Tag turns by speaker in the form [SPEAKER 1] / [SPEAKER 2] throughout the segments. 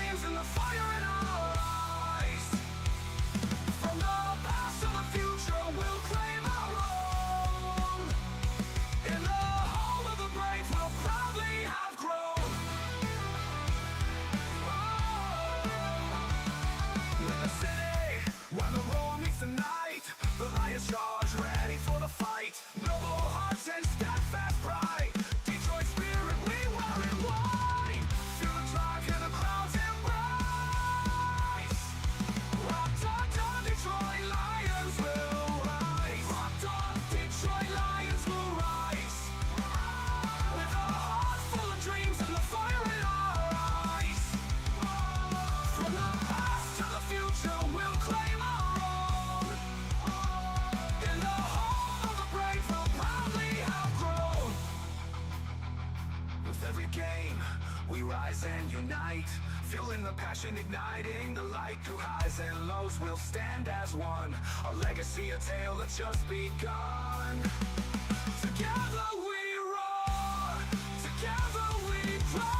[SPEAKER 1] lions and the fire in our eyes. From the past to the future, we'll claim our own. In the home of the brave, we'll proudly have grown. In the city, where the roar meets the night, the lions charge, ready for the fight. Noble hearts and steadfast pride. Detroit spirit, we wear it white. Through the drive, hear the crowds embrace. Rocked on, Detroit Lions will rise. Rocked on, Detroit Lions will rise. With a heart full of dreams and the fire in our eyes. From the past to the future, we'll claim our own. In the home of the brave, we'll proudly have grown. With every game, we rise and unite. Fueling the passion, igniting the light. Through highs and lows, we'll stand as one. A legacy, a tale that's just begun. Together we roar. Together we roar.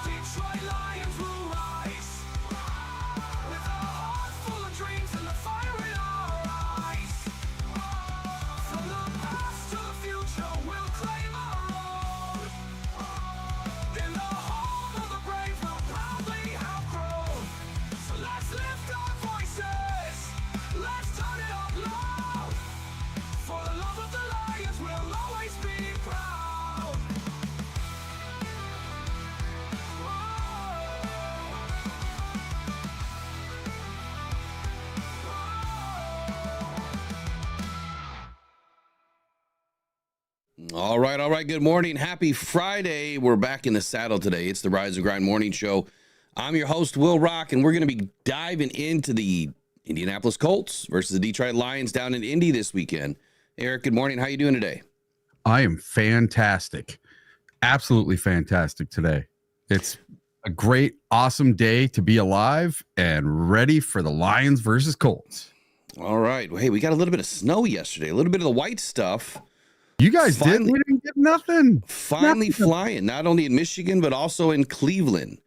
[SPEAKER 1] Detroit Lions will rise. With a heart full of dreams and the fire in our eyes. From the past to the future, we'll claim our own. In the home of the brave, we'll proudly have grown. So let's lift our voices. Let's turn it up loud. For the love of the Lions, we'll always be proud.
[SPEAKER 2] All right. Good morning. Happy Friday. We're back in the saddle today. It's the Rise and Grind Morning Show. I'm your host, Will Rock, and we're going to be diving into the Indianapolis Colts versus the Detroit Lions down in Indy this weekend. Eric, good morning. How you doing today?
[SPEAKER 3] I am fantastic. Absolutely fantastic today. It's a great, awesome day to be alive and ready for the Lions versus Colts.
[SPEAKER 2] All right. Well, hey, we got a little bit of snow yesterday, a little bit of the white stuff.
[SPEAKER 3] You guys did? We didn't get nothing.
[SPEAKER 2] Finally flying, not only in Michigan, but also in Cleveland.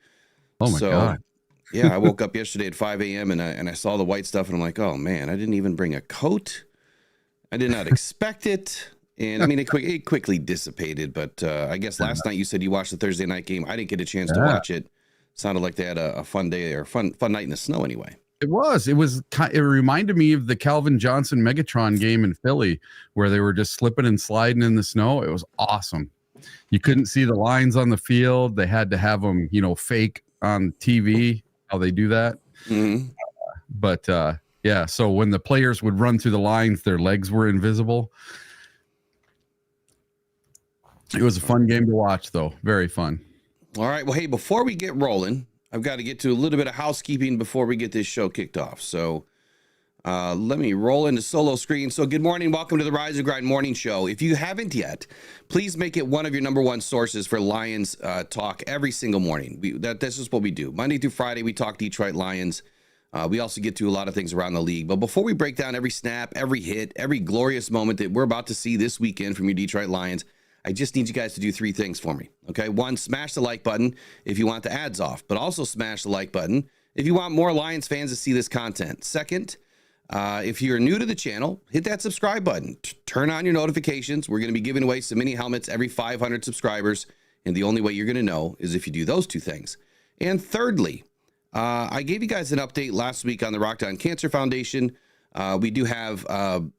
[SPEAKER 3] Oh, my God.
[SPEAKER 2] Yeah, I woke up yesterday at 5 a.m. and I saw the white stuff, and I'm like, oh, man, I didn't even bring a coat. I did not expect it. And, I mean, it quickly dissipated. But I guess last night you said you watched the Thursday night game. I didn't get a chance to watch it. Sounded like they had a fun day or fun night in the snow anyway.
[SPEAKER 3] It reminded me of the Calvin Johnson Megatron game in Philly where they were just slipping and sliding in the snow. It was awesome. You couldn't see the lines on the field. They had to have them, fake on TV, how they do that.
[SPEAKER 2] Mm-hmm.
[SPEAKER 3] But yeah, so when the players would run through the lines, their legs were invisible. It was a fun game to watch, though. Very fun.
[SPEAKER 2] All right. Well, hey, before we get rolling, I've got to get to a little bit of housekeeping before we get this show kicked off. So let me roll into solo screen. So good morning. Welcome to the Rise and Grind Morning Show. If you haven't yet, please make it one of your number one sources for Lions talk every single morning. This is what we do. Monday through Friday, we talk Detroit Lions. We also get to a lot of things around the league. But before we break down every snap, every hit, every glorious moment that we're about to see this weekend from your Detroit Lions, I just need you guys to do three things for me. Okay. One, smash the like button if you want the ads off, but also smash the like button if you want more Lions fans to see this content. Second, if you're new to the channel, hit that subscribe button. Turn on your notifications. We're going to be giving away some mini helmets every 500 subscribers. And the only way you're going to know is if you do those two things. And thirdly, I gave you guys an update last week on the Rockdown Cancer Foundation. We do have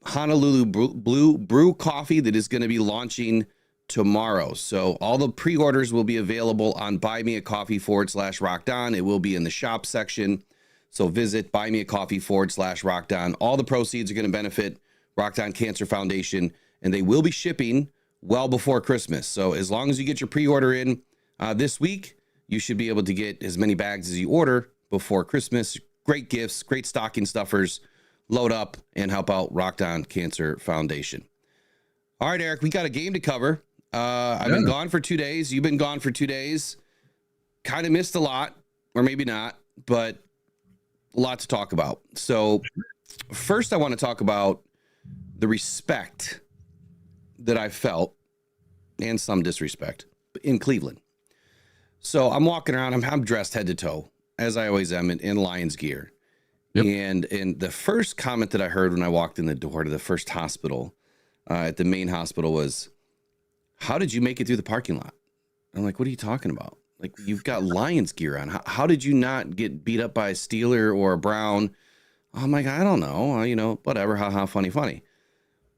[SPEAKER 2] Honolulu Blue Brew Coffee that is going to be launching tomorrow. So all the pre-orders will be available on buymeacoffee.com/rockdown. It will be in the shop section. So visit buymeacoffee.com/rockdown. All the proceeds are going to benefit Rockdown Cancer Foundation, and they will be shipping well before Christmas. So as long as you get your pre-order in this week, you should be able to get as many bags as you order before Christmas. Great gifts, great stocking stuffers. Load up and help out Rockdown Cancer Foundation. All right, Eric, we got a game to cover. I've been gone for 2 days. You've been gone for 2 days. Kind of missed a lot, or maybe not, but a lot to talk about. So first I want to talk about the respect that I felt, and some disrespect, in Cleveland. So I'm walking around. I'm dressed head to toe, as I always am, in Lions gear.
[SPEAKER 3] Yep.
[SPEAKER 2] And the first comment that I heard when I walked in the door to the first hospital, at the main hospital, was, "How did you make it through the parking lot?" I'm like, "What are you talking about? Like, you've got Lions gear on. How did you not get beat up by a Steeler or a Brown?" I'm like, "I don't know. Whatever. Ha, funny."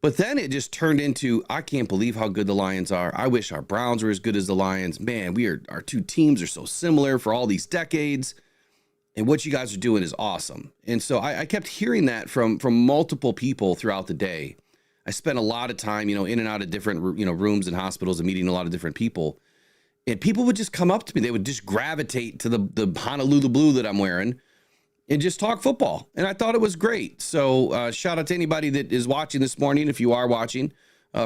[SPEAKER 2] But then it just turned into, I can't believe how good the Lions are. I wish our Browns were as good as the Lions. Man, our two teams are so similar for all these decades. And what you guys are doing is awesome. And so I kept hearing that from multiple people throughout the day. I spent a lot of time, in and out of different, rooms and hospitals and meeting a lot of different people. And people would just come up to me. They would just gravitate to the Honolulu blue that I'm wearing and just talk football. And I thought it was great. So shout out to anybody that is watching this morning. If you are watching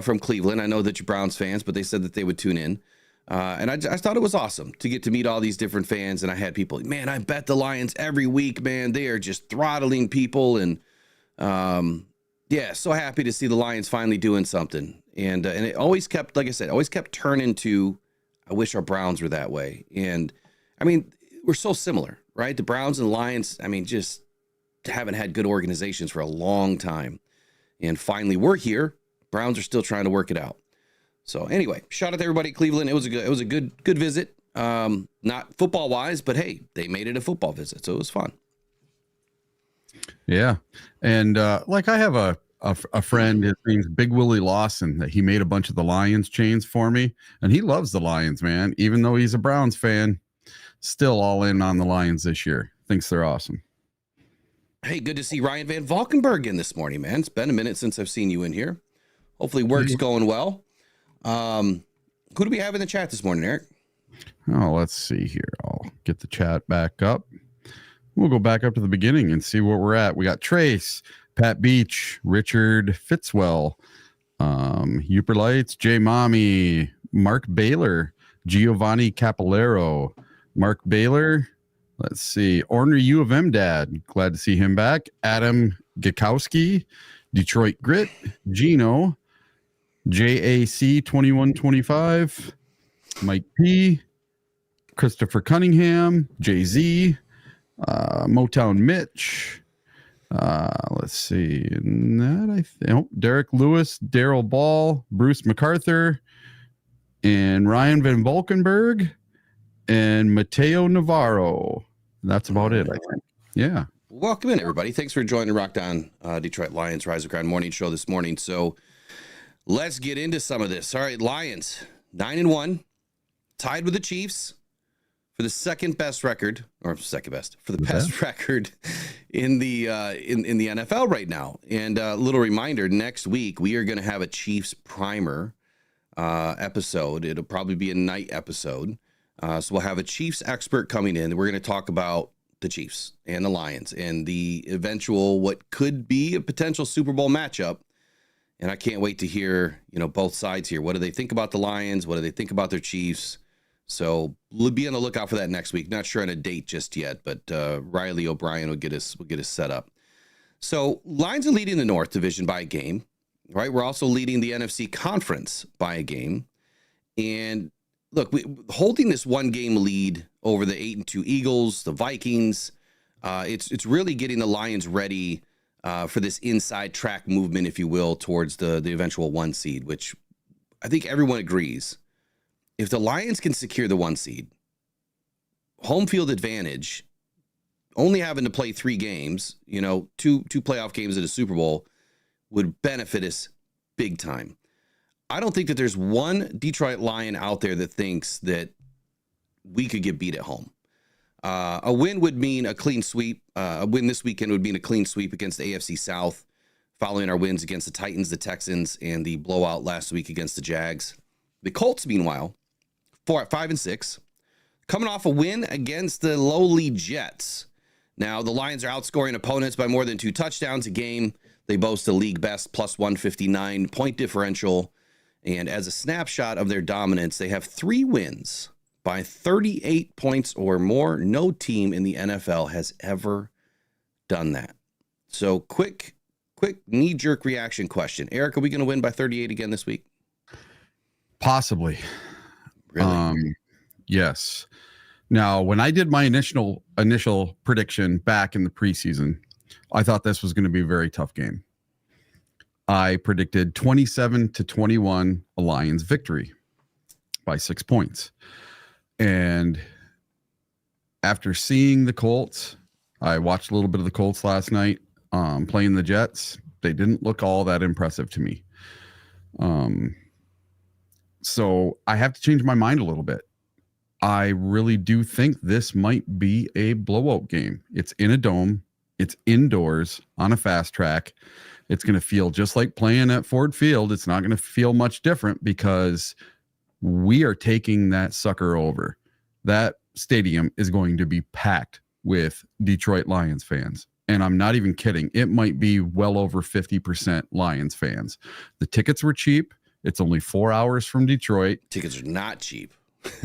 [SPEAKER 2] from Cleveland, I know that you're Browns fans, but they said that they would tune in. And I thought it was awesome to get to meet all these different fans. And I had people, man, I bet the Lions every week, man. They are just throttling people. And yeah, so happy to see the Lions finally doing something. And it always kept, like I said, always kept turning to, I wish our Browns were that way. And I mean, we're so similar, right? The Browns and Lions, I mean, just haven't had good organizations for a long time. And finally, we're here. Browns are still trying to work it out. So anyway, shout out to everybody at Cleveland. It was a good visit. Not football wise, but hey, they made it a football visit, so it was fun.
[SPEAKER 3] Yeah, and like I have a friend. His name's Big Willie Lawson. That he made a bunch of the Lions chains for me, and he loves the Lions, man. Even though he's a Browns fan, still all in on the Lions this year. Thinks they're awesome.
[SPEAKER 2] Hey, good to see Ryan Van Valkenburg in this morning, man. It's been a minute since I've seen you in here. Hopefully work's going well. Who do we have in the chat this morning, Eric?
[SPEAKER 3] Oh, let's see here. I'll get the chat back up. We'll go back up to the beginning and see where we're at. We got Trace, Pat Beach, Richard Fitzwell, Uper Lights, J Mommy, Mark Baylor, Giovanni Capillero, Mark Baylor. Let's see. Orner U of M Dad. Glad to see him back. Adam Gakowski, Detroit Grit, Gino, JAC 2125, Mike P, Christopher Cunningham, JZ, Motown Mitch. Let's see. And that Derek Lewis, Daryl Ball, Bruce MacArthur, and Ryan Van Valkenburg, and Mateo Navarro. That's about it, I think. Yeah.
[SPEAKER 2] Welcome in, everybody. Thanks for joining the Rock On Detroit Lions Rise of Grind morning show this morning. So let's get into some of this. All right, Lions 9-1, tied with the Chiefs for the second best record, or second best for the best record in the in the NFL right now. And a little reminder: next week we are going to have a Chiefs primer episode. It'll probably be a night episode. So we'll have a Chiefs expert coming in. We're going to talk about the Chiefs and the Lions and the eventual, what could be a potential Super Bowl matchup. And I can't wait to hear, both sides here. What do they think about the Lions? What do they think about their Chiefs? So we'll be on the lookout for that next week. Not sure on a date just yet, but Riley O'Brien will get us set up. So Lions are leading the North Division by a game, right? We're also leading the NFC Conference by a game. And look, holding this one game lead over the 8-2 Eagles, the Vikings, it's really getting the Lions ready for this inside track movement, if you will, towards the eventual 1 seed, which I think everyone agrees. If the Lions can secure the 1 seed, home field advantage, only having to play 3 games, two playoff games at a Super Bowl would benefit us big time. I don't think that there's one Detroit Lion out there that thinks that we could get beat at home. A win would mean a clean sweep. A win this weekend would mean a clean sweep against the AFC South, following our wins against the Titans, the Texans, and the blowout last week against the Jags. The Colts, meanwhile, 5-6, coming off a win against the lowly Jets. Now, the Lions are outscoring opponents by more than 2 touchdowns a game. They boast a league best plus 159 point differential. And as a snapshot of their dominance, they have 3 wins by 38 points or more. No team in the NFL has ever done that. So quick knee-jerk reaction question. Eric, are we going to win by 38 again this week?
[SPEAKER 3] Possibly.
[SPEAKER 2] Really?
[SPEAKER 3] Yes. Now, when I did my initial prediction back in the preseason, I thought this was going to be a very tough game. I predicted 27-21 a Lions victory by 6 points. And after seeing the Colts, I watched a little bit of the Colts last night playing the Jets. They didn't look all that impressive to me. So I have to change my mind a little bit. I really do think this might be a blowout game. It's in a dome. It's indoors on a fast track. It's going to feel just like playing at Ford Field. It's not going to feel much different because we are taking that sucker over. That stadium is going to be packed with Detroit Lions fans. And I'm not even kidding. It might be well over 50% Lions fans. The tickets were cheap. It's only 4 hours from Detroit.
[SPEAKER 2] Tickets are not cheap.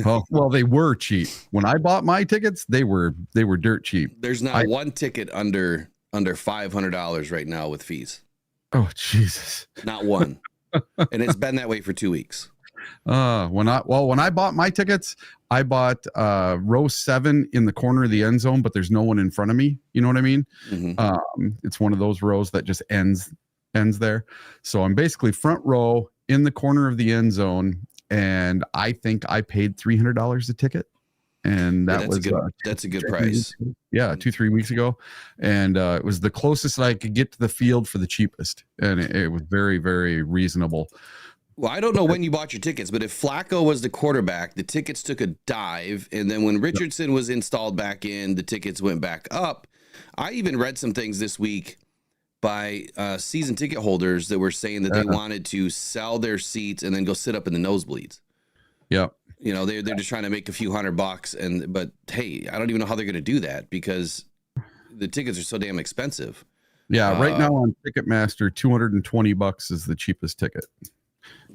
[SPEAKER 3] Oh, well, they were cheap. When I bought my tickets, they were dirt cheap.
[SPEAKER 2] There's not one ticket under $500 right now with fees.
[SPEAKER 3] Oh, Jesus.
[SPEAKER 2] Not one. And it's been that way for 2 weeks.
[SPEAKER 3] When I bought my tickets, I bought row 7 in the corner of the end zone, but there's no one in front of me. You know what I mean? Mm-hmm. It's one of those rows that just ends there. So I'm basically front row in the corner of the end zone, and I think I paid $300 a ticket. And
[SPEAKER 2] that's a good price.
[SPEAKER 3] Yeah, 2-3 weeks ago. And it was the closest I could get to the field for the cheapest. And it was very, very reasonable.
[SPEAKER 2] Well, I don't know when you bought your tickets, but if Flacco was the quarterback, the tickets took a dive. And then when Richardson was installed back in, the tickets went back up. I even read some things this week by season ticket holders that were saying that they wanted to sell their seats and then go sit up in the nosebleeds.
[SPEAKER 3] Yeah.
[SPEAKER 2] You know, they're just trying to make a few $100, but hey, I don't even know how they're going to do that because the tickets are so damn expensive.
[SPEAKER 3] Yeah, right now on Ticketmaster, $220 is the cheapest ticket.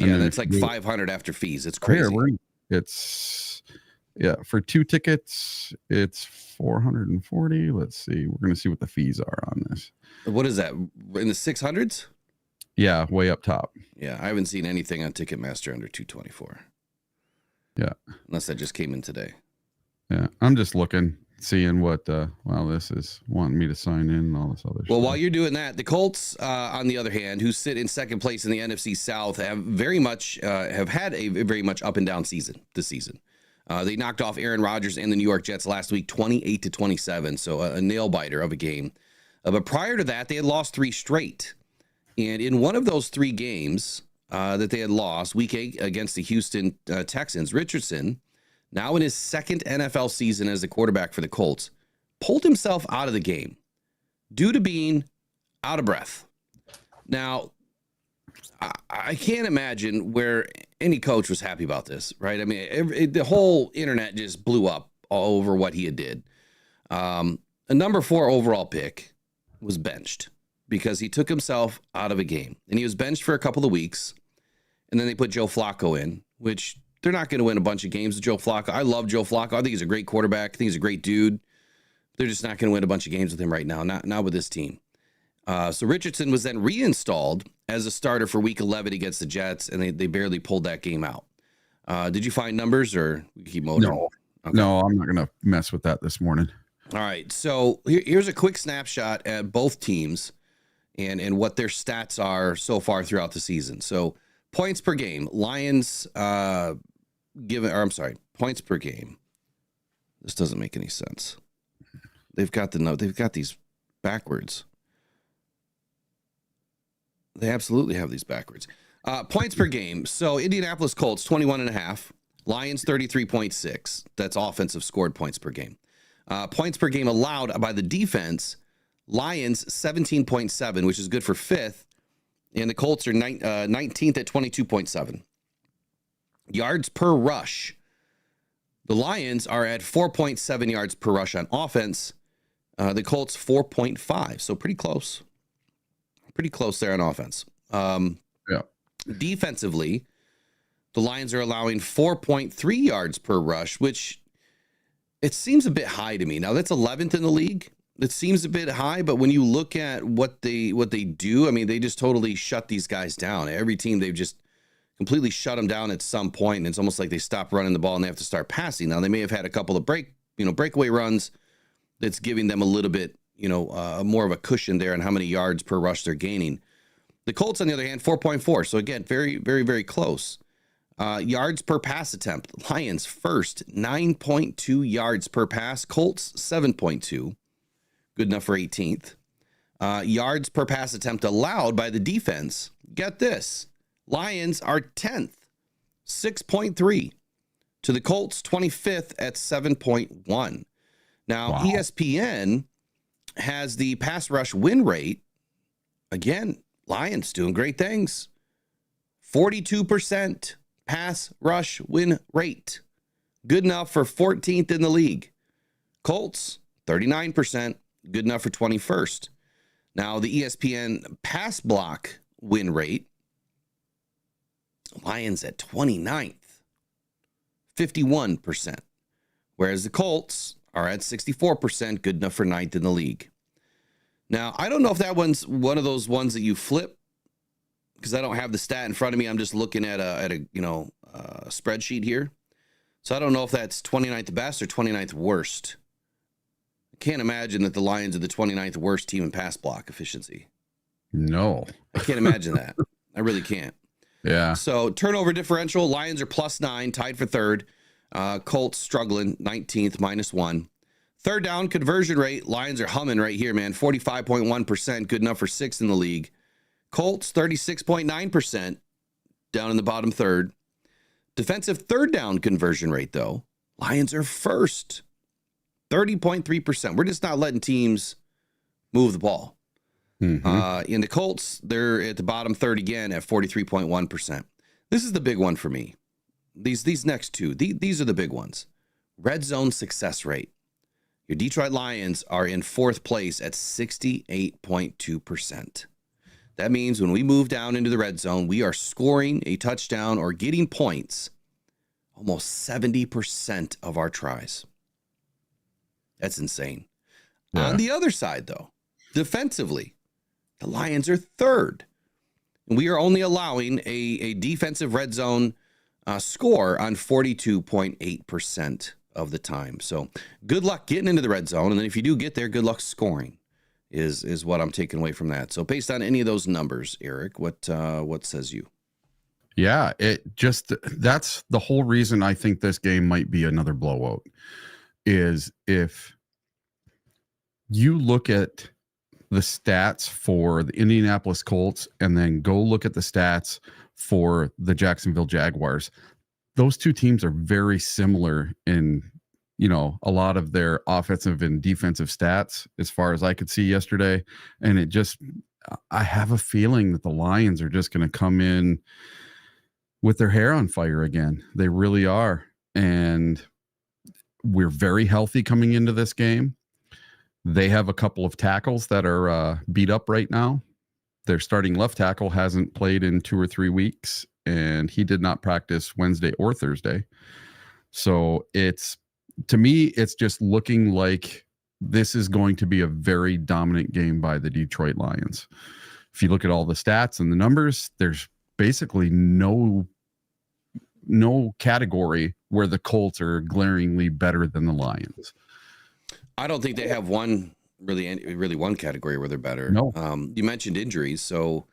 [SPEAKER 2] And yeah, that's like $500 after fees. It's crazy.
[SPEAKER 3] For 2 tickets, it's $440. Let's see. We're going to see what the fees are on this.
[SPEAKER 2] What is that? In the 600s?
[SPEAKER 3] Yeah, way up top.
[SPEAKER 2] Yeah, I haven't seen anything on Ticketmaster under $224.
[SPEAKER 3] Yeah.
[SPEAKER 2] Unless that just came in today.
[SPEAKER 3] Yeah. I'm just looking, seeing what, this is wanting me to sign in and all this other stuff.
[SPEAKER 2] Well, while you're doing that, the Colts, on the other hand, who sit in second place in the NFC South, have had a very much up and down season this season. They knocked off Aaron Rodgers and the New York Jets last week, 28-27. So a nail biter of a game. But prior to that, they had lost 3 straight. And in one of those 3 games, that they had lost, week 8 against the Houston Texans, Richardson, now in his second NFL season as the quarterback for the Colts, pulled himself out of the game due to being out of breath. Now, I can't imagine where any coach was happy about this, right? I mean, the whole internet just blew up all over what he did. A number 4 overall pick was benched because he took himself out of a game. And he was benched for a couple of weeks. And then they put Joe Flacco in, which they're not going to win a bunch of games with Joe Flacco. I love Joe Flacco. I think he's a great quarterback. I think he's a great dude. They're just not going to win a bunch of games with him right now, not with this team. So Richardson was then reinstalled as a starter for week 11 against the Jets, and they barely pulled that game out. Did you find numbers or keep motoring?
[SPEAKER 3] No, okay. No, I'm not going to mess with that this morning.
[SPEAKER 2] All right, so here's a quick snapshot at both teams and what their stats are so far throughout the season. So points per game, Lions points per game. This doesn't make any sense. They've got these backwards. They absolutely have these backwards. Points per game. So Indianapolis Colts 21.5, Lions 33.6. That's offensive scored points per game. Points per game allowed by the defense, Lions 17.7, which is good for 5th. And the Colts are 19th at 22.7. Yards per rush. The Lions are at 4.7 yards per rush on offense. The Colts 4.5. So pretty close. Pretty close there on offense. Defensively, the Lions are allowing 4.3 yards per rush, which it seems a bit high to me. Now, that's 11th in the league. It seems a bit high, but when you look at what they do, I mean, they just totally shut these guys down. Every team, they've just completely shut them down at some point, and it's almost like they stop running the ball and they have to start passing. Now, they may have had a couple of breakaway runs that's giving them a little bit, more of a cushion there on how many yards per rush they're gaining. The Colts, on the other hand, 4.4. So again, very, very, very close. Yards per pass attempt. Lions first, 9.2 yards per pass. Colts, 7.2. Good enough for 18th. Yards per pass attempt allowed by the defense. Get this. Lions are 10th, 6.3. To the Colts, 25th at 7.1. Now,
[SPEAKER 3] Wow.
[SPEAKER 2] ESPN has the pass rush win rate. Again, Lions doing great things. 42% pass rush win rate. Good enough for 14th in the league. Colts, 39%. Good enough for 21st. Now, the ESPN pass block win rate. Lions at 29th. 51%. Whereas the Colts are at 64%. Good enough for 9th in the league. Now, I don't know if that one's one of those ones that you flip, because I don't have the stat in front of me. I'm just looking at a spreadsheet here. So I don't know if that's 29th best or 29th worst. I can't imagine that the Lions are the 29th worst team in pass block efficiency.
[SPEAKER 3] No.
[SPEAKER 2] I can't imagine that. I really can't.
[SPEAKER 3] Yeah.
[SPEAKER 2] So turnover differential, Lions are +9, tied for third. Colts struggling, 19th, -1. Third down conversion rate, Lions are humming right here, man. 45.1%, good enough for 6th in the league. Colts, 36.9%, down in the bottom third. Defensive third down conversion rate, though, Lions are first, 30.3%. We're just not letting teams move the ball.
[SPEAKER 3] Mm-hmm.
[SPEAKER 2] In the Colts, they're at the bottom third again at 43.1%. This is the big one for me. These next two, these are the big ones. Red zone success rate. Your Detroit Lions are in 4th place at 68.2%. That means when we move down into the red zone, we are scoring a touchdown or getting points almost 70% of our tries. That's insane.
[SPEAKER 3] Yeah.
[SPEAKER 2] On the other side, though, defensively, the Lions are 3rd. And we are only allowing a defensive red zone score on 42.8% of the time. So good luck getting into the red zone. And then if you do get there, good luck scoring is what I'm taking away from that. So based on any of those numbers, Eric, what says you?
[SPEAKER 3] Yeah, that's the whole reason I think this game might be another blowout, is if you look at the stats for the Indianapolis Colts and then go look at the stats for the Jacksonville Jaguars, those two teams are very similar in, a lot of their offensive and defensive stats as far as I could see yesterday. And I have a feeling that the Lions are just going to come in with their hair on fire again. They really are. And we're very healthy coming into this game. They have a couple of tackles that are beat up right now. Their starting left tackle hasn't played in 2 or 3 weeks, and he did not practice Wednesday or Thursday. So to me, it's just looking like this is going to be a very dominant game by the Detroit Lions. If you look at all the stats and the numbers, there's basically no category where the Colts are glaringly better than the Lions.
[SPEAKER 2] I don't think they have one category where they're better.
[SPEAKER 3] No.
[SPEAKER 2] You mentioned injuries, so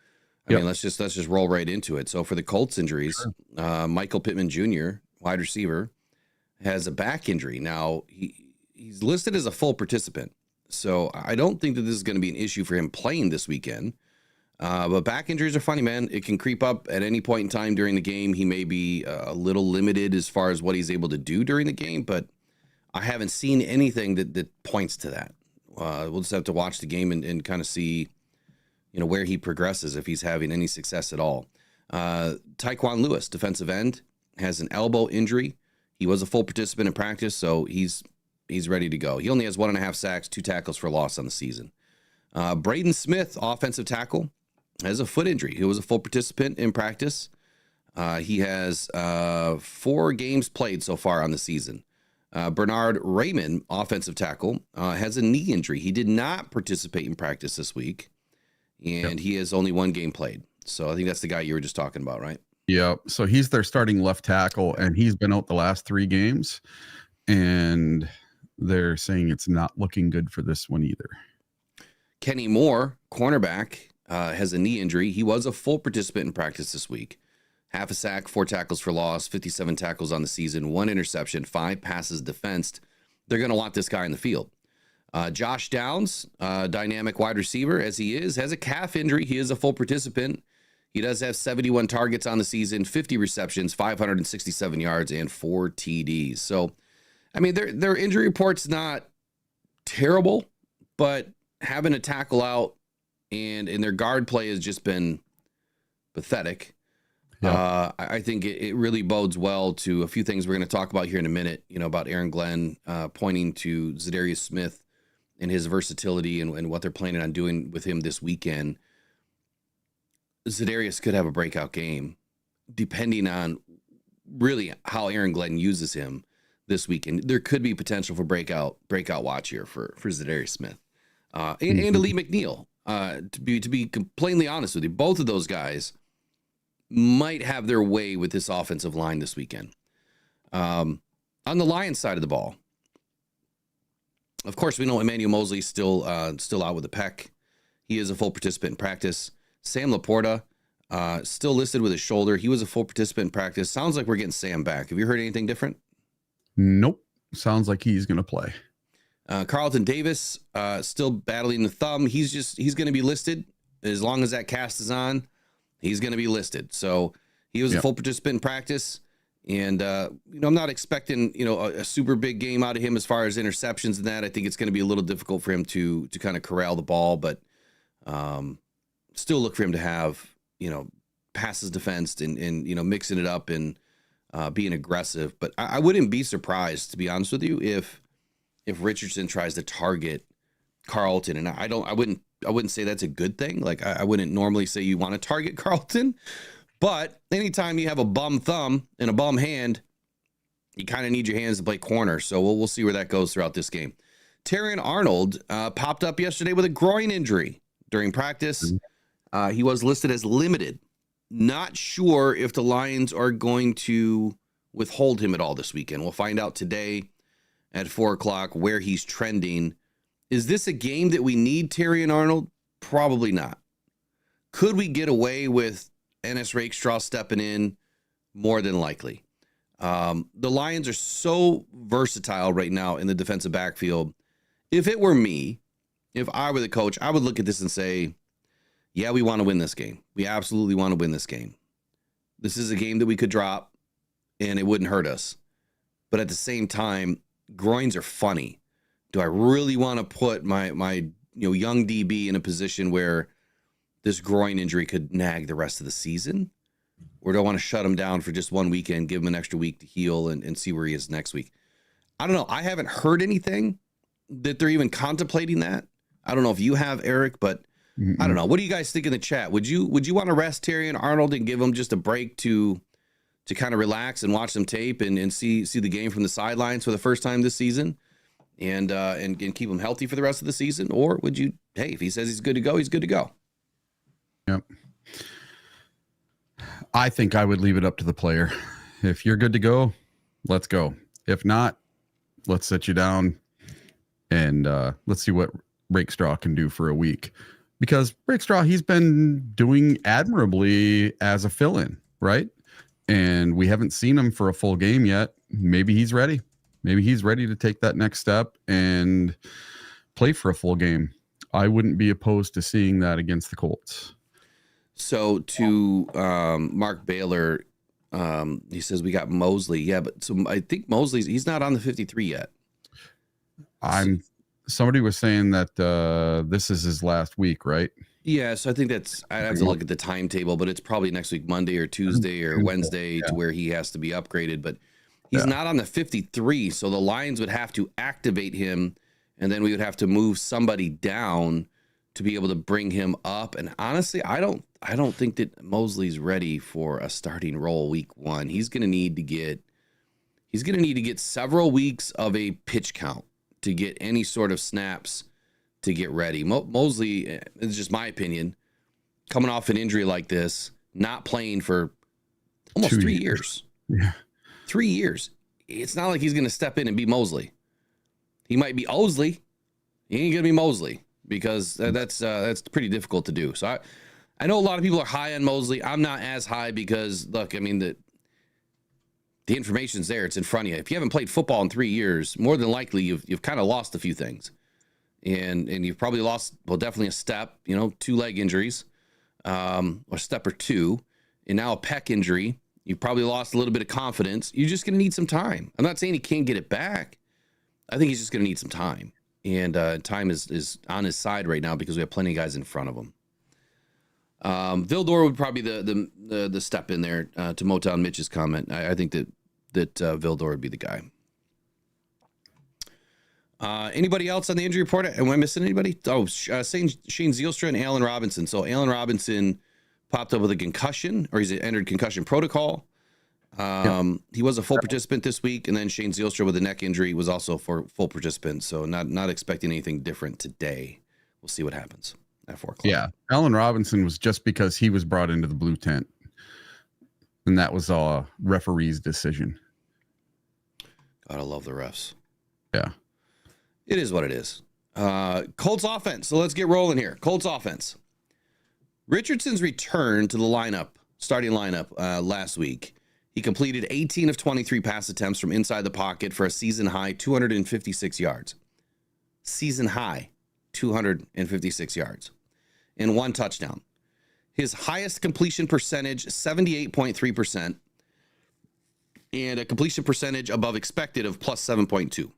[SPEAKER 2] I
[SPEAKER 3] Yep.
[SPEAKER 2] mean, let's just roll right into it. So for the Colts injuries,
[SPEAKER 3] Sure.
[SPEAKER 2] Michael Pittman Jr., wide receiver, has a back injury. Now he's listed as a full participant, so I don't think that this is going to be an issue for him playing this weekend. But back injuries are funny, man. It can creep up at any point in time during the game. He may be a little limited as far as what he's able to do during the game, but I haven't seen anything that points to that. We'll just have to watch the game and kind of see, where he progresses, if he's having any success at all. Tyquan Lewis, defensive end, has an elbow injury. He was a full participant in practice, so he's ready to go. He only has 1.5 sacks, 2 tackles for loss on the season. Braden Smith, offensive tackle, has a foot injury. He was a full participant in practice. He has 4 games played so far on the season. Bernard Raymond, offensive tackle, has a knee injury. He did not participate in practice this week, and he has only 1 game played. So I think that's the guy you were just talking about, right?
[SPEAKER 3] Yeah. So he's their starting left tackle, and he's been out the last 3 games. And they're saying it's not looking good for this one either.
[SPEAKER 2] Kenny Moore, cornerback, has a knee injury. He was a full participant in practice this week. Half a sack, 4 tackles for loss, 57 tackles on the season, 1 interception, 5 passes defensed. They're going to want this guy in the field. Josh Downs, dynamic wide receiver as he is, has a calf injury. He is a full participant. He does have 71 targets on the season, 50 receptions, 567 yards, and 4 TDs. So, I mean, their injury report's not terrible, but having a tackle out and their guard play has just been pathetic. Yeah. I think it really bodes well to a few things we're going to talk about here in a minute, about Aaron Glenn pointing to dariussmith and his versatility and what they're planning on doing with him this weekend. Darius could have a breakout game depending on really how Aaron Glenn uses him this weekend. There could be potential for breakout watch here for dariussmith and Lee McNeil. To be completely honest with you, both of those guys might have their way with this offensive line this weekend. On the Lions side of the ball, of course, we know Emmanuel Mosley's still out with a pec. He is a full participant in practice. Sam Laporta, still listed with his shoulder. He was a full participant in practice. Sounds like we're getting Sam back. Have you heard anything different?
[SPEAKER 3] Nope. Sounds like he's going to play.
[SPEAKER 2] Carlton Davis, still battling the thumb. He's going to be listed as long as that cast is on. He's going to be listed. So he was a full participant in practice. And, I'm not expecting, a super big game out of him as far as interceptions and that. I think it's going to be a little difficult for him to kind of corral the ball, but still look for him to have, passes defensed and mixing it up and being aggressive. But I wouldn't be surprised, to be honest with you, if Richardson tries to target Carlton. And I wouldn't say that's a good thing. Like I wouldn't normally say you want to target Carlton, but anytime you have a bum thumb and a bum hand, you kind of need your hands to play corner. So we'll see where that goes throughout this game. Terrion Arnold popped up yesterday with a groin injury during practice. He was listed as limited. Not sure if the Lions are going to withhold him at all this weekend. We'll find out today at 4:00 where he's trending. Is this a game that we need Terrion Arnold? Probably not. Could we get away with Ennis Rakestraw stepping in? More than likely. The Lions are so versatile right now in the defensive backfield. If it were me, if I were the coach, I would look at this and say, yeah, we want to win this game. We absolutely want to win this game. This is a game that we could drop and it wouldn't hurt us. But at the same time, groins are funny. Do I really want to put my young DB in a position where this groin injury could nag the rest of the season? Or do I want to shut him down for just one weekend, give him an extra week to heal and see where he is next week? I don't know. I haven't heard anything that they're even contemplating that. I don't know if you have, Eric, but I don't know. What do you guys think in the chat? Would you want to rest Terrion Arnold and give him just a break to kind of relax and watch some tape and see the game from the sidelines for the first time this season and keep him healthy for the rest of the season? Or would you, hey, if he says he's good to go, he's good to go?
[SPEAKER 3] Yep. I think I would leave it up to the player. If you're good to go, let's go. If not, let's sit you down and let's see what Rakestraw can do for a week. Because Rakestraw, he's been doing admirably as a fill-in, right? And we haven't seen him for a full game yet. Maybe he's ready. Maybe he's ready to take that next step and play for a full game. I wouldn't be opposed to seeing that against the Colts.
[SPEAKER 2] So to Mark Baylor, he says we got Mosley. Yeah, but so I think he's not on the 53 yet.
[SPEAKER 3] Somebody was saying that this is his last week, right?
[SPEAKER 2] Yeah, so I think I have to look at the timetable, but it's probably next week, Monday or Tuesday or Wednesday, to where he has to be upgraded. But he's not on the 53, so the Lions would have to activate him, and then we would have to move somebody down to be able to bring him up. And honestly, I don't think that Mosley's ready for a starting role week 1. He's going to need to get several weeks of a pitch count to get any sort of snaps to get ready. Mosley, it's just my opinion, coming off an injury like this, not playing for almost 3 years.
[SPEAKER 3] Yeah.
[SPEAKER 2] 3 years. It's not like he's going to step in and be Mosley. He might be Osley. He ain't gonna be Mosley because that's pretty difficult to do. So I know a lot of people are high on Mosley. I'm not as high because look, I mean the information's there. It's in front of you. If you haven't played football in 3 years, more than likely you've kind of lost a few things, and you've probably lost, well, definitely a step. 2 leg injuries, or a step or two, and now a pec injury. You probably lost a little bit of confidence. You're just gonna need some time. I'm not saying he can't get it back. I think he's just gonna need some time. And time is on his side right now because we have plenty of guys in front of him. Vildor would probably be the step in there to Motown Mitch's comment. I think that Vildor would be the guy. Anybody else on the injury report? Am I missing anybody? Oh, Shane Zielstra and Allen Robinson. So Allen Robinson popped up with a concussion, or he's entered concussion protocol. He was a full participant this week, and then Shane Zielstra with a neck injury was also for full participant. So not expecting anything different today. We'll see what happens at 4 o'clock.
[SPEAKER 3] Yeah, Allen Robinson was just because he was brought into the blue tent, and that was a referee's decision.
[SPEAKER 2] Gotta love the refs.
[SPEAKER 3] Yeah,
[SPEAKER 2] it is what it is. Colts offense. So let's get rolling here. Colts offense. Richardson's return to the starting lineup last week. He completed 18 of 23 pass attempts from inside the pocket for a season high 256 yards. Season high 256 yards and 1 touchdown. His highest completion percentage, 78.3%, and a completion percentage above expected of plus 7.2.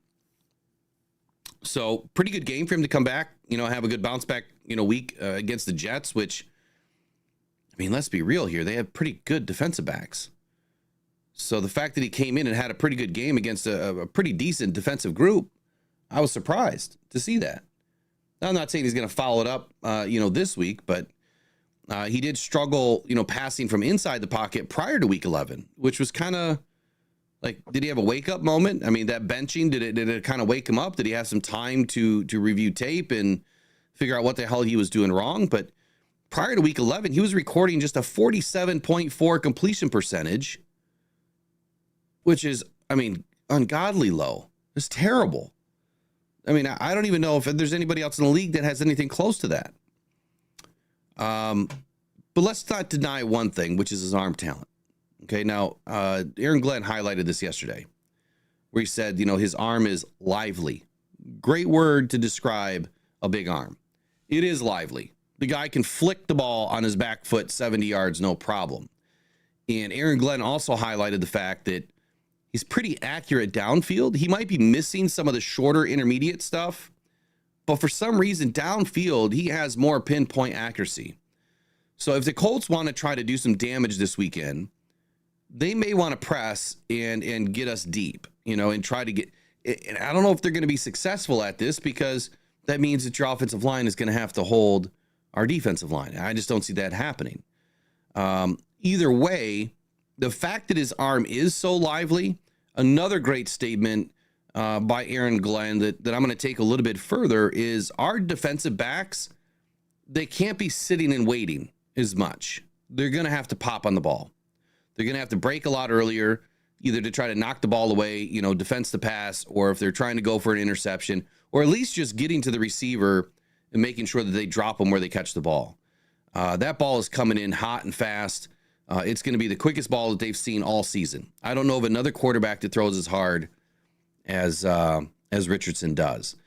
[SPEAKER 2] So pretty good game for him to come back, have a good bounce back, week against the Jets, which, I mean, let's be real here. They have pretty good defensive backs. So the fact that he came in and had a pretty good game against a pretty decent defensive group, I was surprised to see that. Now, I'm not saying he's going to follow it up, this week, but he did struggle, passing from inside the pocket prior to week 11, which was kind of like, did he have a wake up moment? I mean, that benching, did it kind of wake him up? Did he have some time to review tape and figure out what the hell he was doing wrong? But prior to week 11, he was recording just a 47.4 completion percentage, which is, I mean, ungodly low. It's terrible. I mean, I don't even know if there's anybody else in the league that has anything close to that. But let's not deny one thing, which is his arm talent. Okay, now, Aaron Glenn highlighted this yesterday, where he said, his arm is lively. Great word to describe a big arm. It is lively. The guy can flick the ball on his back foot 70 yards, no problem. And Aaron Glenn also highlighted the fact that he's pretty accurate downfield. He might be missing some of the shorter intermediate stuff, but for some reason downfield, he has more pinpoint accuracy. So if the Colts want to try to do some damage this weekend, they may want to press and get us deep, and try to get, and I don't know if they're going to be successful at this because that means that your offensive line is going to have to hold our defensive line. I just don't see that happening. Either way, the fact that his arm is so lively, another great statement by Aaron Glenn that I'm going to take a little bit further is our defensive backs, they can't be sitting and waiting as much. They're going to have to pop on the ball. They're going to have to break a lot earlier, either to try to knock the ball away, defense the pass, or if they're trying to go for an interception, or at least just getting to the receiver and making sure that they drop them where they catch the ball. That ball is coming in hot and fast. It's going to be the quickest ball that they've seen all season. I don't know of another quarterback that throws as hard as Richardson does.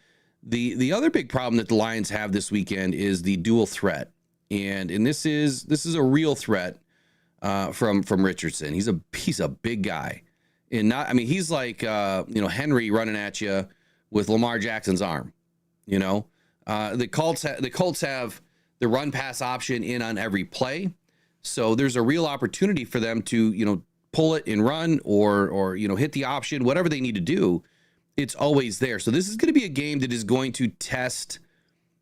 [SPEAKER 2] The other big problem that the Lions have this weekend is the dual threat, and this is a real threat from Richardson. He's a big guy, and he's like Henry running at you with Lamar Jackson's arm. The Colts have the run pass option in on every play. So there's a real opportunity for them to, pull it and run or hit the option, whatever they need to do. It's always there. So this is going to be a game that is going to test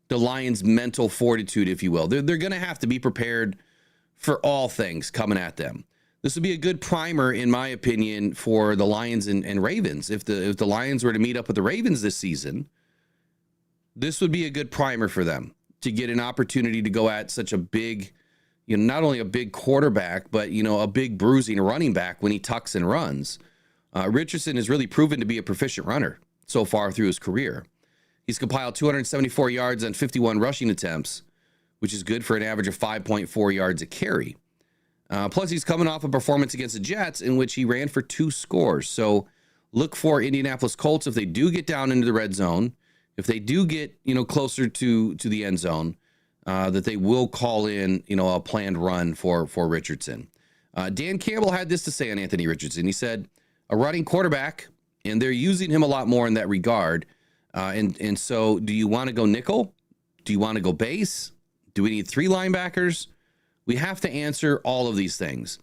[SPEAKER 2] the Lions' mental fortitude, if you will. They're going to have to be prepared for all things coming at them. This would be a good primer, in my opinion, for the Lions and Ravens. If the Lions were to meet up with the Ravens this season, this would be a good primer for them to get an opportunity to go at such a big, not only a big quarterback, but, a big bruising running back when he tucks and runs. Richardson has really proven to be a proficient runner. so far through his career. He's compiled 274 yards on 51 rushing attempts, which is good for an average of 5.4 yards a carry. Plus, he's coming off a performance against the Jets in which he ran for 2 scores. So look for Indianapolis Colts if they do get down into the red zone, if they do get, closer to the end zone, that they will call in, a planned run for Richardson. Dan Campbell had this to say on Anthony Richardson. He said, a running quarterback, and they're using him a lot more in that regard. And so do you want to go nickel? Do you want to go base? Do we need 3 linebackers? We have to answer all of these things.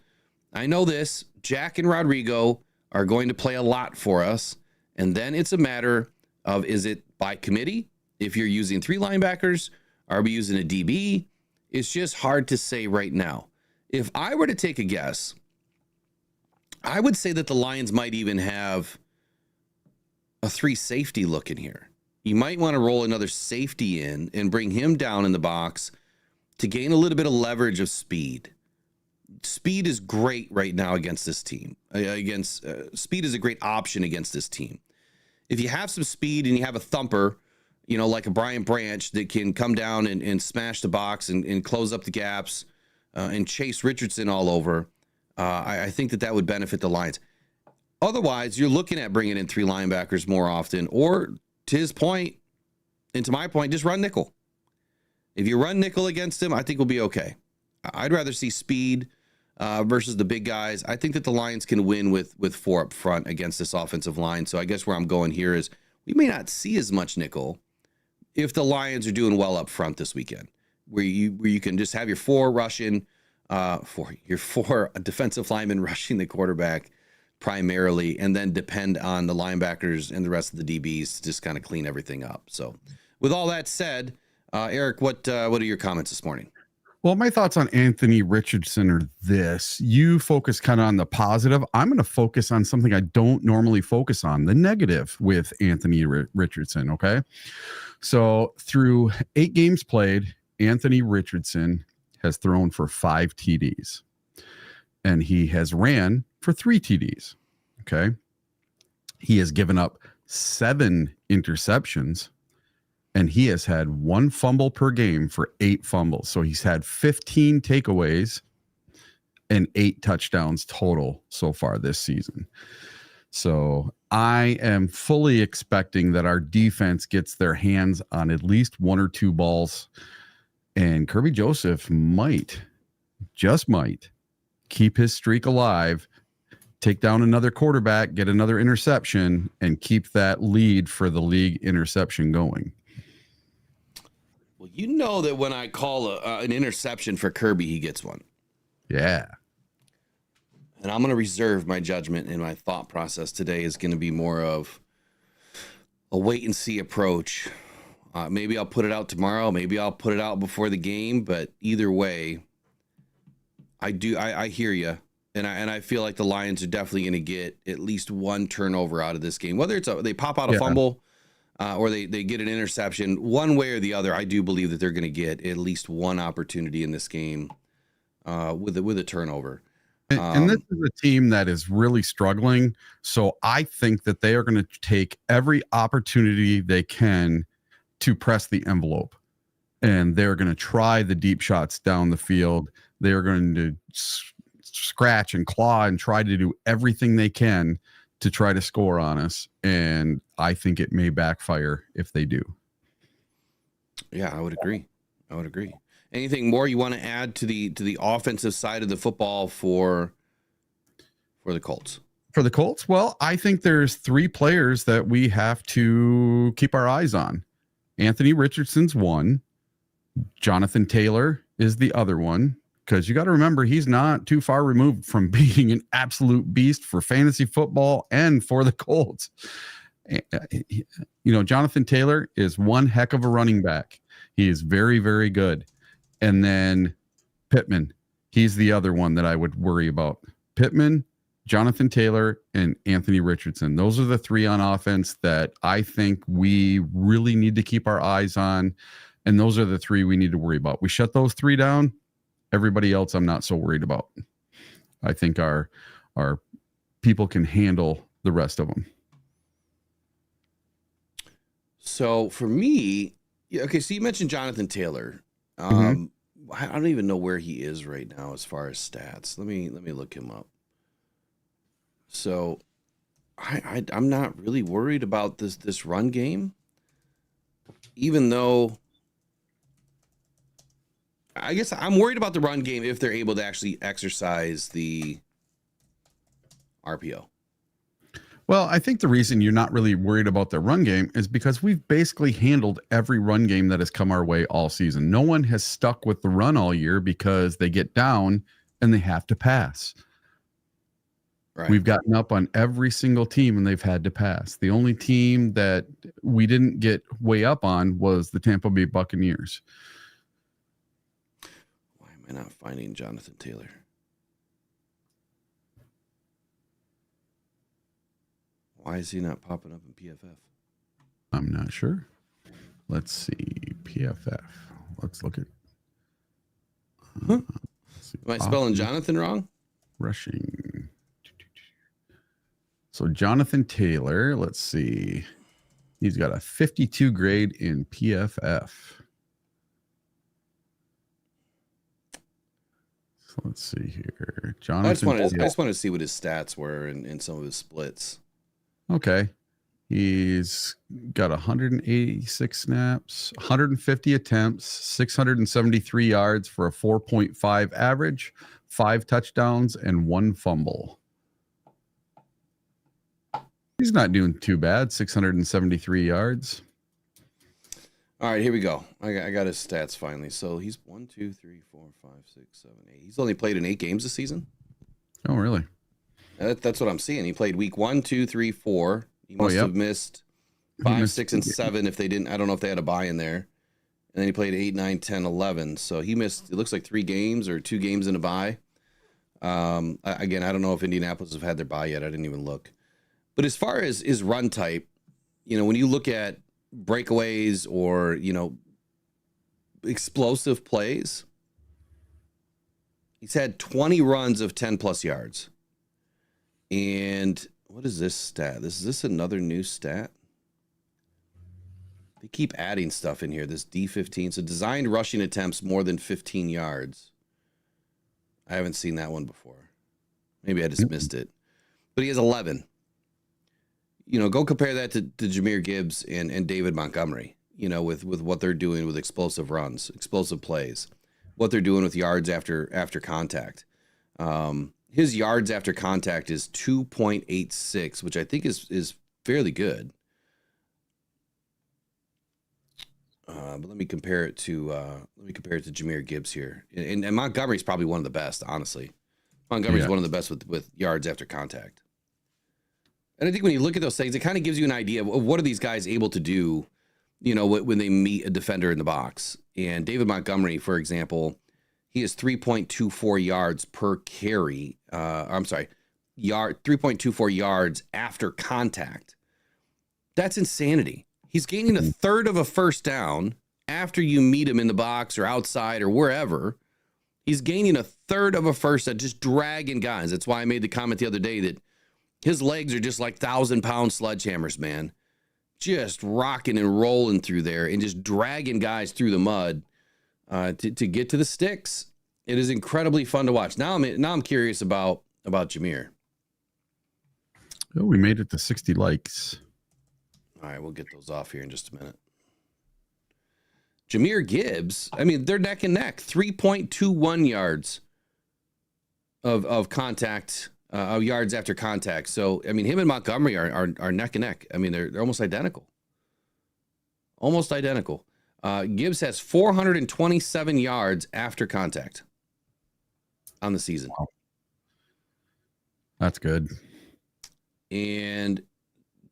[SPEAKER 2] I know this. Jack and Rodrigo are going to play a lot for us. And then it's a matter of, is it by committee? If you're using 3 linebackers, are we using a DB? It's just hard to say right now. If I were to take a guess, I would say that the Lions might even have a 3 safety look in here. You might want to roll another safety in and bring him down in the box to gain a little bit of leverage of speed. Speed is great right now against this team. Speed is a great option against this team. If you have some speed and you have a thumper, like a Brian Branch that can come down and smash the box and close up the gaps and chase Richardson all over, I think that would benefit the Lions. Otherwise, you're looking at bringing in 3 linebackers more often, or to his point, and to my point, just run nickel. If you run nickel against him, I think we'll be okay. I'd rather see speed versus the big guys. I think that the Lions can win with 4 up front against this offensive line. So I guess where I'm going here is we may not see as much nickel if the Lions are doing well up front this weekend, where you can just have your 4 rushing, your 4 defensive linemen rushing the quarterback primarily, and then depend on the linebackers and the rest of the DBs to just kind of clean everything up. So with all that said, Eric, what are your comments this morning?
[SPEAKER 3] Well, my thoughts on Anthony Richardson are this. You focus kind of on the positive. I'm going to focus on something I don't normally focus on, the negative with Anthony Richardson, okay? So through 8 games played, Anthony Richardson has thrown for 5 TDs, and he has ran for 3 TDs, okay? He has given up 7 interceptions, and he has had 1 fumble per game for 8 fumbles. So he's had 15 takeaways and 8 touchdowns total so far this season. So I am fully expecting that our defense gets their hands on at least 1 or 2 balls, and Kirby Joseph just might keep his streak alive, take down another quarterback, get another interception, and keep that lead for the league interception going.
[SPEAKER 2] Well, you know that when I call an interception for Kirby, he gets one.
[SPEAKER 3] Yeah.
[SPEAKER 2] And I'm going to reserve my judgment, and my thought process today is going to be more of a wait and see approach. Maybe I'll put it out tomorrow. Maybe I'll put it out before the game. But either way, I hear you. And I feel like the Lions are definitely going to get at least 1 turnover out of this game. Whether it's they pop out a fumble or they get an interception, one way or the other, I do believe that they're going to get at least 1 opportunity in this game with a turnover.
[SPEAKER 3] And this is a team that is really struggling. So I think that they are going to take every opportunity they can to press the envelope. And they're going to try the deep shots down the field. They're going to scratch and claw and try to do everything they can to try to score on us. And I think it may backfire if they do.
[SPEAKER 2] Yeah, I would agree. Anything more you want to add to the offensive side of the football for the Colts?
[SPEAKER 3] For the Colts? Well, I think there's 3 players that we have to keep our eyes on. Anthony Richardson's one. Jonathan Taylor is the other one. Because you got to remember, he's not too far removed from being an absolute beast for fantasy football and for the Colts. Jonathan Taylor is one heck of a running back. He is very, very good. And then Pittman, he's the other one that I would worry about. Pittman, Jonathan Taylor, and Anthony Richardson. Those are the 3 on offense that I think we really need to keep our eyes on. And those are the 3 we need to worry about. We shut those 3 down. Everybody else I'm not so worried about. I think our people can handle the rest of them.
[SPEAKER 2] So for me, yeah, okay, so you mentioned Jonathan Taylor.
[SPEAKER 3] Mhm.
[SPEAKER 2] I don't even know where he is right now as far as stats. Let me look him up. So I'm not really worried about this run game, even though I guess I'm worried about the run game if they're able to actually exercise the RPO.
[SPEAKER 3] Well, I think the reason you're not really worried about the run game is because we've basically handled every run game that has come our way all season. No one has stuck with the run all year because they get down and they have to pass.
[SPEAKER 2] Right.
[SPEAKER 3] We've gotten up on every single team and they've had to pass. The only team that we didn't get way up on was the Tampa Bay Buccaneers.
[SPEAKER 2] Why am I not finding Jonathan Taylor? Why is he not popping up in PFF?
[SPEAKER 3] I'm not sure. Let's see. PFF. Let's look at.
[SPEAKER 2] Huh?
[SPEAKER 3] Let's see.
[SPEAKER 2] Am I spelling Jonathan wrong?
[SPEAKER 3] Rushing. So Jonathan Taylor, let's see. He's got a 52 grade in PFF. So let's see here. Jonathan.
[SPEAKER 2] I just wanted to see what his stats were in some of his splits.
[SPEAKER 3] Okay. He's got 186 snaps, 150 attempts, 673 yards for a 4.5 average, 5 touchdowns, and 1 fumble. He's not doing too bad. 673 yards.
[SPEAKER 2] All right, here we go. I got his stats finally. So he's 1, 2, 3, 4, 5, 6, 7, 8. He's only played in 8 games this season.
[SPEAKER 3] Oh, really?
[SPEAKER 2] That's what I'm seeing. He played week 1, 2, 3, 4. He must have missed 5, 6, and 7 if they didn't. I don't know if they had a bye in there. And then he played 8, 9, 10, 11. So he missed, it looks like 3 games or 2 games in a bye. Again, I don't know if Indianapolis have had their bye yet. I didn't even look. But as far as his run type, when you look at breakaways or, explosive plays, he's had 20 runs of 10 plus yards. And what is this stat? Is this another new stat? They keep adding stuff in here. This D15. So designed rushing attempts more than 15 yards. I haven't seen that one before. Maybe I just missed it. But he has 11. Go compare that to Jahmyr Gibbs and David Montgomery, with what they're doing with explosive runs, explosive plays, what they're doing with yards after contact. His yards after contact is 2.86, which I think is fairly good. But let me compare it to Jahmyr Gibbs here, and Montgomery's probably one of the best, honestly. Montgomery's one of the best with yards after contact. And I think when you look at those things, it kind of gives you an idea of what are these guys able to do, when they meet a defender in the box. And David Montgomery, for example, he has 3.24 yards per carry. 3.24 yards after contact. That's insanity. He's gaining a third of a first down after you meet him in the box or outside or wherever. He's gaining a third of a first down, just dragging guys. That's why I made the comment the other day that his legs are just like 1,000-pound sledgehammers, man. Just rocking and rolling through there and just dragging guys through the mud to get to the sticks. It is incredibly fun to watch. Now I'm curious about Jahmyr.
[SPEAKER 3] Oh, we made it to 60 likes.
[SPEAKER 2] All right, we'll get those off here in just a minute. Jahmyr Gibbs, they're neck and neck. 3.21 yards of contact. Yards after contact. So, him and Montgomery are neck and neck. They're almost identical. Almost identical. Gibbs has 427 yards after contact on the season.
[SPEAKER 3] Wow. That's good.
[SPEAKER 2] And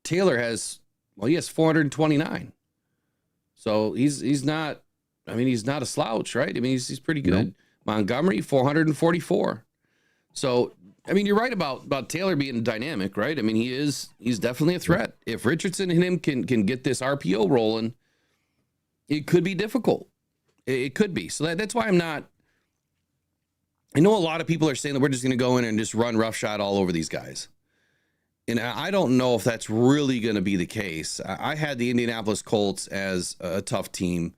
[SPEAKER 2] Taylor has 429. So he's not a slouch, right? He's pretty good. Nope. Montgomery, 444. So you're right about Taylor being dynamic, right? He's definitely a threat. If Richardson and him can get this RPO rolling, it could be difficult. It could be. So that's why I know a lot of people are saying that we're just going to go in and just run roughshod all over these guys. And I don't know if that's really going to be the case. I had the Indianapolis Colts as a tough team.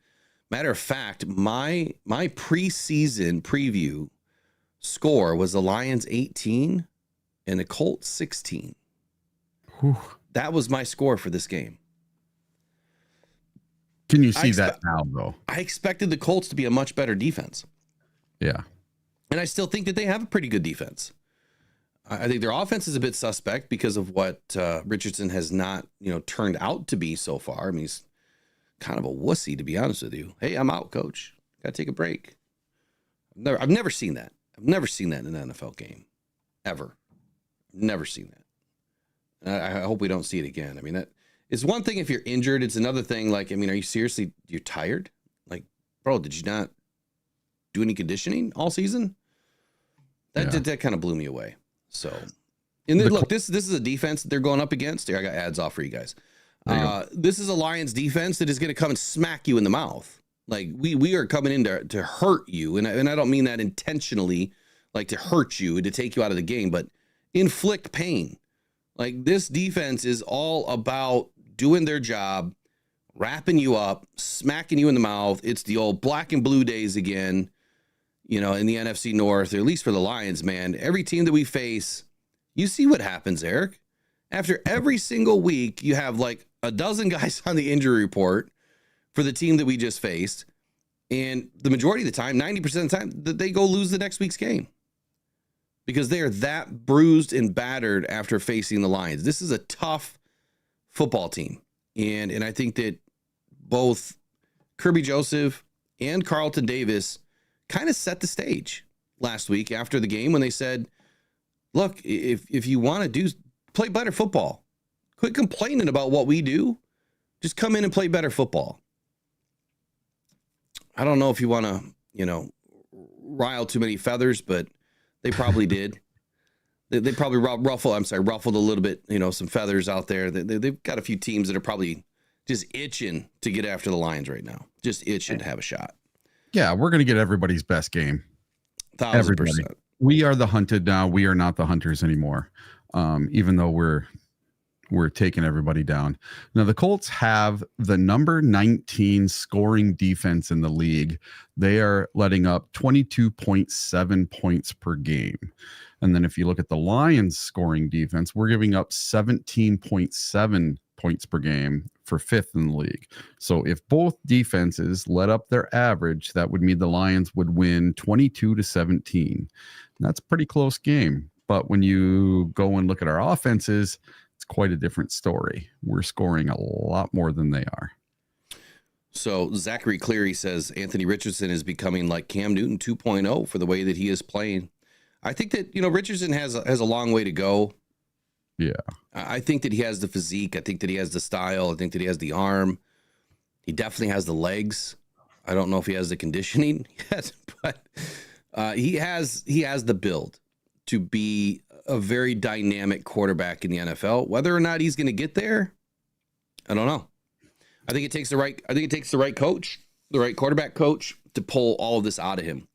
[SPEAKER 2] Matter of fact, my preseason preview score was the Lions 18 and the Colts 16.
[SPEAKER 3] Whew.
[SPEAKER 2] That was my score for this game.
[SPEAKER 3] Can you see that now, though?
[SPEAKER 2] I expected the Colts to be a much better defense.
[SPEAKER 3] Yeah.
[SPEAKER 2] And I still think that they have a pretty good defense. I think their offense is a bit suspect because of what Richardson has not, turned out to be so far. I mean, he's kind of a wussy, to be honest with you. Hey, I'm out, coach. Got to take a break. I've never seen that. I've never seen that in an NFL game, ever. Never seen that. And I hope we don't see it again. I mean, that it's one thing if you're injured. It's another thing. Like, I mean, are you seriously, you're tired? Like, bro, did you not do any conditioning all season? That kind of blew me away. So, and then, look, this is a defense that they're going up against. Here, I got ads off for you guys. This is a Lions defense that is going to come and smack you in the mouth. Like, we are coming in to hurt you. And I don't mean that intentionally, like to hurt you, to take you out of the game, but inflict pain. Like, this defense is all about doing their job, wrapping you up, smacking you in the mouth. It's the old black and blue days again, in the NFC North, or at least for the Lions, man. Every team that we face, you see what happens, Eric. After every single week, you have like a dozen guys on the injury report for the team that we just faced. And the majority of the time, 90% of the time, that they go lose the next week's game because they are that bruised and battered after facing the Lions. This is a tough football team. And I think that both Kirby Joseph and Carlton Davis kind of set the stage last week after the game when they said, look, if you want to play better football, quit complaining about what we do. Just come in and play better football. I don't know if you want to, rile too many feathers, but they probably did. They probably ruffled a little bit, some feathers out there. They've got a few teams that are probably just itching to get after the Lions right now. Just itching to have a shot.
[SPEAKER 3] Yeah, we're going to get everybody's best game.
[SPEAKER 2] 1,000%.
[SPEAKER 3] We are the hunted now. We are not the hunters anymore. Even though we're taking everybody down. Now, the Colts have the number 19 scoring defense in the league. They are letting up 22.7 points per game. And then if you look at the Lions scoring defense, we're giving up 17.7 points per game for fifth in the league. So if both defenses let up their average, that would mean the Lions would win 22-17. That's a pretty close game. But when you go and look at our offenses, it's quite a different story. We're scoring a lot more than they are.
[SPEAKER 2] So Zachary Cleary says Anthony Richardson is becoming like Cam Newton 2.0 for the way that he is playing. I think that, Richardson has a long way to go.
[SPEAKER 3] Yeah.
[SPEAKER 2] I think that he has the physique. I think that he has the style. I think that he has the arm. He definitely has the legs. I don't know if he has the conditioning yet, but he has the build to be a very dynamic quarterback in the NFL. Whether or not he's going to get there, I don't know. I think it takes the right coach, the right quarterback coach to pull all of this out of him.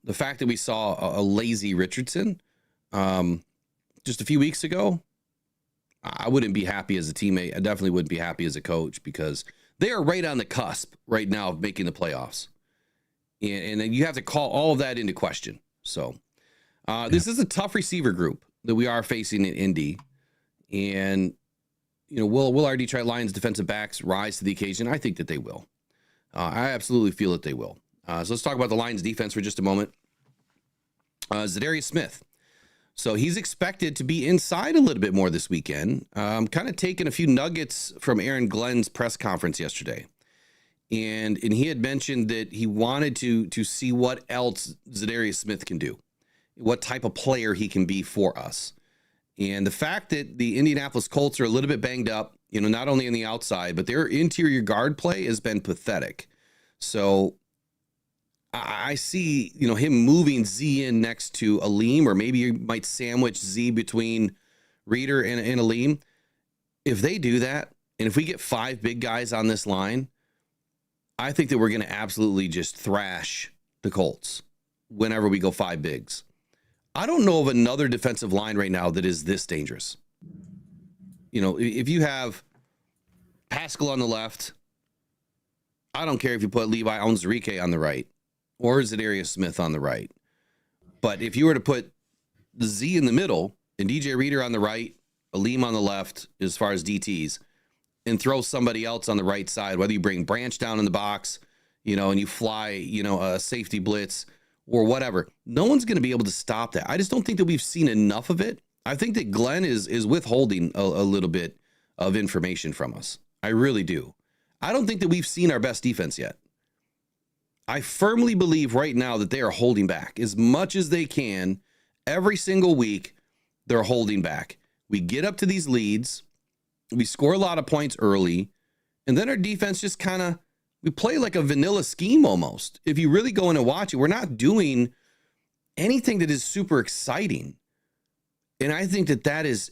[SPEAKER 2] The fact that we saw a lazy Richardson just a few weeks ago, I wouldn't be happy as a teammate. I definitely wouldn't be happy as a coach because they are right on the cusp right now of making the playoffs. And then you have to call all of that into question. So this is a tough receiver group that we are facing in Indy. And, will our Detroit Lions defensive backs rise to the occasion? I think that they will. I absolutely feel that they will. So let's talk about the Lions defense for just a moment. Dariussmith. Smith. So he's expected to be inside a little bit more this weekend. Kind of taking a few nuggets from Aaron Glenn's press conference yesterday. And he had mentioned that he wanted to see what else Dariussmith can do, what type of player he can be for us. And the fact that the Indianapolis Colts are a little bit banged up, not only on the outside, but their interior guard play has been pathetic. So I see, him moving Z in next to Aleem, or maybe you might sandwich Z between Reader and Aleem. If they do that, and if we get 5 big guys on this line, I think that we're going to absolutely just thrash the Colts whenever we go 5 bigs. I don't know of another defensive line right now that is this dangerous. You know, if you have Pascal on the left, I don't care if you put Levi Onwuzurike on the right or Dariussmith on the right. But if you were to put the Z in the middle and DJ Reader on the right, Aleem on the left as far as DTs, and throw somebody else on the right side, whether you bring Branch down in the box, you know, and you fly, you know, a safety blitz or whatever, no one's going to be able to stop that. I just don't think that we've seen enough of it. I think that Glenn is withholding a little bit of information from us. I really do. I don't think that we've seen our best defense yet. I firmly believe right now that they are holding back as much as they can. Every single week, they're holding back. We get up to these leads. We score a lot of points early. And then our defense just kind of, we play like a vanilla scheme almost. If you really go in and watch it, we're not doing anything that is super exciting. And I think that that is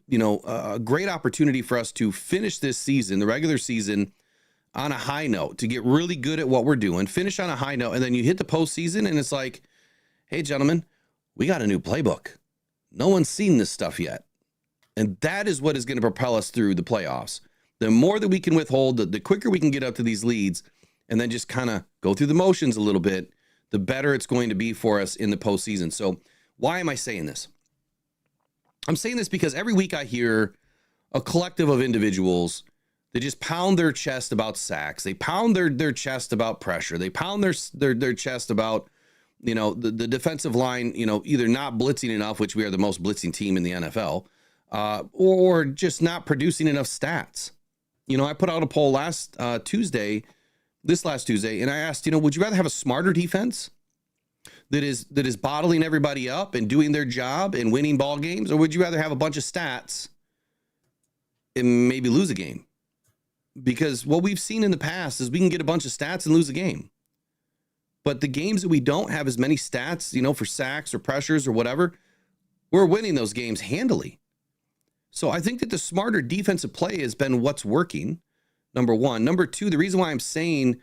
[SPEAKER 2] you know, a great opportunity for us to finish this season, the regular season, on a high note, to get really good at what we're doing, finish on a high note, and then you hit the postseason and it's like, hey, gentlemen, we got a new playbook. No one's seen this stuff yet. And that is what is going to propel us through the playoffs. The more that we can withhold, the quicker we can get up to these leads and then just kind of go through the motions a little bit, the better it's going to be for us in the postseason. So why am I saying this? I'm saying this because every week I hear a collective of individuals that just pound their chest about sacks. They pound their chest about pressure. They pound their chest about, you know, the defensive line, you know, either not blitzing enough, which we are the most blitzing team in the NFL, or just not producing enough stats. You know, I put out a poll last Tuesday, and I asked, you know, would you rather have a smarter defense that is bottling everybody up and doing their job and winning ball games, or would you rather have a bunch of stats and maybe lose a game? Because what we've seen in the past is we can get a bunch of stats and lose a game. But the games that we don't have as many stats, you know, for sacks or pressures or whatever, we're winning those games handily. So I think that the smarter defensive play has been what's working, number one. Number two, the reason why I'm saying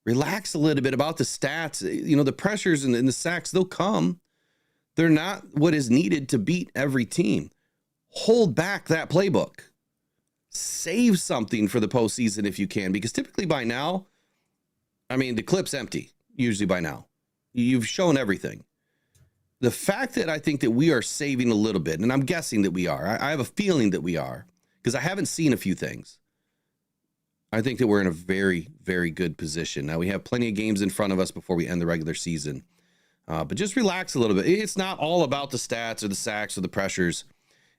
[SPEAKER 2] relax a little bit about the stats, you know, the pressures and the sacks, they'll come. They're not what is needed to beat every team. Hold back that playbook. Save something for the postseason if you can, because typically by now, I mean, the clip's empty, usually by now. You've shown everything. The fact that I think that we are saving a little bit, and I'm guessing that we are, I have a feeling that we are, because I haven't seen a few things. I think that we're in a very, very good position. Now, we have plenty of games in front of us before we end the regular season. But just relax a little bit. It's not all about the stats or the sacks or the pressures.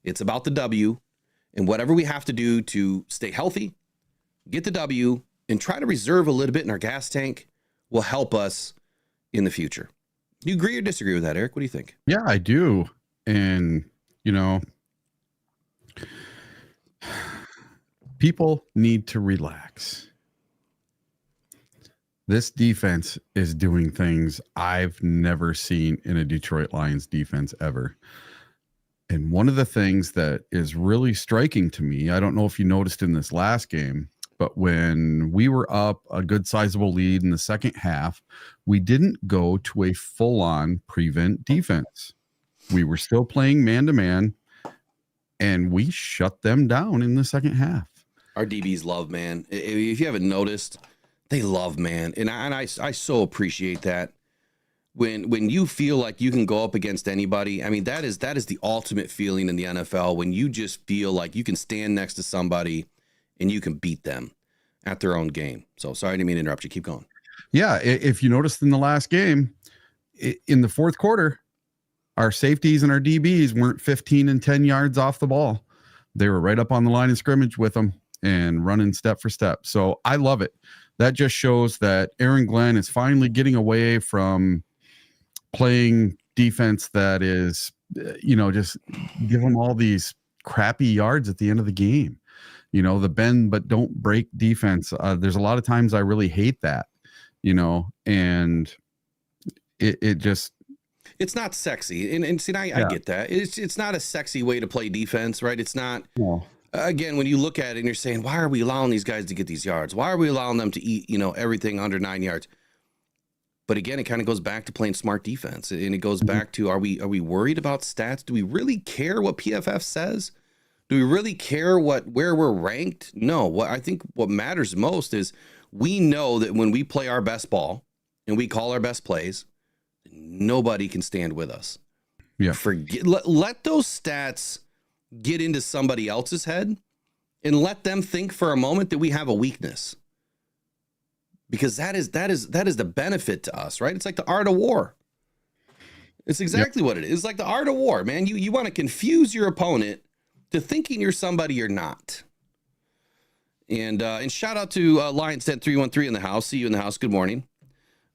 [SPEAKER 2] It's about the W. And whatever we have to do to stay healthy, get the W, and try to reserve a little bit in our gas tank will help us in the future. Do you agree or disagree with that, Eric? What do you think?
[SPEAKER 3] Yeah, I do. And, you know, people need to relax. This defense is doing things I've never seen in a Detroit Lions defense ever. And one of the things that is really striking to me, I don't know if you noticed in this last game, but when we were up a good sizable lead in the second half, we didn't go to a full-on prevent defense. We were still playing man-to-man, and we shut them down in the second half.
[SPEAKER 2] Our DBs love man. If you haven't noticed, they love man. And I so appreciate that. When you feel like you can go up against anybody, I mean, that is the ultimate feeling in the NFL, when you just feel like you can stand next to somebody and you can beat them at their own game. So sorry, I didn't mean to interrupt you. Keep going.
[SPEAKER 3] Yeah, if you noticed in the last game, in the fourth quarter, our safeties and our DBs weren't 15 and 10 yards off the ball. They were right up on the line of scrimmage with them and running step for step. So I love it. That just shows that Aaron Glenn is finally getting away from playing defense that is, you know, just give them all these crappy yards at the end of the game. You know, the bend but don't break defense. There's a lot of times I really hate that, you know, and it just,
[SPEAKER 2] it's not sexy. And see, I get that. It's not a sexy way to play defense, right? It's not.
[SPEAKER 3] No.
[SPEAKER 2] Again, when you look at it and you're saying, why are we allowing these guys to get these yards? Why are we allowing them to eat, you know, everything under 9 yards? But again, it kind of goes back to playing smart defense, and it goes back to, are we worried about stats? Do we really care what PFF says? Do we really care where we're ranked? No. I think what matters most is we know that when we play our best ball and we call our best plays, nobody can stand with us.
[SPEAKER 3] Yeah.
[SPEAKER 2] Let those stats get into somebody else's head and let them think for a moment that we have a weakness. Because that is the benefit to us, right? It's like the art of war. It's exactly what it is. It's like the art of war, man. You want to confuse your opponent to thinking you're somebody you're not. And shout out to Lions 10313 in the house. See you in the house. Good morning.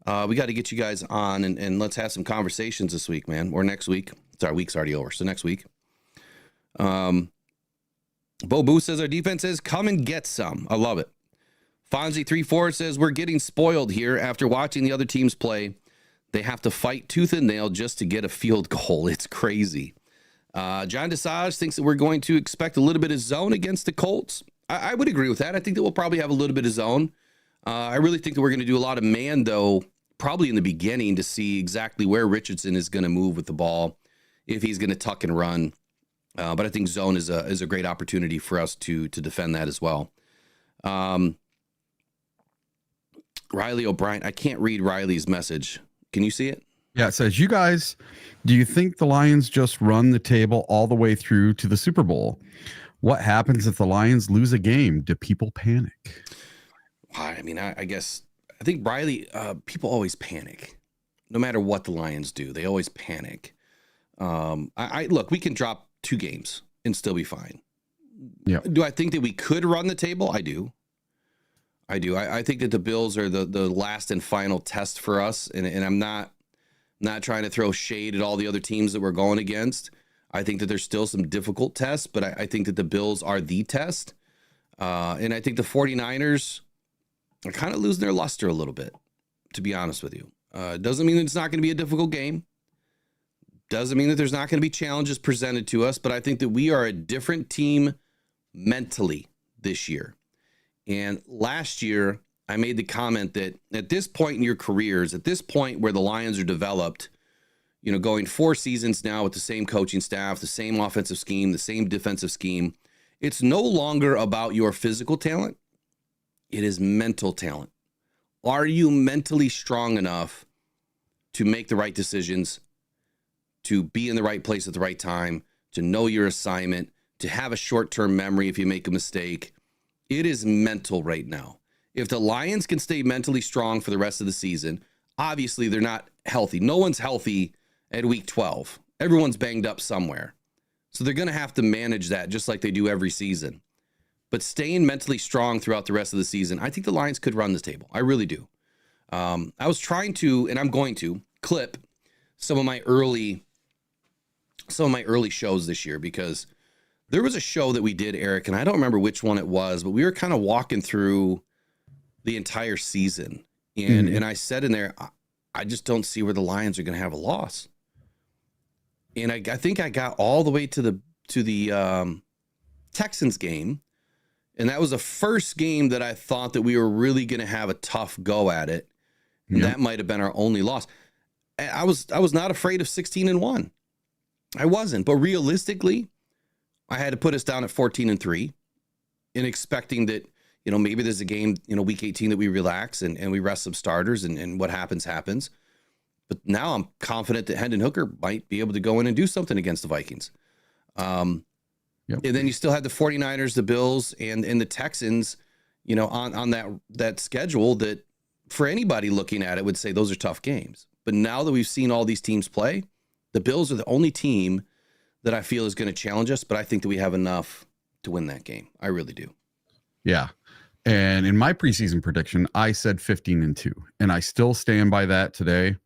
[SPEAKER 2] We got to get you guys on and let's have some conversations this week, man, or next week. It's our week's already over, so next week. Bo Boo says our defense says come and get some. I love it. Fonzie34 says we're getting spoiled here after watching the other teams play. They have to fight tooth and nail just to get a field goal. It's crazy. John Desage thinks that we're going to expect a little bit of zone against the Colts. I would agree with that. I think that we'll probably have a little bit of zone. I really think that we're going to do a lot of man, though, probably in the beginning to see exactly where Richardson is going to move with the ball, if he's going to tuck and run. But I think zone is a great opportunity for us to defend that as well. Riley O'Brien, I can't read Riley's message. Can you see it?
[SPEAKER 3] Yeah, it says, you guys, do you think the Lions just run the table all the way through to the Super Bowl? What happens if the Lions lose a game? Do people panic?
[SPEAKER 2] I mean, I guess, I think Riley, people always panic. No matter what the Lions do, they always panic. Look, we can drop 2 games and still be fine.
[SPEAKER 3] Yeah.
[SPEAKER 2] Do I think that we could run the table? I do. I think that the Bills are the last and final test for us. And I'm not trying to throw shade at all the other teams that we're going against. I think that there's still some difficult tests, but I think that the Bills are the test. And I think the 49ers are kind of losing their luster a little bit, to be honest with you. Doesn't mean that it's not going to be a difficult game. Doesn't mean that there's not going to be challenges presented to us, but I think that we are a different team mentally this year. And last year, I made the comment that at this point in your careers, at this point where the Lions are developed, going 4 seasons now with the same coaching staff, the same offensive scheme, the same defensive scheme, it's no longer about your physical talent. It is mental talent. Are you mentally strong enough to make the right decisions, to be in the right place at the right time, to know your assignment, to have a short-term memory if you make a mistake? It is mental right now. If the Lions can stay mentally strong for the rest of the season, obviously they're not healthy. No one's healthy at week 12. Everyone's banged up somewhere. So they're going to have to manage that just like they do every season. But staying mentally strong throughout the rest of the season, I think the Lions could run this table. I really do. I was trying to, and I'm going to, clip some of my early shows this year, because there was a show that we did, Eric, and I don't remember which one it was, but we were kind of walking through the entire season. And I said in there, I just don't see where the Lions are going to have a loss. And I think I got all the way to the Texans game. And that was the first game that I thought that we were really going to have a tough go at it. And that might have been our only loss. I was not afraid of 16-1. I wasn't, but realistically, I had to put us down at 14-3 in expecting that, maybe there's a game, week 18 that we relax and we rest some starters and what happens. But now I'm confident that Hendon Hooker might be able to go in and do something against the Vikings. And then you still had the 49ers, the Bills, and the Texans, on that schedule that for anybody looking at it would say those are tough games. But now that we've seen all these teams play, the Bills are the only team that I feel is going to challenge us, but I think that we have enough to win that game. I really do. Yeah.
[SPEAKER 3] And in my preseason prediction, I said 15-2, and I still stand by that today.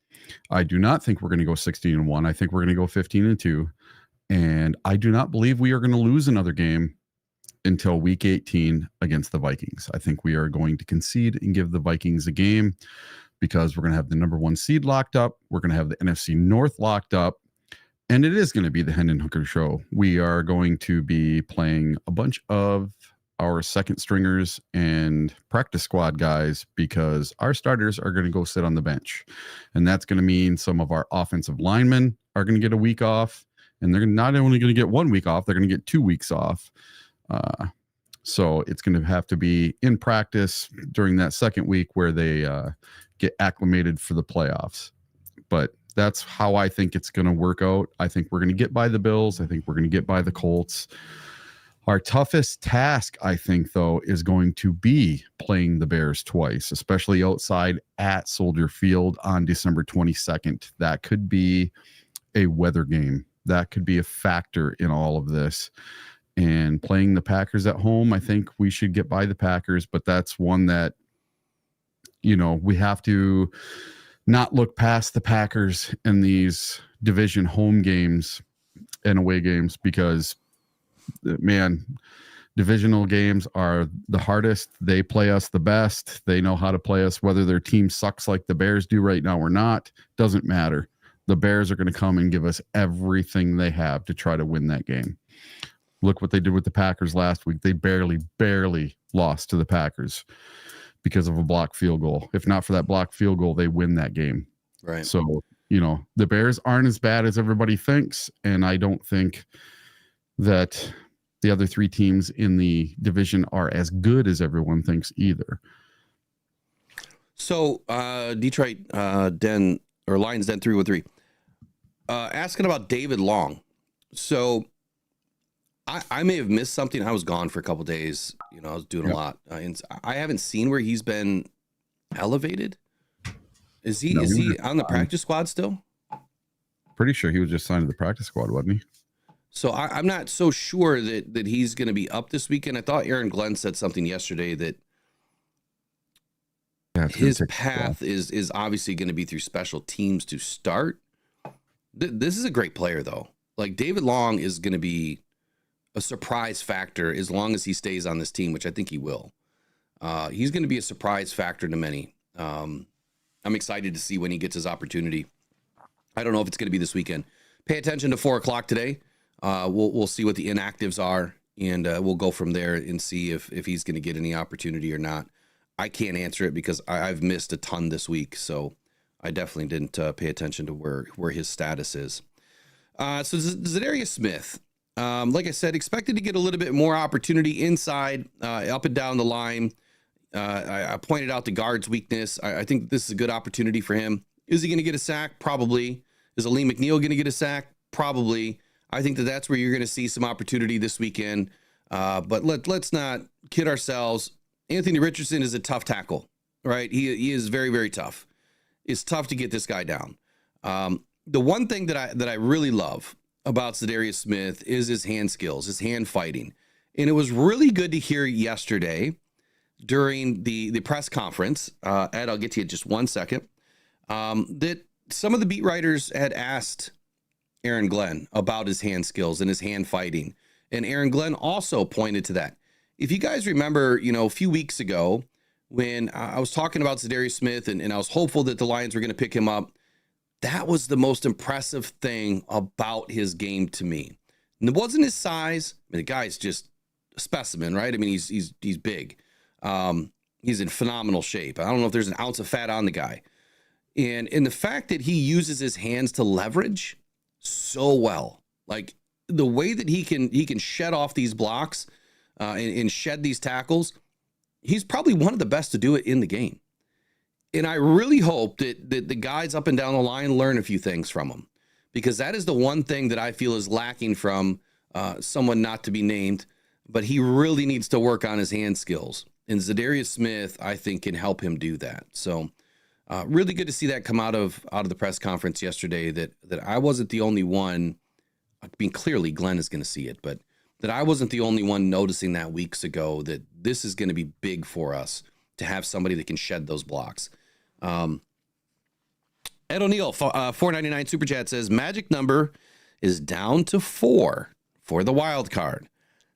[SPEAKER 3] I do not think we're going to go 16-1. I think we're going to go 15-2. And I do not believe we are going to lose another game until week 18 against the Vikings. I think we are going to concede and give the Vikings a game because we're going to have the number 1 seed locked up. We're going to have the NFC North locked up. And it is going to be the Hendon Hooker show. We are going to be playing a bunch of our second stringers and practice squad guys because our starters are going to go sit on the bench. And that's going to mean some of our offensive linemen are going to get a week off. and they're not only going to get 1 week off, they're going to get 2 weeks off. So it's going to have to be in practice during that second week where they get acclimated for the playoffs. But that's how I think it's going to work out. I think we're going to get by the Bills. I think we're going to get by the Colts. Our toughest task, I think, though, is going to be playing the Bears twice, especially outside at Soldier Field on December 22nd. That could be a weather game. That could be a factor in all of this. And playing the Packers at home, I think we should get by the Packers, but that's one that, you know, we have to not look past the Packers in these division home games and away games, because, man, divisional games are the hardest. They play us the best. They know how to play us, whether their team sucks like the Bears do right now or not, doesn't matter. The Bears are going to come and give us everything they have to try to win that game. Look what they did with the Packers last week. They barely lost to the Packers because of a blocked field goal. If not for that blocked field goal, they win that game.
[SPEAKER 2] Right.
[SPEAKER 3] So, you know, the Bears aren't as bad as everybody thinks, and I don't think that the other three teams in the division are as good as everyone thinks either.
[SPEAKER 2] So Detroit Lions Den 313 asking about David Long. So I may have missed something. I was gone for a couple of days. You know, I was doing a lot. And I haven't seen where he's been elevated. Is he on the practice squad still?
[SPEAKER 3] Pretty sure he was just signed to the practice squad, wasn't he?
[SPEAKER 2] So I'm not so sure that he's going to be up this weekend. I thought Aaron Glenn said something yesterday that his path is obviously going to be through special teams to start. This is a great player, though. Like, David Long is going to be a surprise factor as long as he stays on this team, which I think he will. He's going to be a surprise factor to many. I'm excited to see when he gets his opportunity. I don't know if it's going to be this weekend. Pay attention to 4:00 today. We'll see what the inactives are, and we'll go from there and see if he's going to get any opportunity or not. I can't answer it because I've missed a ton this week, so I definitely didn't pay attention to where his status is. So dariussmith, like I said, expected to get a little bit more opportunity inside, up and down the line. I pointed out the guard's weakness. I think this is a good opportunity for him. Is he going to get a sack? Probably. Is Aleem McNeil going to get a sack? Probably. I think that's where you're going to see some opportunity this weekend. But let's not kid ourselves. Anthony Richardson is a tough tackle, right? He is very, very tough. It's tough to get this guy down. The one thing that I really love about dariussmith is his hand skills, his hand fighting. And it was really good to hear yesterday during the press conference, Ed, I'll get to you in just 1 second, that some of the beat writers had asked Aaron Glenn about his hand skills and his hand fighting. And Aaron Glenn also pointed to that. If you guys remember, you know, a few weeks ago when I was talking about dariussmith and I was hopeful that the Lions were going to pick him up, that was the most impressive thing about his game to me. And it wasn't his size. I mean, the guy's just a specimen, right? I mean, he's big. He's in phenomenal shape. I don't know if there's an ounce of fat on the guy. And the fact that he uses his hands to leverage so well, like the way that he can shed off these blocks and shed these tackles, he's probably one of the best to do it in the game. And I really hope that the guys up and down the line learn a few things from him, because that is the one thing that I feel is lacking from someone not to be named, but he really needs to work on his hand skills. And dariussmith, I think, can help him do that. So really good to see that come out of the press conference yesterday, that I wasn't the only one. I mean, clearly Glenn is going to see it, but that I wasn't the only one noticing that weeks ago, that this is going to be big for us to have somebody that can shed those blocks. Ed O'Neill, $4.99 Super Chat says, magic number is down to 4 for the wild card.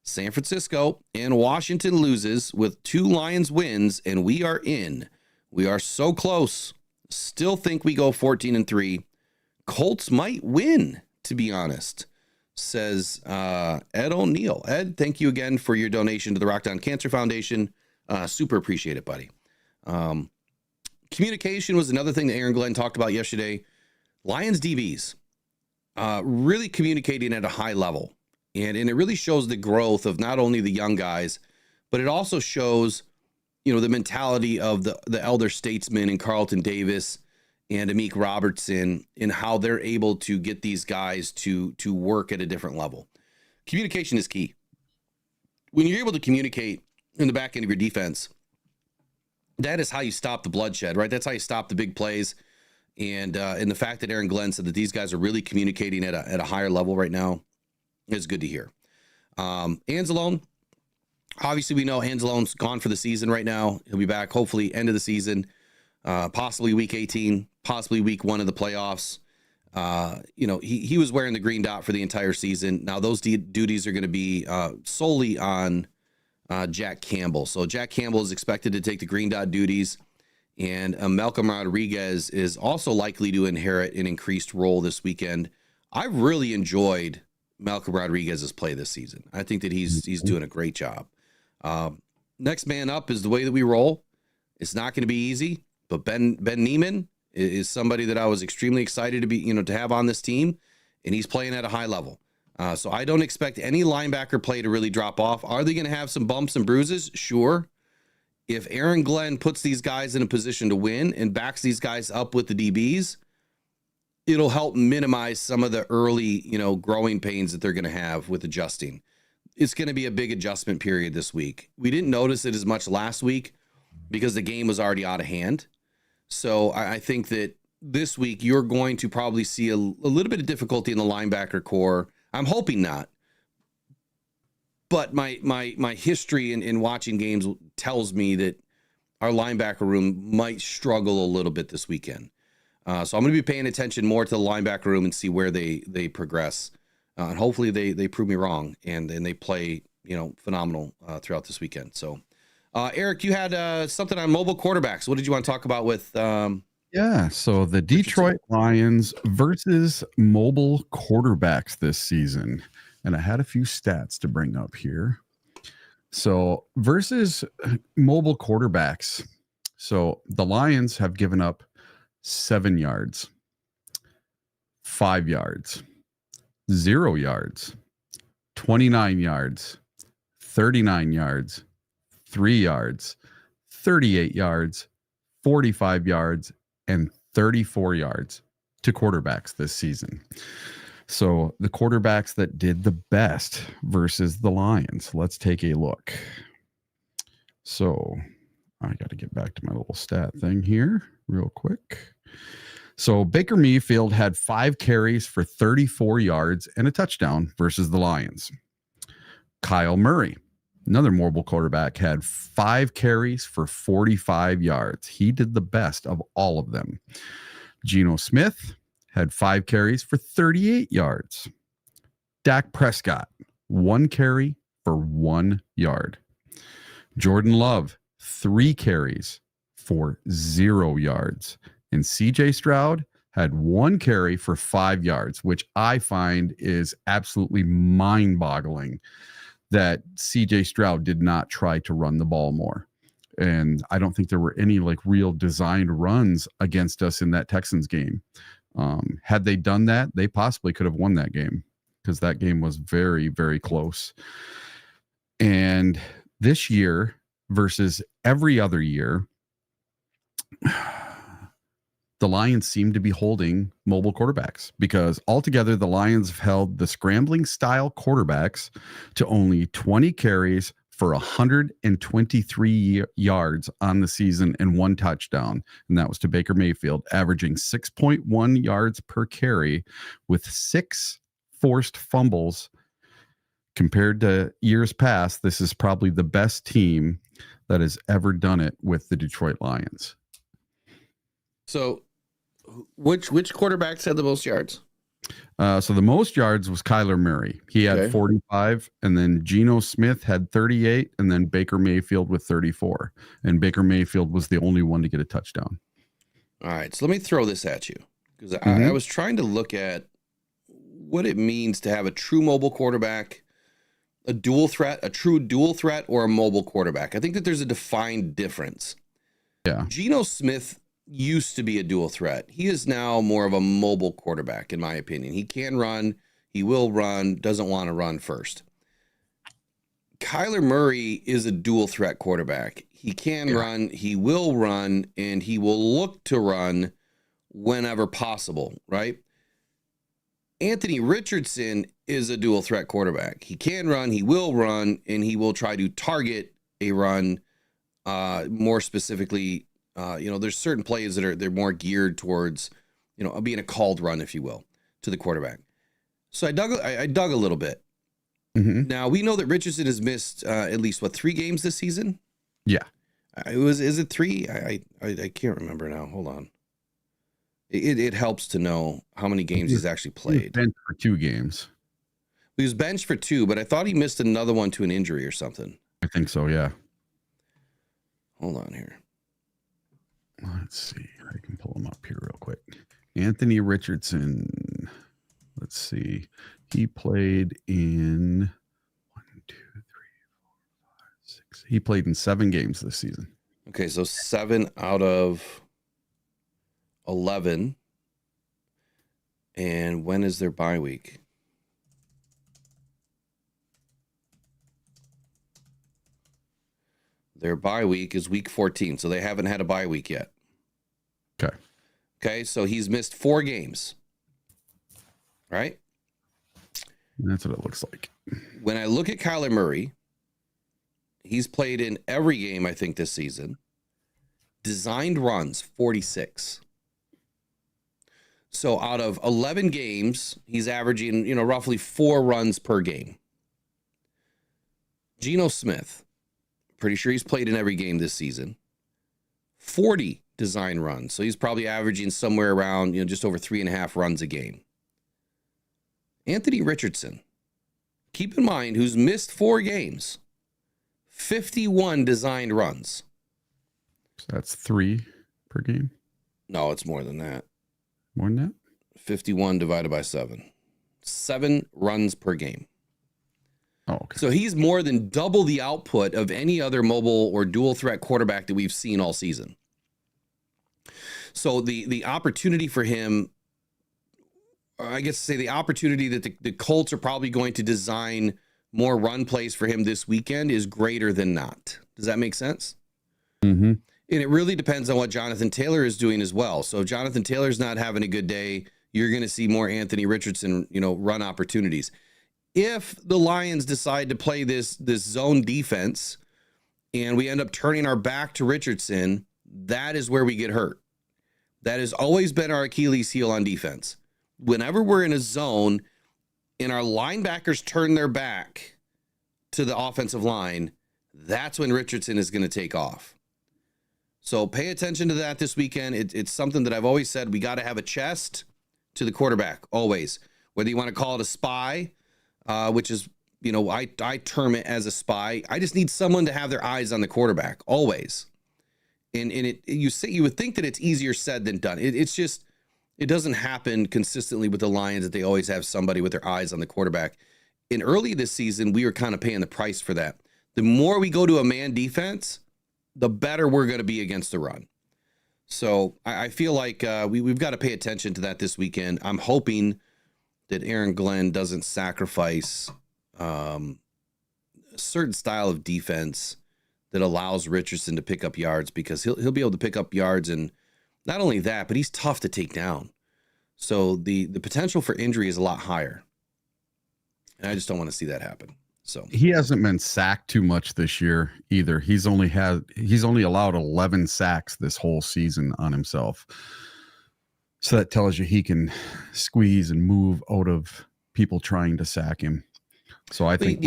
[SPEAKER 2] San Francisco and Washington loses with 2 Lions wins, and we are in. We are so close. Still think we go 14-3. Colts might win, to be honest, says Ed O'Neill. Ed, thank you again for your donation to the Rock Down Cancer Foundation. Super appreciate it, buddy. Communication was another thing that Aaron Glenn talked about yesterday. Lions DBs. really communicating at a high level. And it really shows the growth of not only the young guys, but it also shows, the mentality of the elder statesmen and Carlton Davis and Amik Robertson and how they're able to get these guys to work at a different level. Communication is key. When you're able to communicate in the back end of your defense, that is how you stop the bloodshed, right? That's how you stop the big plays. And the fact that Aaron Glenn said that these guys are really communicating at a higher level right now is good to hear. Anzalone, obviously we know Anzalone's gone for the season right now. He'll be back hopefully end of the season, possibly week 18, possibly week 1 of the playoffs. He was wearing the green dot for the entire season. Now those duties are going to be solely on Jack Campbell. So Jack Campbell is expected to take the green dot duties, and Malcolm Rodriguez is also likely to inherit an increased role this weekend. I really enjoyed Malcolm Rodriguez's play this season. I think that he's doing a great job. Next man up is the way that we roll. It's not going to be easy, but Ben Neiman is somebody that I was extremely excited to be, to have on this team, and he's playing at a high level. So I don't expect any linebacker play to really drop off. Are they going to have some bumps and bruises? Sure. If Aaron Glenn puts these guys in a position to win and backs these guys up with the DBs, it'll help minimize some of the early, growing pains that they're going to have with adjusting. It's going to be a big adjustment period this week. We didn't notice it as much last week because the game was already out of hand. So I think that this week you're going to probably see a little bit of difficulty in the linebacker core. I'm hoping not. But my history in watching games tells me that our linebacker room might struggle a little bit this weekend. So I'm going to be paying attention more to the linebacker room and see where they progress. And hopefully they prove me wrong and they play, phenomenal throughout this weekend. So, Eric, you had something on mobile quarterbacks. What did you want to talk about with? So
[SPEAKER 3] the Detroit Lions versus mobile quarterbacks this season. And I had a few stats to bring up here. So versus mobile quarterbacks. So the Lions have given up 7 yards, 5 yards, 0 yards, 29 yards, 39 yards, 3 yards, 38 yards, 45 yards, and 34 yards to quarterbacks this season. So the quarterbacks that did the best versus the Lions. Let's take a look. So I got to get back to my little stat thing here real quick. So Baker Mayfield had 5 carries for 34 yards and a touchdown versus the Lions. Kyle Murray, another mobile quarterback, had 5 carries for 45 yards. He did the best of all of them. Geno Smith had 5 carries for 38 yards. Dak Prescott, 1 carry for 1 yard. Jordan Love, 3 carries for 0 yards. And CJ Stroud had 1 carry for 5 yards, which I find is absolutely mind-boggling that CJ Stroud did not try to run the ball more. And I don't think there were any real designed runs against us in that Texans game. Had they done that, they possibly could have won that game because that game was very, very close. And this year versus every other year, the Lions seem to be holding mobile quarterbacks because altogether the Lions have held the scrambling style quarterbacks to only 20 carries for 123 yards on the season and 1 touchdown. And that was to Baker Mayfield, averaging 6.1 yards per carry with 6 forced fumbles. Compared to years past, this is probably the best team that has ever done it with the Detroit Lions.
[SPEAKER 2] So which quarterbacks had the most yards?
[SPEAKER 3] So the most yards was Kyler Murray. He had 45, and then Geno Smith had 38, and then Baker Mayfield with 34. And Baker Mayfield was the only one to get a touchdown.
[SPEAKER 2] All right, so let me throw this at you because I was trying to look at what it means to have a true mobile quarterback, a true dual threat, or a mobile quarterback. I think that there's a defined difference.
[SPEAKER 3] Yeah.
[SPEAKER 2] Geno Smith used to be a dual threat. He is now more of a mobile quarterback, in my opinion. He can run, he will run, doesn't want to run first. Kyler Murray is a dual threat quarterback. He can run, he will run, and he will look to run whenever possible, right? Anthony Richardson is a dual threat quarterback. He can run, he will run, and he will try to target a run. More specifically, there's certain plays that they're more geared towards, being a called run, if you will, to the quarterback. So I dug a little bit.
[SPEAKER 3] Mm-hmm.
[SPEAKER 2] Now we know that Richardson has missed at least 3 games this season.
[SPEAKER 3] Yeah,
[SPEAKER 2] is it 3? I can't remember now. Hold on. It helps to know how many games he's actually played.
[SPEAKER 3] He was benched for 2 games.
[SPEAKER 2] He was benched for 2, but I thought he missed another one to an injury or something.
[SPEAKER 3] I think so. Yeah.
[SPEAKER 2] Hold on here.
[SPEAKER 3] Let's see. I can pull him up here real quick. Anthony Richardson. Let's see. He played in 1, 2, 3, 4, 5, 6. He played in 7 games this season.
[SPEAKER 2] Okay, so 7 out of 11. And when is their bye week? Their bye week is week 14, so they haven't had a bye week yet.
[SPEAKER 3] Okay.
[SPEAKER 2] Okay, so he's missed 4 games. Right?
[SPEAKER 3] That's what it looks like.
[SPEAKER 2] When I look at Kyler Murray, he's played in every game, I think, this season. Designed runs, 46. So out of 11 games, he's averaging, roughly 4 runs per game. Geno Smith, pretty sure he's played in every game this season. 40 design runs. So he's probably averaging somewhere around, just over 3.5 runs a game. Anthony Richardson, keep in mind, who's missed 4 games, 51 designed runs.
[SPEAKER 3] So that's 3 per game.
[SPEAKER 2] No, it's more than that.
[SPEAKER 3] More than that?
[SPEAKER 2] 51 divided by 7. 7 runs per game.
[SPEAKER 3] Oh, okay.
[SPEAKER 2] So he's more than double the output of any other mobile or dual threat quarterback that we've seen all season. So the opportunity for him, I guess to say the opportunity that the Colts are probably going to design more run plays for him this weekend is greater than not. Does that make sense?
[SPEAKER 3] Mm-hmm.
[SPEAKER 2] And it really depends on what Jonathan Taylor is doing as well. So if Jonathan Taylor's not having a good day, you're going to see more Anthony Richardson, run opportunities. If the Lions decide to play this zone defense and we end up turning our back to Richardson, that is where we get hurt. That has always been our Achilles heel on defense. Whenever we're in a zone and our linebackers turn their back to the offensive line, that's when Richardson is going to take off. So pay attention to that this weekend. It's something that I've always said, we got to have a chest to the quarterback, always. Whether you want to call it a spy, which is, I term it as a spy. I just need someone to have their eyes on the quarterback, always. And you would think that it's easier said than done. It's just, it doesn't happen consistently with the Lions that they always have somebody with their eyes on the quarterback. And early this season, we were kind of paying the price for that. The more we go to a man defense, the better we're going to be against the run. So I feel like we've got to pay attention to that this weekend. I'm hoping that Aaron Glenn doesn't sacrifice a certain style of defense that allows Richardson to pick up yards, because he'll be able to pick up yards, and not only that, but he's tough to take down. So the potential for injury is a lot higher. And I just don't want to see that happen. So
[SPEAKER 3] he hasn't been sacked too much this year either. He's only allowed 11 sacks this whole season on himself. So that tells you he can squeeze and move out of people trying to sack him. So I think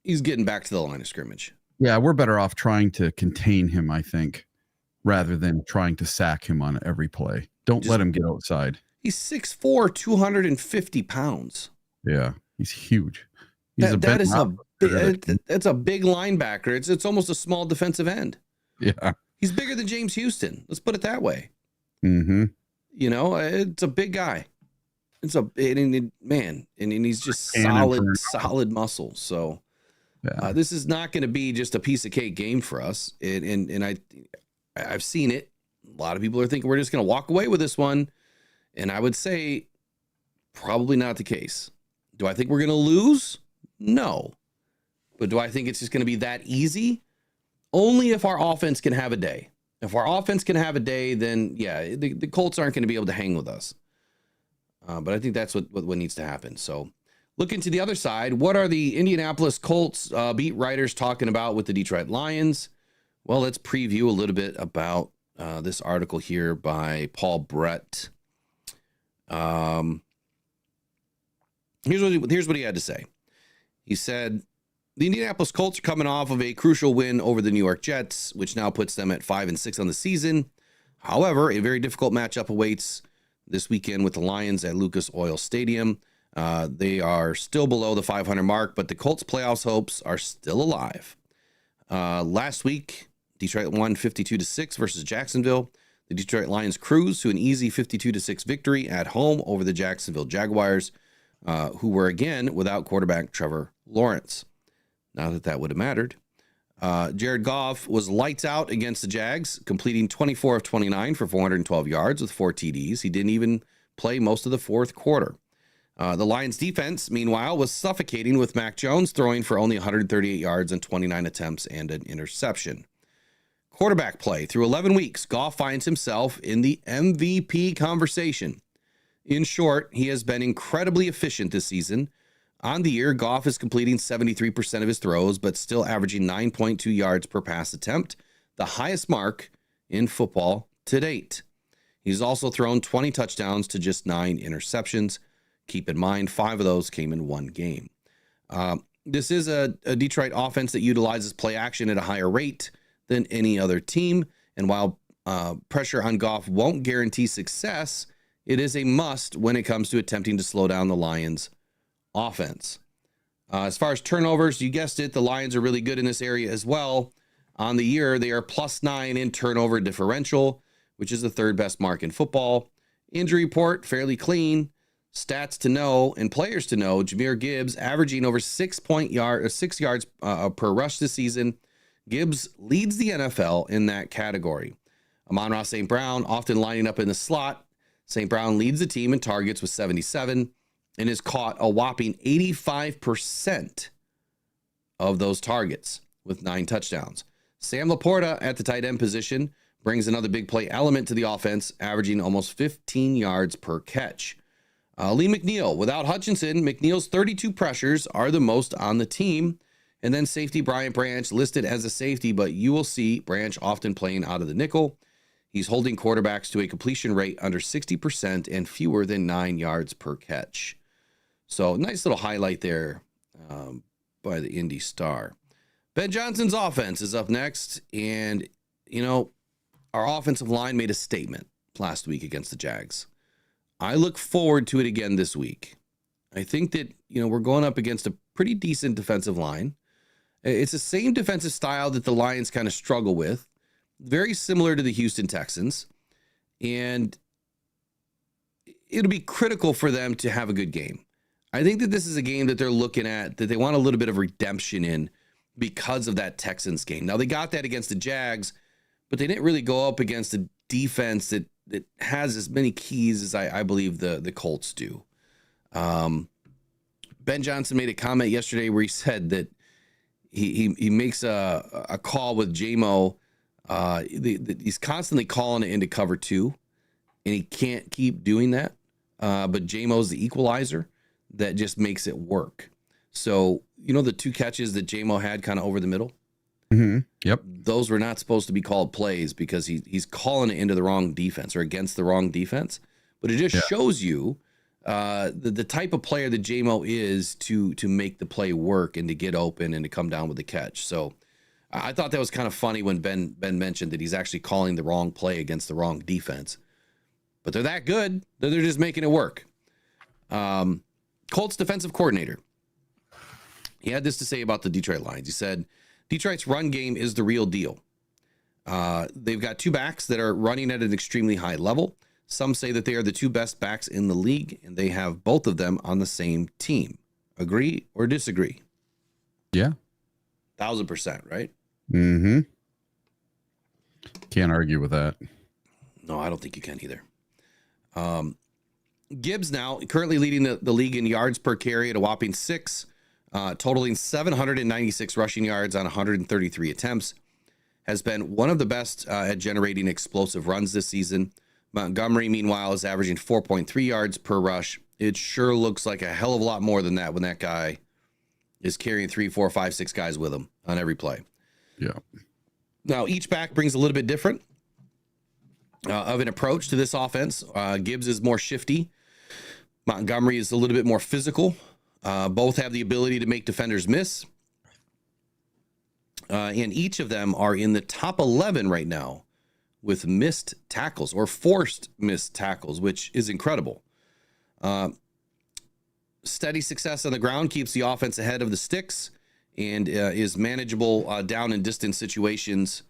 [SPEAKER 2] he's getting back to the line of scrimmage.
[SPEAKER 3] Yeah, we're better off trying to contain him, I think, rather than trying to sack him on every play. Don't let him get outside.
[SPEAKER 2] He's 6'4", 250 pounds.
[SPEAKER 3] Yeah, he's huge.
[SPEAKER 2] That's a big linebacker. It's almost a small defensive end.
[SPEAKER 3] Yeah.
[SPEAKER 2] He's bigger than James Houston. Let's put it that way.
[SPEAKER 3] Mm-hmm.
[SPEAKER 2] It's a big guy. It's and he's just solid muscle. So this is not going to be just a piece of cake game for us. And I've seen it. A lot of people are thinking we're just going to walk away with this one. And I would say probably not the case. Do I think we're going to lose? No. But do I think it's just going to be that easy? Only if our offense can have a day. If our offense can have a day, then yeah, the Colts aren't going to be able to hang with us. But I think that's what needs to happen. So looking to the other side, what are the Indianapolis Colts beat writers talking about with the Detroit Lions? Well, let's preview a little bit about this article here by Paul Brett. Here's what he had to say. He said, the Indianapolis Colts are coming off of a crucial win over the New York Jets, which now puts them at 5-6 on the season. However, a very difficult matchup awaits this weekend with the Lions at Lucas Oil Stadium. They are still below the 500 mark, but the Colts' playoffs hopes are still alive. Last week, Detroit won 52-6 versus Jacksonville. The Detroit Lions cruised to an easy 52-6 victory at home over the Jacksonville Jaguars, who were again without quarterback Trevor Lawrence. Not that would have mattered. Jared Goff was lights out against the Jags, completing 24 of 29 for 412 yards with 4 TDs. He didn't even play most of the fourth quarter. The Lions defense, meanwhile, was suffocating with Mac Jones throwing for only 138 yards and 29 attempts and an interception. Quarterback play. Through 11 weeks, Goff finds himself in the MVP conversation. In short, he has been incredibly efficient this season. On the year, Goff is completing 73% of his throws, but still averaging 9.2 yards per pass attempt, the highest mark in football to date. He's also thrown 20 touchdowns to just 9 interceptions. Keep in mind, 5 of those came in one game. This is a Detroit offense that utilizes play action at a higher rate than any other team. And while pressure on Goff won't guarantee success, it is a must when it comes to attempting to slow down the Lions' offense. As far as turnovers, you guessed it, the Lions are really good in this area as well. On the year, they are +9 in turnover differential, which is the 3rd best mark in football. Injury report, fairly clean. Stats to know and players to know, Jahmyr Gibbs averaging over 6 yards per rush this season. Gibbs leads the NFL in that category. Amon-Ra St. Brown often lining up in the slot. St. Brown leads the team in targets with 77 and has caught a whopping 85% of those targets with 9 touchdowns. Sam Laporta at the tight end position brings another big play element to the offense, averaging almost 15 yards per catch. Lee McNeil, without Hutchinson, McNeil's 32 pressures are the most on the team. And then safety Bryant Branch listed as a safety, but you will see Branch often playing out of the nickel. He's holding quarterbacks to a completion rate under 60% and fewer than 9 yards per catch. So nice little highlight there by the Indy Star. Ben Johnson's offense is up next. And, you know, our offensive line made a statement last week against the Jags. I look forward to it again this week. I think that, you know, we're going up against a pretty decent defensive line. It's the same defensive style that the Lions kind of struggle with. Very similar to the Houston Texans. And it'll be critical for them to have a good game. I think that this is a game that they're looking at, that they want a little bit of redemption in because of that Texans game. Now, they got that against the Jags, but they didn't really go up against a defense that has as many keys as I believe the Colts do. Ben Johnson made a comment yesterday where he said that he makes a call with JMO. He's constantly calling it into cover 2, and he can't keep doing that. But JMO's the equalizer that just makes it work. So, you know, the 2 catches that JMO had kind of over the middle?
[SPEAKER 3] Mm-hmm. Yep.
[SPEAKER 2] Those were not supposed to be called plays because he's calling it into the wrong defense or against the wrong defense. But it just shows you the type of player that JMO is to make the play work and to get open and to come down with the catch. So I thought that was kind of funny when Ben mentioned that he's actually calling the wrong play against the wrong defense. But they're that good that they're just making it work. Colts defensive coordinator. He had this to say about the Detroit Lions. He said, Detroit's run game is the real deal. They've got 2 backs that are running at an extremely high level. Some say that they are the 2 best backs in the league, and they have both of them on the same team. Agree or disagree?
[SPEAKER 3] Yeah.
[SPEAKER 2] 1000%, right?
[SPEAKER 3] Mm-hmm. Can't argue with that.
[SPEAKER 2] No, I don't think you can either. Gibbs now currently leading the league in yards per carry at a whopping 6, totaling 796 rushing yards on 133 attempts. Has been one of the best at generating explosive runs this season. Montgomery, meanwhile, is averaging 4.3 yards per rush. It sure looks like a hell of a lot more than that when that guy is carrying 3, 4, 5, 6 guys with him on every play.
[SPEAKER 3] Yeah.
[SPEAKER 2] Now, each back brings a little bit different of an approach to this offense. Gibbs is more shifty. Montgomery is a little bit more physical. Both have the ability to make defenders miss. And each of them are in the top 11 right now with missed tackles or forced missed tackles, which is incredible. Steady success on the ground keeps the offense ahead of the sticks and is manageable down and distance situations,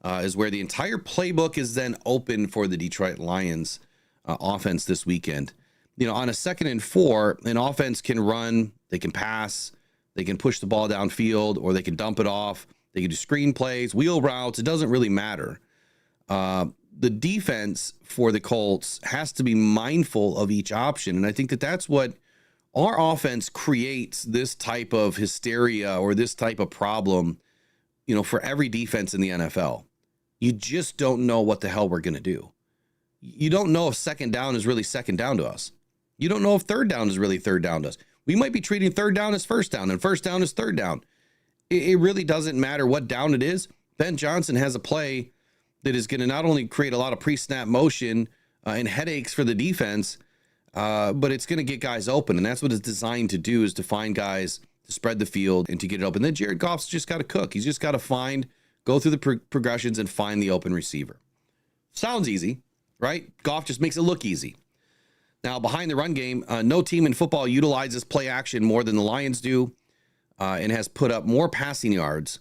[SPEAKER 2] is where the entire playbook is then open for the Detroit Lions offense this weekend. You know, on a 2nd and 4, an offense can run, they can pass, they can push the ball downfield, or they can dump it off. They can do screen plays, wheel routes. It doesn't really matter. The defense for the Colts has to be mindful of each option. And I think that that's what our offense creates, this type of hysteria or this type of problem, you know, for every defense in the NFL. You just don't know what the hell we're going to do. You don't know if 2nd down is really 2nd down to us. You don't know if 3rd down is really 3rd down to us. We might be treating 3rd down as 1st down and 1st down as 3rd down. It really doesn't matter what down it is. Ben Johnson has a play that is going to not only create a lot of pre-snap motion and headaches for the defense, but it's going to get guys open. And that's what it's designed to do, is to find guys to spread the field and to get it open. Then Jared Goff's just got to cook. He's just got to go through the progressions and find the open receiver. Sounds easy, right? Goff just makes it look easy. Now, behind the run game, no team in football utilizes play action more than the Lions do. And has put up more passing yards,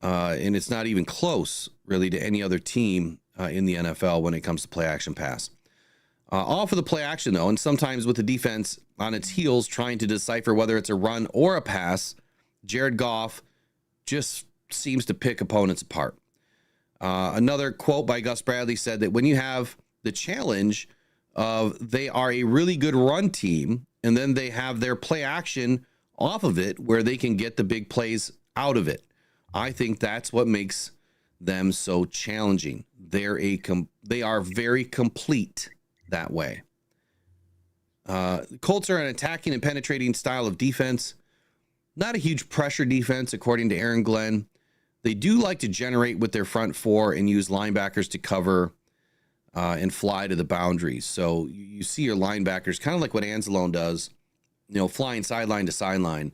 [SPEAKER 2] and it's not even close, really, to any other team in the NFL when it comes to play action pass. All for the play action, though, and sometimes with the defense on its heels trying to decipher whether it's a run or a pass, Jared Goff just seems to pick opponents apart. Another quote by Gus Bradley said that when you have the challenge of they are a really good run team, and then they have their play action off of it where they can get the big plays out of it, I think that's what makes them so challenging. They are very complete that way. Colts are an attacking and penetrating style of defense, not a huge pressure defense, according to Aaron Glenn. They do like to generate with their front 4 and use linebackers to cover and fly to the boundaries. So you see your linebackers kind of like what Anzalone does, you know, flying sideline to sideline.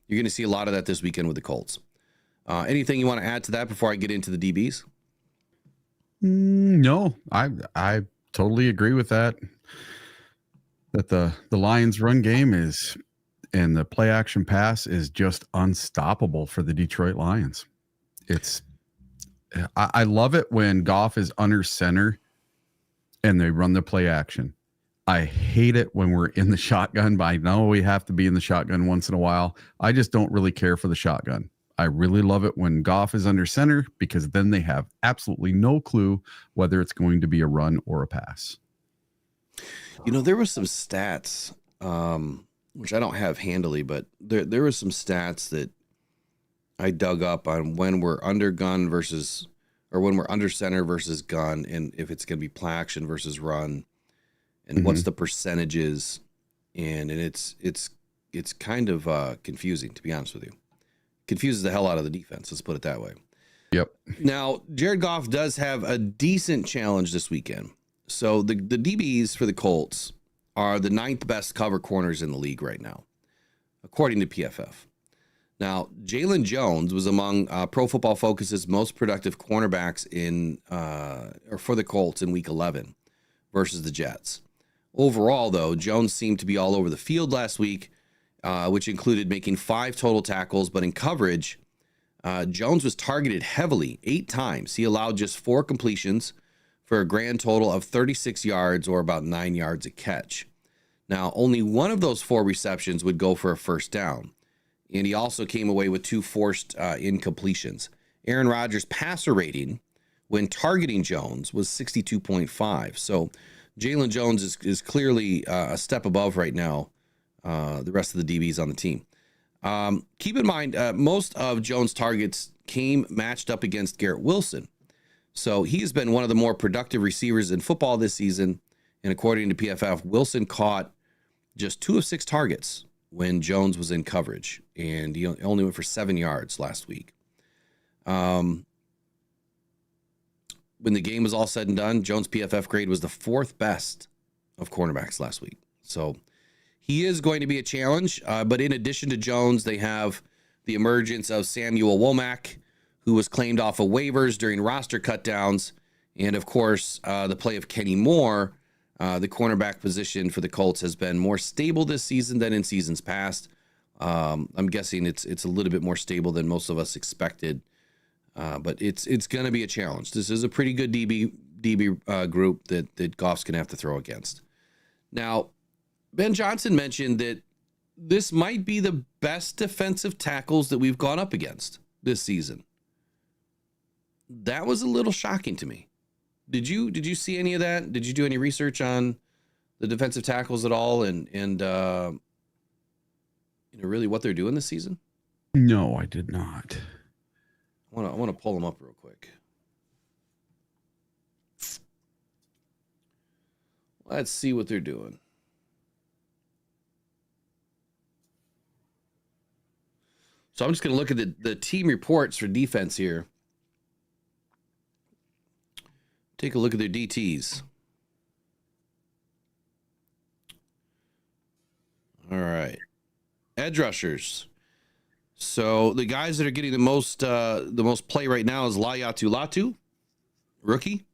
[SPEAKER 2] You're going to see a lot of that this weekend with the Colts. Anything you want to add to that before I get into the DBs?
[SPEAKER 3] No, I totally agree with that. That the Lions run game is, and the play action pass is just unstoppable for the Detroit Lions. I love it when Goff is under center and they run the play action. I hate it when we're in the shotgun, but I know we have to be in the shotgun once in a while. I just don't really care for the shotgun. I really love it when Goff is under center, because then they have absolutely no clue whether it's going to be a run or a pass.
[SPEAKER 2] You know, there were some stats, which I don't have handily, but there were some stats that I dug up on when we're under gun versus, or when we're under center versus gun, and if it's going to be play action versus run. And what's the percentages, and it's kind of confusing, to be honest with you. Confuses the hell out of the defense. Let's put it that way.
[SPEAKER 3] Yep.
[SPEAKER 2] Now, Jared Goff does have a decent challenge this weekend. So the DBs for the Colts are the 9th best cover corners in the league right now, according to PFF. Now, Jalen Jones was among Pro Football Focus's most productive cornerbacks or for the Colts in Week 11 versus the Jets. Overall, though, Jones seemed to be all over the field last week, which included making 5 total tackles. But in coverage, Jones was targeted heavily 8 times. He allowed just 4 completions for a grand total of 36 yards, or about 9 yards a catch. Now, only one of those 4 receptions would go for a first down. And he also came away with 2 forced incompletions. Aaron Rodgers' passer rating when targeting Jones was 62.5. So Jalen Jones is clearly a step above right now the rest of the DBs on the team. Keep in mind, most of Jones' targets came matched up against Garrett Wilson. So he has been one of the more productive receivers in football this season. And according to PFF, Wilson caught just 2 of 6 targets when Jones was in coverage. And he only went for 7 yards last week. When the game was all said and done, Jones' PFF grade was the 4th best of cornerbacks last week. So he is going to be a challenge. But in addition to Jones, they have the emergence of Samuel Womack, who was claimed off of waivers during roster cutdowns. And, of course, the play of Kenny Moore, the cornerback position for the Colts, has been more stable this season than in seasons past. I'm guessing it's a little bit more stable than most of us expected. But it's going to be a challenge. This is a pretty good DB group that Goff's going to have to throw against. Now, Ben Johnson mentioned that this might be the best defensive tackles that we've gone up against this season. That was a little shocking to me. Did you see any of that? Did you do any research on the defensive tackles at all, and really what they're doing this season?
[SPEAKER 3] No, I did not.
[SPEAKER 2] I want to pull them up real quick. Let's see what they're doing. So I'm just going to look at the team reports for defense here. Take a look at their DTs. All right. Edge rushers. So the guys that are getting the most play right now is Layatu Latu, rookie.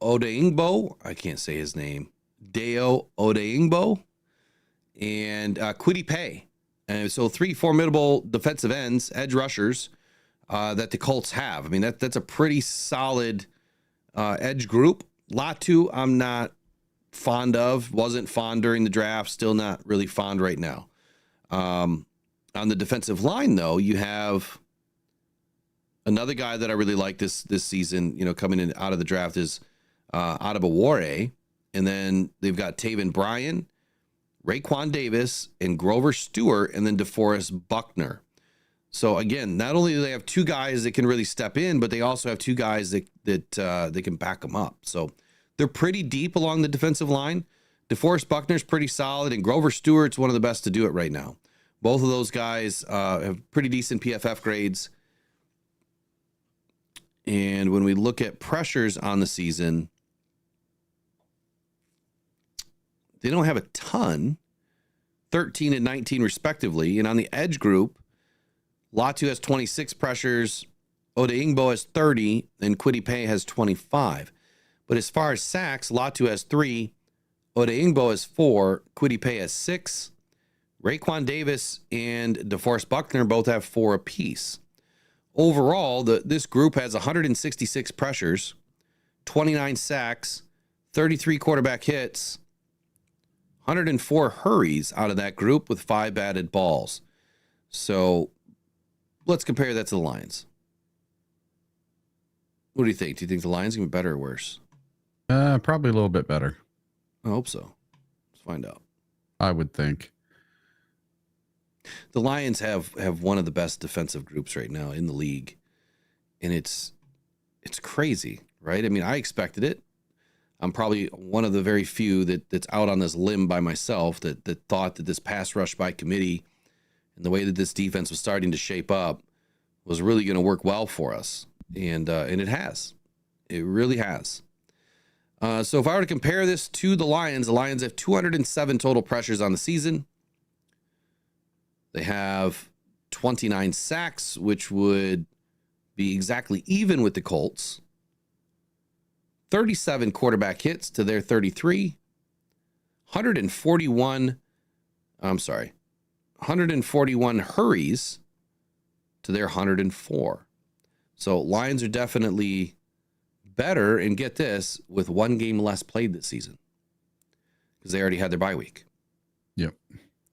[SPEAKER 2] Odeingbo, I can't say his name. Deo Odeingbo, and Kwity Paye. And so 3 formidable defensive ends, edge rushers, that the Colts have. I mean, that's a pretty solid edge group. Latu, I'm not fond of. Wasn't fond during the draft. Still not really fond right now. On the defensive line, though, you have another guy that I really like this season, coming in out of the draft is Adebawore. And then they've got Taven Bryan, Raekwon Davis, and Grover Stewart, and then DeForest Buckner. So again, not only do they have 2 guys that can really step in, but they also have 2 guys that they can back them up. So they're pretty deep along the defensive line. DeForest Buckner's pretty solid, and Grover Stewart's one of the best to do it right now. Both of those guys have pretty decent PFF grades. And when we look at pressures on the season, they don't have a ton, 13 and 19 respectively. And on the edge group, Latu has 26 pressures, Odeingbo has 30, and Kwity Paye has 25. But as far as sacks, Latu has 3, Odeingbo has 4, Kwity Paye has 6, Raekwon Davis and DeForest Buckner both have 4 apiece. Overall, this group has 166 pressures, 29 sacks, 33 quarterback hits, 104 hurries out of that group with 5 batted balls. So let's compare that to the Lions. What do you think? Do you think the Lions are going to be better or worse?
[SPEAKER 3] Probably a little bit better.
[SPEAKER 2] I hope so. Let's find out.
[SPEAKER 3] I would think.
[SPEAKER 2] The Lions have one of the best defensive groups right now in the league. And it's crazy, right? I mean, I expected it. I'm probably one of the very few that's out on this limb by myself that thought that this pass rush by committee and the way that this defense was starting to shape up was really going to work well for us. And it has. It really has. So if I were to compare this to the Lions have 207 total pressures on the season. They have 29 sacks, which would be exactly even with the Colts. 37 quarterback hits to their 33. 141 hurries to their 104. So Lions are definitely better, and get this, with 1 game less played this season because they already had their bye week.
[SPEAKER 3] Yep.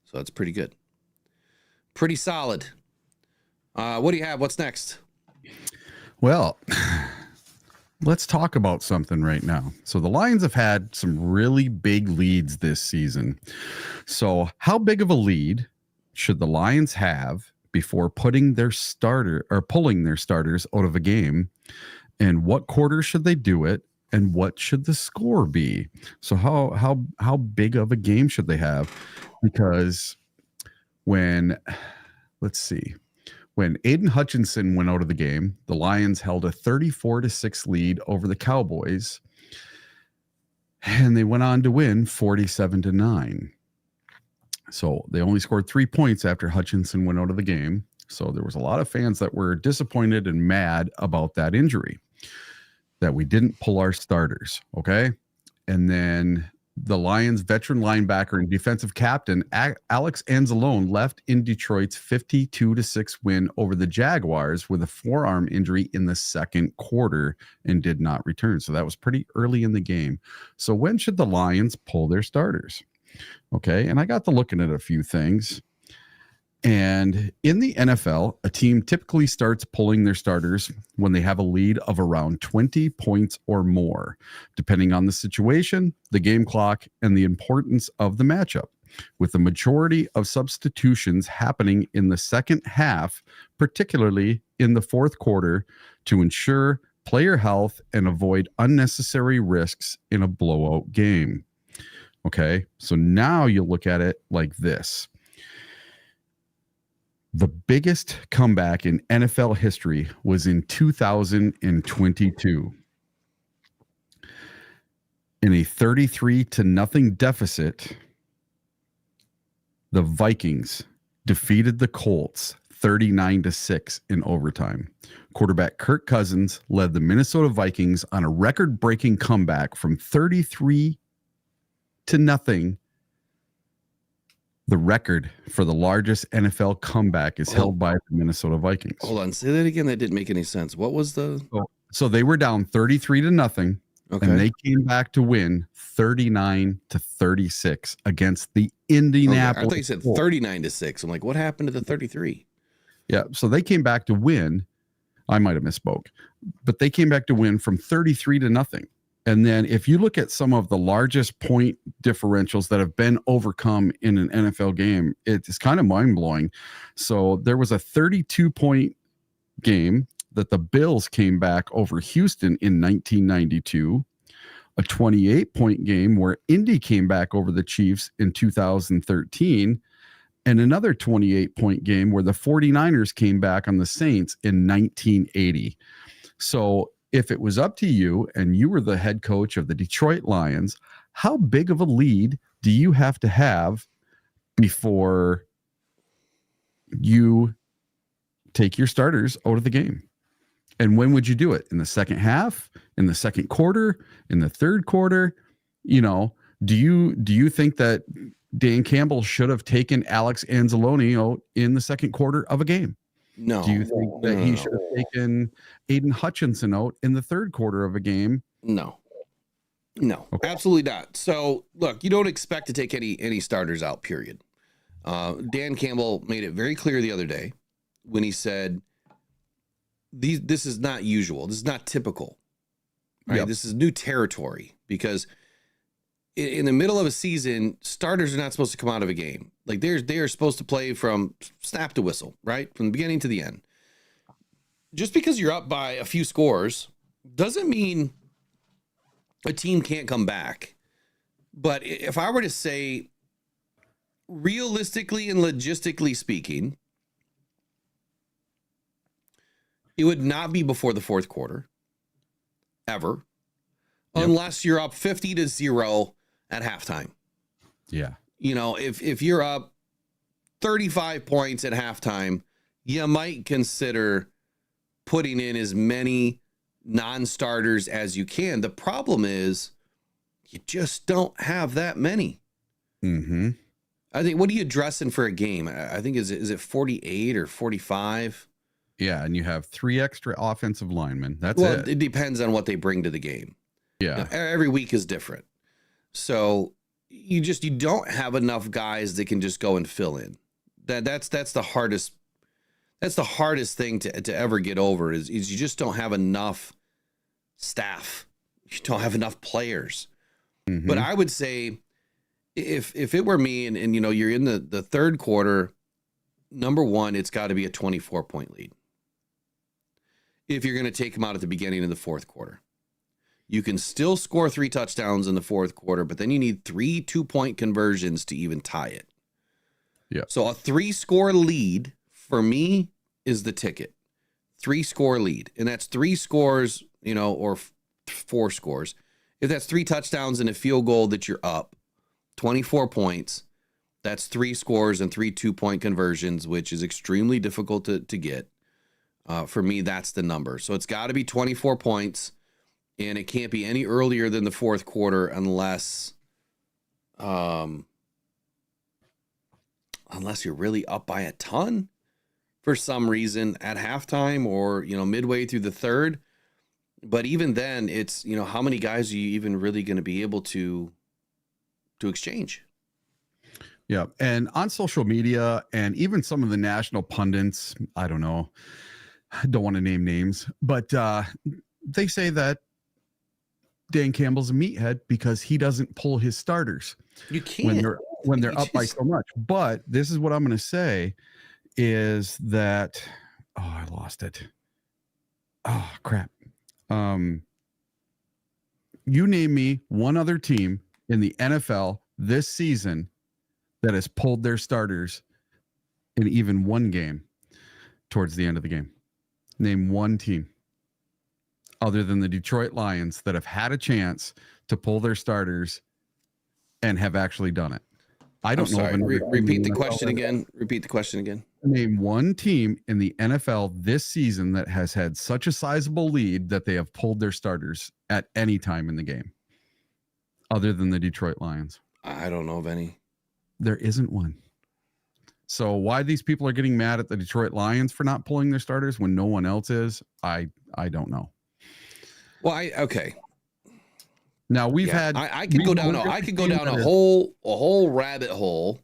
[SPEAKER 2] So that's pretty good. Pretty solid. What do you have? What's next?
[SPEAKER 3] Well, let's talk about something right now. So the Lions have had some really big leads this season. So how big of a lead should the Lions have before pulling their starters out of a game? And what quarter should they do it? And what should the score be? So how big of a game should they have? Because when Aiden Hutchinson went out of the game, the Lions held a 34-6 lead over the Cowboys, and they went on to win 47-9. So they only scored 3 points after Hutchinson went out of the game. So there was a lot of fans that were disappointed and mad about that injury, that we didn't pull our starters. Okay. And then the Lions veteran linebacker and defensive captain Alex Anzalone left in Detroit's 52-6 win over the Jaguars with a forearm injury in the second quarter and did not return. So that was pretty early in the game. So when should the Lions pull their starters? Okay. And I got to looking at a few things. And in the NFL, a team typically starts pulling their starters when they have a lead of around 20 points or more, depending on the situation, the game clock, and the importance of the matchup, with the majority of substitutions happening in the second half, particularly in the fourth quarter, to ensure player health and avoid unnecessary risks in a blowout game. Okay, so now you look at it like this. The biggest comeback in NFL history was in 2022. In a 33-0 deficit, the Vikings defeated the Colts 39-6 in overtime. Quarterback Kirk Cousins led the Minnesota Vikings on a record-breaking comeback from 33-0. The record for the largest NFL comeback is held by the Minnesota Vikings.
[SPEAKER 2] Hold on, say that again. That didn't make any sense. What was the?
[SPEAKER 3] So they were down 33-0,
[SPEAKER 2] Okay.
[SPEAKER 3] and they came back to win 39-36 against the Indianapolis.
[SPEAKER 2] I thought you said 39-6. I'm like, what happened to the 33?
[SPEAKER 3] Yeah, so they came back to win. I might have misspoke, but they came back to win from 33-0. And then if you look at some of the largest point differentials that have been overcome in an NFL game, it's kind of mind-blowing. So there was a 32-point game that the Bills came back over Houston in 1992, a 28-point game where Indy came back over the Chiefs in 2013, and another 28-point game where the 49ers came back on the Saints in 1980. So if it was up to you and you were the head coach of the Detroit Lions, how big of a lead do you have to have before you take your starters out of the game? And when would you do it? In the second half, in the second quarter, in the third quarter? You know, do you think that Dan Campbell should have taken Alex Anzalone out in the second quarter of a game?
[SPEAKER 2] No.
[SPEAKER 3] Do you think that he should have taken Aiden Hutchinson out in the third quarter of a game?
[SPEAKER 2] No,
[SPEAKER 3] Okay.
[SPEAKER 2] absolutely not. So look, you don't expect to take any starters out, period. Dan Campbell made it very clear the other day when he said, this is not usual. This is not typical, right?
[SPEAKER 3] Yep.
[SPEAKER 2] This is new territory, because in the middle of a season, starters are not supposed to come out of a game. Like they are supposed to play from snap to whistle, right? From the beginning to the end. Just because you're up by a few scores doesn't mean a team can't come back. But if I were to say, realistically and logistically speaking, it would not be before the fourth quarter, ever, unless you're up 50-0 at halftime.
[SPEAKER 3] Yeah.
[SPEAKER 2] You know, if you're up 35 points at halftime, you might consider putting in as many non-starters as you can. The problem is you just don't have that many.
[SPEAKER 3] Mm-hmm.
[SPEAKER 2] I think, what are you dressing for a game? I think, is it 48 or 45?
[SPEAKER 3] Yeah, and you have 3 extra offensive linemen. That's
[SPEAKER 2] Well,
[SPEAKER 3] it.
[SPEAKER 2] it depends on what they bring to the game.
[SPEAKER 3] Yeah.
[SPEAKER 2] Now, every week is different. So you don't have enough guys that can just go and fill in. That's the hardest That's the hardest thing to ever get over is you just don't have enough staff. You don't have enough players.
[SPEAKER 3] Mm-hmm.
[SPEAKER 2] But I would say if it were me and you know, you're in the third quarter, number one, it's got to be a 24-point lead. If you're going to take them out at the beginning of the fourth quarter, you can still score 3 touchdowns in the fourth quarter, but then you need 3 2-point conversions to even tie it.
[SPEAKER 3] Yeah.
[SPEAKER 2] So a 3-score lead for me is the ticket. 3-score lead. And that's 3 scores, you know, or 4 scores. If that's 3 touchdowns and a field goal that you're up 24 points, that's 3 scores and 3 2-point conversions, which is extremely difficult to get. For me, that's the number. So it's got to be 24 points, and it can't be any earlier than the fourth quarter unless you're really up by a ton for some reason at halftime or, you know, midway through the third. But even then, it's, you know, how many guys are you even really going to be able to exchange?
[SPEAKER 3] Yeah. And on social media and even some of the national pundits, I don't know, I don't want to name names, but they say that Dan Campbell's a meathead because he doesn't pull his starters.
[SPEAKER 2] You can't
[SPEAKER 3] when they're up by so much. But this is what I'm going to say is that, oh, I lost it. Oh, crap. You name me one other team in the NFL this season that has pulled their starters in even one game towards the end of the game. Name one team other than the Detroit Lions that have had a chance to pull their starters and have actually done it. I don't know.
[SPEAKER 2] Repeat the question again. Repeat the question again.
[SPEAKER 3] Name one team in the NFL this season that has had such a sizable lead that they have pulled their starters at any time in the game other than the Detroit Lions.
[SPEAKER 2] I don't know of any.
[SPEAKER 3] There isn't one. So why these people are getting mad at the Detroit Lions for not pulling their starters when no one else is, I don't know.
[SPEAKER 2] Well, okay.
[SPEAKER 3] Now we've had.
[SPEAKER 2] I could go down a whole rabbit hole.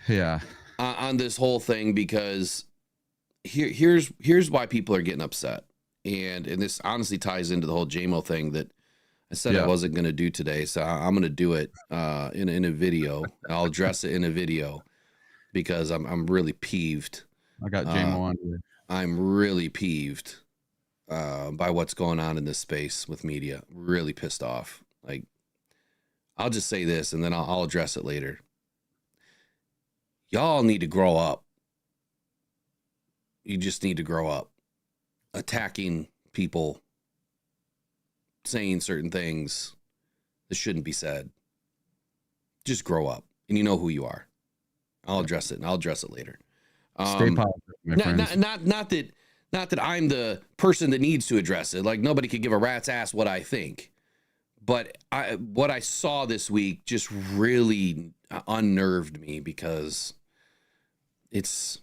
[SPEAKER 3] Yeah.
[SPEAKER 2] On this whole thing because here's why people are getting upset, and this honestly ties into the whole JMO thing that I said I wasn't going to do today, so I'm going to do it in a video. I'll address it in a video because I'm really peeved.
[SPEAKER 3] I got JMO on here.
[SPEAKER 2] I'm really peeved by what's going on in this space with media. Really pissed off. Like, I'll just say this and then I'll address it later. Y'all need to grow up. You just need to grow up. Attacking people, saying certain things that shouldn't be said. Just grow up, and you know who you are. I'll address it, and I'll address it later.
[SPEAKER 3] Stay positive, my friends.
[SPEAKER 2] Not that I'm the person that needs to address it. Like, nobody could give a rat's ass what I think. But what I saw this week just really unnerved me because it's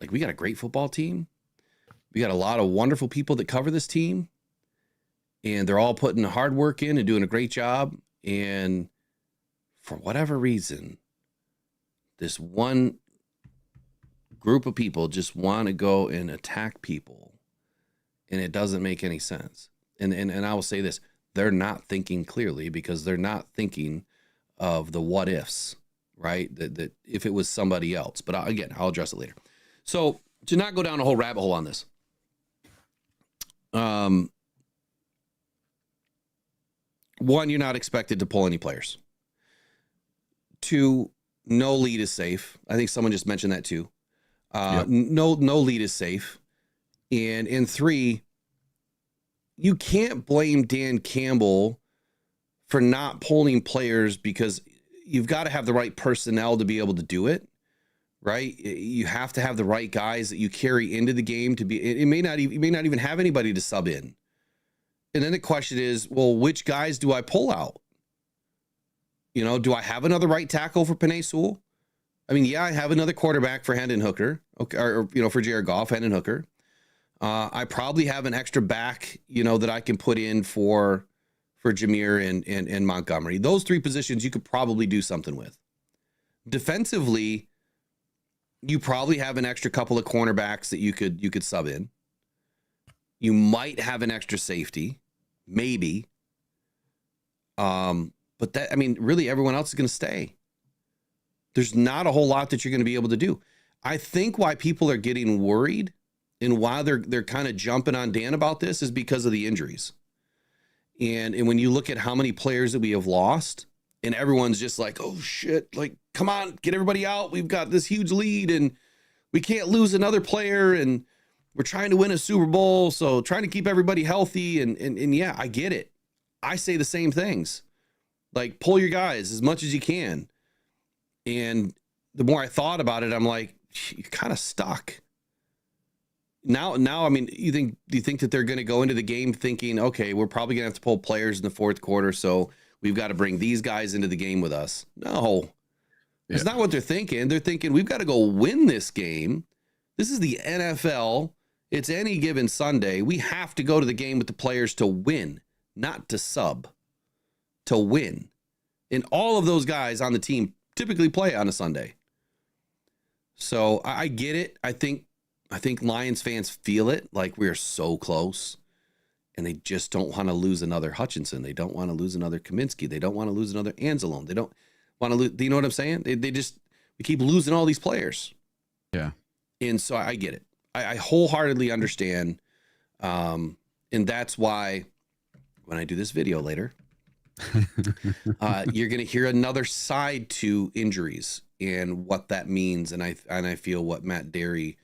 [SPEAKER 2] like we got a great football team. We got a lot of wonderful people that cover this team, and they're all putting hard work in and doing a great job. And for whatever reason, this one group of people just want to go and attack people, and it doesn't make any sense. And I will say this. They're not thinking clearly because they're not thinking of the what ifs, right? That if it was somebody else, but again, I'll address it later. So to not go down a whole rabbit hole on this, one, you're not expected to pull any players. Two, no lead is safe. I think someone just mentioned that too. No lead is safe. And in three, you can't blame Dan Campbell for not pulling players because you've got to have the right personnel to be able to do it, right? You have to have the right guys that you carry into the game to be. You may not even have anybody to sub in. And then the question is, well, which guys do I pull out? You know, do I have another right tackle for Penei Sewell? I mean, yeah, I have another quarterback for Hendon Hooker, okay, or for Jared Goff, Hendon Hooker. I probably have an extra back, that I can put in for Jameer and Montgomery. Those three positions you could probably do something with. Defensively, You probably have an extra couple of cornerbacks that you could sub in. You might have an extra safety, maybe. But that, I mean, really everyone else is going to stay. There's not a whole lot that you're going to be able to do. I think why people are getting worried and why they're kind of jumping on Dan about this is because of the injuries. And when you look at how many players that we have lost, and everyone's just like, oh shit, like, come on, get everybody out. We've got this huge lead and we can't lose another player. And we're trying to win a Super Bowl. So trying to keep everybody healthy. And yeah, I get it. I say the same things. Like, pull your guys as much as you can. And the more I thought about it, I'm like, you're kind of stuck. Now, I mean, do you think that they're going to go into the game thinking, okay, we're probably going to have to pull players in the fourth quarter, so we've got to bring these guys into the game with us? No, that's not what they're thinking. They're thinking we've got to go win this game. This is the NFL. It's any given Sunday. We have to go to the game with the players to win, not to sub, to win. And all of those guys on the team typically play on a Sunday. So I get it. I think Lions fans feel it, like we're so close, and they just don't want to lose another Hutchinson. They don't want to lose another Kaminsky. They don't want to lose another Anzalone. They don't want to lose. Do you know what I'm saying? We keep losing all these players.
[SPEAKER 3] Yeah.
[SPEAKER 2] And so I get it. I wholeheartedly understand. And that's why when I do this video later, you're going to hear another side to injuries and what that means. And I feel what Matt Derry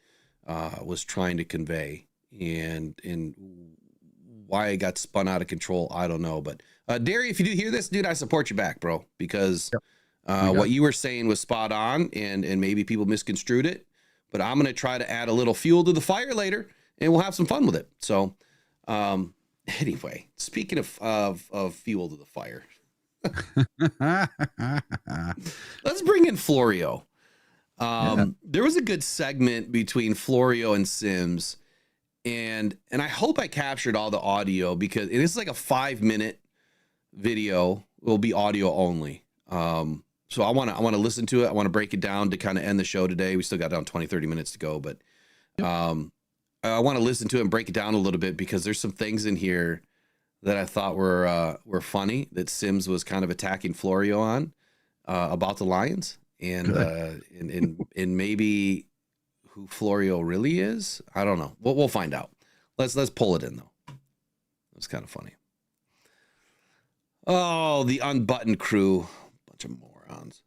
[SPEAKER 2] was trying to convey, and why it got spun out of control, I don't know. But Derry, if you do hear this, dude, I support you back, bro, because what you were saying was spot on, and maybe people misconstrued it. But I'm going to try to add a little fuel to the fire later, and we'll have some fun with it. So anyway, speaking of fuel to the fire, let's bring in Florio. There was a good segment between Florio and Sims, and I hope I captured all the audio, because it is like a 5-minute video. It will be audio only. So I want to listen to it. I want to break it down to kind of end the show today. We still got down 20-30 minutes to go, but I want to listen to it and break it down a little bit, because there's some things in here that I thought were funny that Sims was kind of attacking Florio on about the Lions. And maybe who Florio really is. I don't know. We'll find out. Let's pull it in though. It's kind of funny. Oh, the unbuttoned crew, bunch of morons.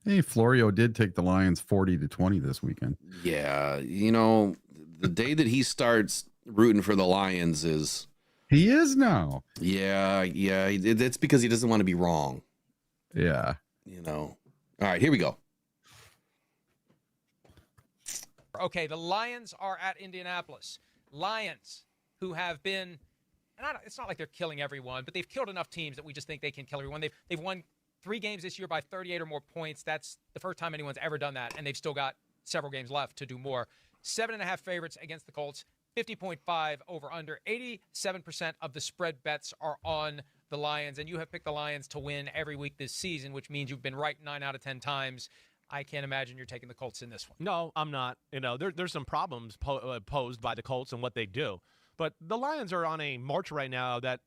[SPEAKER 3] Hey, Florio did take the Lions 40-20 this weekend.
[SPEAKER 2] Yeah, the day that he starts rooting for the Lions is.
[SPEAKER 3] He is now.
[SPEAKER 2] Yeah. It's because he doesn't want to be wrong.
[SPEAKER 3] Yeah.
[SPEAKER 2] All right, here we go.
[SPEAKER 4] Okay, the Lions are at Indianapolis. Lions, who have been, and it's not like they're killing everyone, but they've killed enough teams that we just think they can kill everyone. They've won 3 games this year by 38 or more points. That's the first time anyone's ever done that, and they've still got several games left to do more. 7.5 favorites against the Colts, 50.5 over under. 87% of the spread bets are on the Lions, and you have picked the Lions to win every week this season, which means you've been right 9 out of 10 times. I can't imagine you're taking the Colts in this one.
[SPEAKER 5] No, I'm not. There's some problems posed by the Colts and what they do. But the Lions are on a march right now that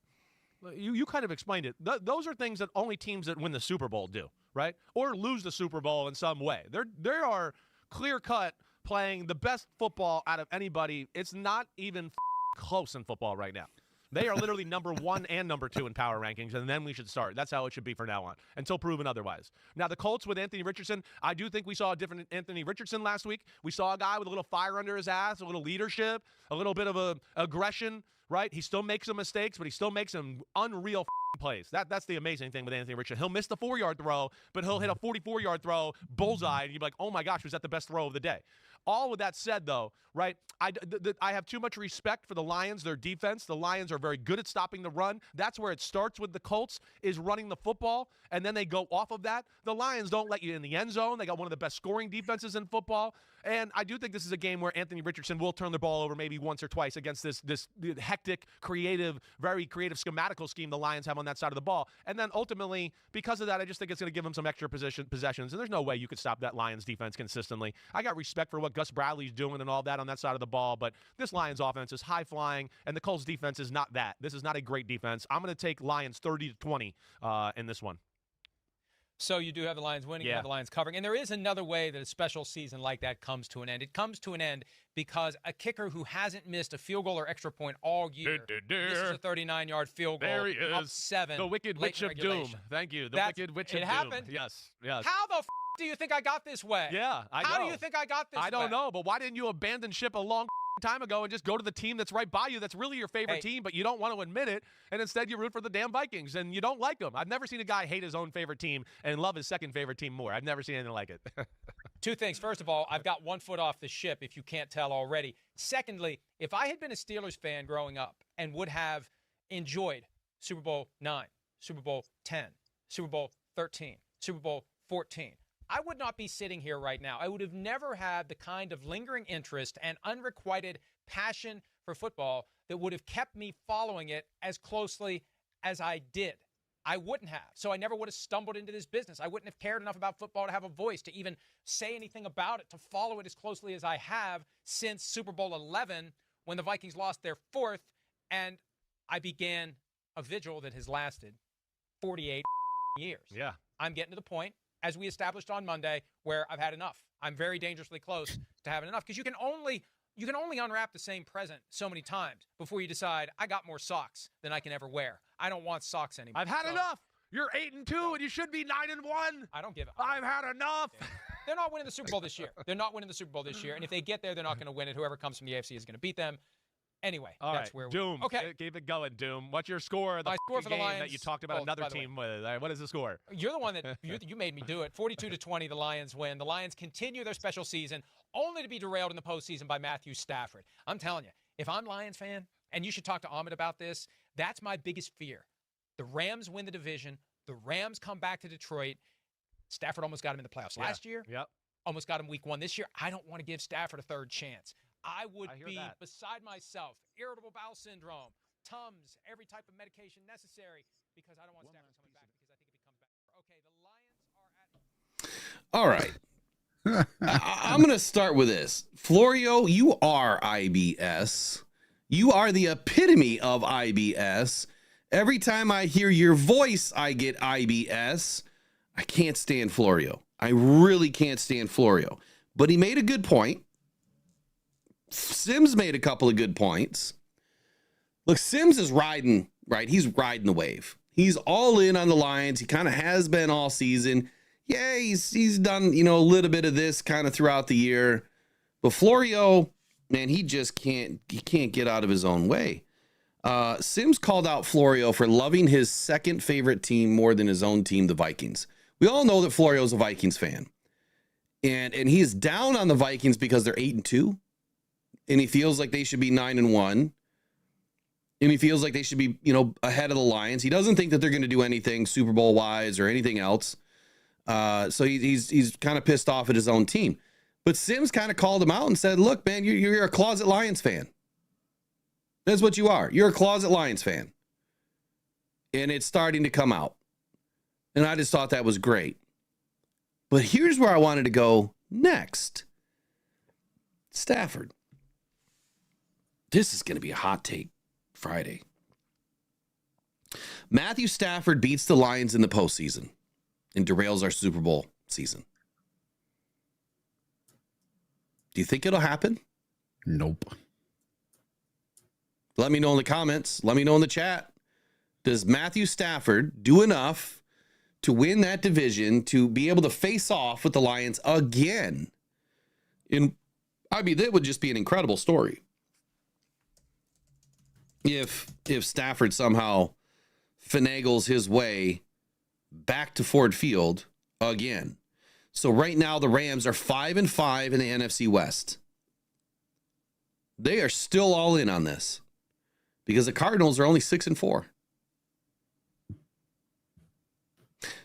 [SPEAKER 5] you kind of explained it. Those are things that only teams that win the Super Bowl do, right? Or lose the Super Bowl in some way. They are clear-cut playing the best football out of anybody. It's not even close in football right now. They are literally number 1 and number 2 in power rankings, and then we should start. That's how it should be from now on, until proven otherwise. Now, the Colts with Anthony Richardson, I do think we saw a different Anthony Richardson last week. We saw a guy with a little fire under his ass, a little leadership, a little bit of aggression, right? He still makes some mistakes, but he still makes some unreal plays. That's the amazing thing with Anthony Richardson. He'll miss the 4-yard throw, but he'll hit a 44-yard throw, bullseye, and you'll be like, oh my gosh, was that the best throw of the day? All with that said, though, right, I have too much respect for the Lions, their defense. The Lions are very good at stopping the run. That's where it starts with the Colts, is running the football, and then they go off of that. The Lions don't let you in the end zone. They got one of the best scoring defenses in football. And I do think this is a game where Anthony Richardson will turn the ball over maybe once or twice against this hectic, very creative schematical scheme the Lions have on on that side of the ball. And then ultimately, because of that, I just think it's going to give them some extra possessions. And there's no way you could stop that Lions defense consistently. I got respect for what Gus Bradley's doing and all that on that side of the ball, but this Lions offense is high flying, and the Colts defense is not that. This is not a great defense. I'm going to take Lions 30-20 in this one.
[SPEAKER 4] So you do have the Lions winning, you have the Lions covering. And there is another way that a special season like that comes to an end. It comes to an end because a kicker who hasn't missed a field goal or extra point all year, this is a 39-yard field goal,
[SPEAKER 5] there he is.
[SPEAKER 4] up 7.
[SPEAKER 5] The wicked witch of doom. Thank you. The wicked witch of doom.
[SPEAKER 4] It happened.
[SPEAKER 5] Yes.
[SPEAKER 4] How the do you think I got this way?
[SPEAKER 5] Yeah, I know.
[SPEAKER 4] How do you think I got this way?
[SPEAKER 5] I don't know, but why didn't you abandon ship a long time ago and just go to the team that's right by you that's really your favorite team, but you don't want to admit it, and instead you root for the damn Vikings, and you don't like them. I've never seen a guy hate his own favorite team and love his second favorite team more. I've never seen anything like it.
[SPEAKER 4] Two things. First of all, I've got one foot off the ship, if you can't tell already. Secondly, if I had been a Steelers fan growing up and would have enjoyed Super Bowl 9, Super Bowl 10, Super Bowl 13, Super Bowl 14, I would not be sitting here right now. I would have never had the kind of lingering interest and unrequited passion for football that would have kept me following it as closely as I did. I wouldn't have. So I never would have stumbled into this business. I wouldn't have cared enough about football to have a voice, to even say anything about it, to follow it as closely as I have since Super Bowl 11 when the Vikings lost their 4th, and I began a vigil that has lasted 48 years.
[SPEAKER 5] Yeah.
[SPEAKER 4] I'm getting to the point, as we established on Monday, where I've had enough. I'm very dangerously close to having enough, because you can only unwrap the same present so many times before you decide, I got more socks than I can ever wear. I don't want socks anymore.
[SPEAKER 5] I've had enough. You're 8-2, and you should be 9-1.
[SPEAKER 4] I don't give it.
[SPEAKER 5] I've had enough.
[SPEAKER 4] Yeah. They're not winning the Super Bowl this year. They're not winning the Super Bowl this year, and if they get there, they're not going to win it. Whoever comes from the AFC is going to beat them. Anyway, that's where
[SPEAKER 5] Doom.
[SPEAKER 4] Okay.
[SPEAKER 5] Keep it going, Doom. What's your score?
[SPEAKER 4] My score for the
[SPEAKER 5] game
[SPEAKER 4] Lions,
[SPEAKER 5] that you talked about another team with. What is the score?
[SPEAKER 4] You're the one that you made me do it. 42-20, the Lions win. The Lions continue their special season, only to be derailed in the postseason by Matthew Stafford. I'm telling you, if I'm Lions fan, and you should talk to Ahmed about this, that's my biggest fear. The Rams win the division. The Rams come back to Detroit. Stafford almost got him in the playoffs last year.
[SPEAKER 5] Yep.
[SPEAKER 4] Almost got him week 1 this year. I don't want to give Stafford a third chance. I would be beside myself. Irritable bowel syndrome, Tums, every type of medication necessary, because I don't want Stafford coming back, because I think if he comes back. Okay, the Lions are at...
[SPEAKER 2] All right. I'm going to start with this. Florio, you are IBS. You are the epitome of IBS. Every time I hear your voice, I get IBS. I can't stand Florio. I really can't stand Florio. But he made a good point. Sims made a couple of good points. Look, Sims is riding, right? He's riding the wave. He's all in on the Lions. He kind of has been all season. Yeah, he's done, a little bit of this kind of throughout the year. But Florio, man, he can't get out of his own way. Sims called out Florio for loving his second favorite team more than his own team, the Vikings. We all know that Florio's a Vikings fan. And he's down on the Vikings because they're 8-2. And he feels like they should be 9-1. And he feels like they should be, ahead of the Lions. He doesn't think that they're going to do anything Super Bowl wise or anything else. So he's kind of pissed off at his own team. But Sims kind of called him out and said, look, man, you're a closet Lions fan. That's what you are. You're a closet Lions fan. And it's starting to come out. And I just thought that was great. But here's where I wanted to go next. Stafford. This is going to be a hot take Friday. Matthew Stafford beats the Lions in the postseason and derails our Super Bowl season. Do you think it'll happen?
[SPEAKER 3] Nope.
[SPEAKER 2] Let me know in the comments. Let me know in the chat. Does Matthew Stafford do enough to win that division, to be able to face off with the Lions again? That would just be an incredible story. If Stafford somehow finagles his way back to Ford Field again. So right now the Rams are 5-5 in the NFC West. They are still all in on this because the Cardinals are only 6-4.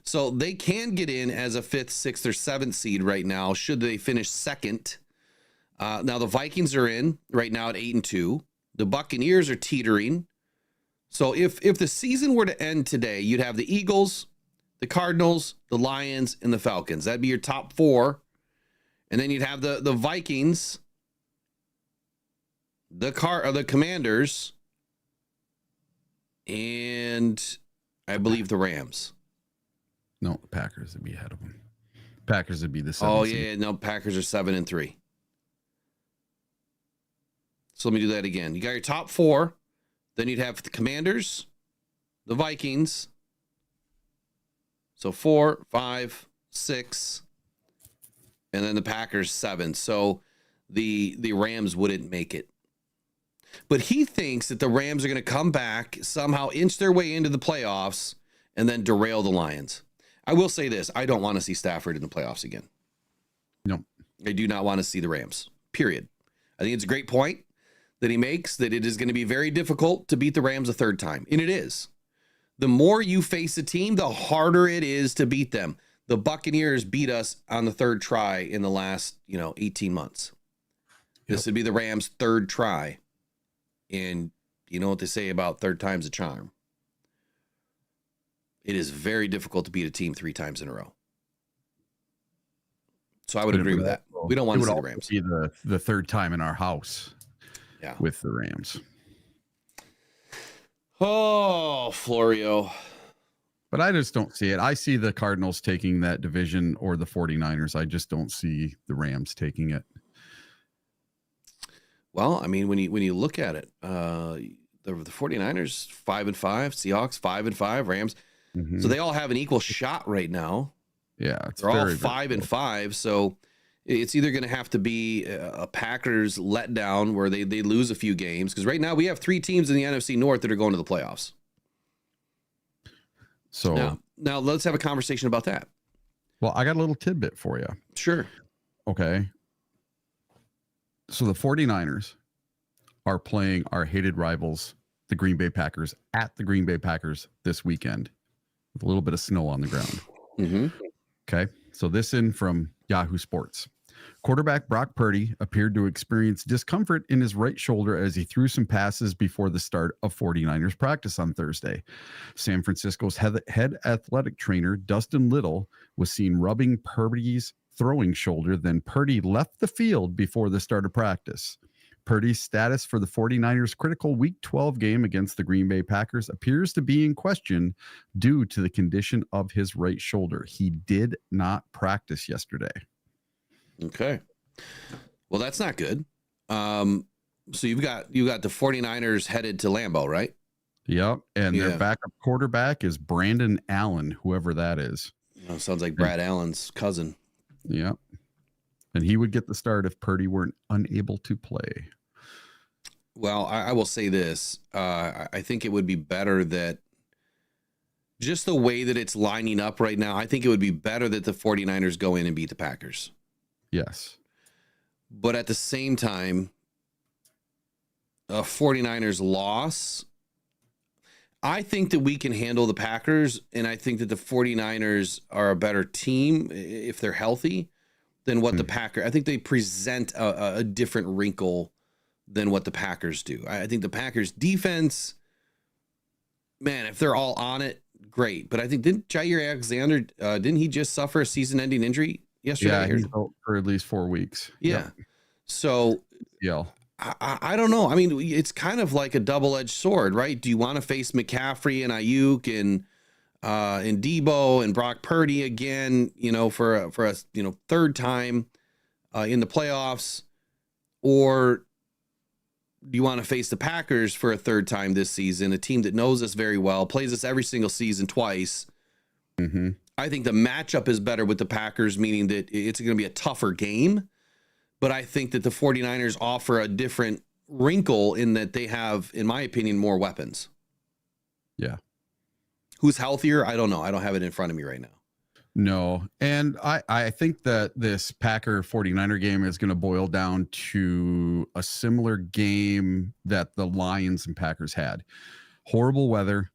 [SPEAKER 2] So they can get in as a 5th, 6th, or 7th seed right now, should they finish 2nd. Now the Vikings are in right now at 8-2. The Buccaneers are teetering. So if the season were to end today, you'd have the Eagles, the Cardinals, the Lions, and the Falcons. That'd be your top 4. And then you'd have the Vikings, the Commanders, and I believe the Rams.
[SPEAKER 3] No, the Packers would be ahead of them. Packers would be the 7th.
[SPEAKER 2] Oh, yeah. No, Packers are 7-3. So let me do that again. You got your top 4. Then you'd have the Commanders, the Vikings. So 4, 5, 6, and then the Packers 7. So the Rams wouldn't make it. But he thinks that the Rams are going to come back, somehow inch their way into the playoffs, and then derail the Lions. I will say this. I don't want to see Stafford in the playoffs again.
[SPEAKER 3] No.
[SPEAKER 2] I do not want to see the Rams, period. I think it's a great point that he makes, that it is going to be very difficult to beat the Rams a third time. And it is. The more you face a team, the harder it is to beat them. The Buccaneers beat us on the third try in the last, 18 months. This would be the Rams' third try. And you know what they say about third time's a charm. It is very difficult to beat a team 3 times in a row. So I would agree with that. We don't want to see the Rams.
[SPEAKER 3] Be the third time in our house.
[SPEAKER 2] Yeah.
[SPEAKER 3] With the Rams.
[SPEAKER 2] Oh, Florio.
[SPEAKER 3] But I just don't see it. I see the Cardinals taking that division or the 49ers. I just don't see the Rams taking it.
[SPEAKER 2] Well, I mean, when you look at it, the 49ers 5-5, Seahawks 5-5, Rams.
[SPEAKER 3] Mm-hmm.
[SPEAKER 2] So they all have an equal shot right now.
[SPEAKER 3] Yeah,
[SPEAKER 2] they're all 5-5. So it's either going to have to be a Packers letdown where they lose a few games, because right now we have 3 teams in the NFC North that are going to the playoffs.
[SPEAKER 3] So
[SPEAKER 2] now let's have a conversation about that.
[SPEAKER 3] Well, I got a little tidbit for you.
[SPEAKER 2] Sure.
[SPEAKER 3] Okay. So the 49ers are playing our hated rivals, the Green Bay Packers, at the Green Bay Packers this weekend with a little bit of snow on the ground.
[SPEAKER 2] Mm-hmm.
[SPEAKER 3] Okay. So this in from Yahoo Sports. Quarterback Brock Purdy appeared to experience discomfort in his right shoulder as he threw some passes before the start of 49ers practice on Thursday. San Francisco's head athletic trainer, Dustin Little, was seen rubbing Purdy's throwing shoulder. Then Purdy left the field before the start of practice. Purdy's status for the 49ers' critical Week 12 game against the Green Bay Packers appears to be in question due to the condition of his right shoulder. He did not practice yesterday.
[SPEAKER 2] Okay. Well, that's not good. So you've got the 49ers headed to Lambeau, right?
[SPEAKER 3] Yep. And their backup quarterback is Brandon Allen, whoever that is.
[SPEAKER 2] Oh, sounds like Brad Allen's cousin.
[SPEAKER 3] Yep. And he would get the start if Purdy weren't unable to play.
[SPEAKER 2] Well, I will say this. I think it would be better that just the way that it's lining up right now, I think it would be better that the 49ers go in and beat the Packers.
[SPEAKER 3] Yes.
[SPEAKER 2] But at the same time, a 49ers loss, I think that we can handle the Packers, and I think that the 49ers are a better team if they're healthy than what the Packers. I think they present a different wrinkle than what the Packers do. I think the Packers defense, man, if they're all on it, great. But I think, didn't Jair Alexander, didn't he just suffer a season-ending injury yesterday?
[SPEAKER 3] Yeah, he's out for at least 4 weeks.
[SPEAKER 2] Yeah.
[SPEAKER 3] Yep.
[SPEAKER 2] So
[SPEAKER 3] yeah,
[SPEAKER 2] I don't know. I mean, it's kind of like a double-edged sword, right? Do you want to face McCaffrey and Ayuk and Debo and Brock Purdy again, for a third time in the playoffs, or do you want to face the Packers for a third time this season, a team that knows us very well, plays us every single season twice?
[SPEAKER 3] Mm-hmm.
[SPEAKER 2] I think the matchup is better with the Packers, meaning that it's going to be a tougher game. But I think that the 49ers offer a different wrinkle in that they have, in my opinion, more weapons.
[SPEAKER 3] Yeah.
[SPEAKER 2] Who's healthier? I don't know. I don't have it in front of me right now.
[SPEAKER 3] No. And I think that this Packer 49er game is going to boil down to a similar game that the Lions and Packers had. Horrible weather.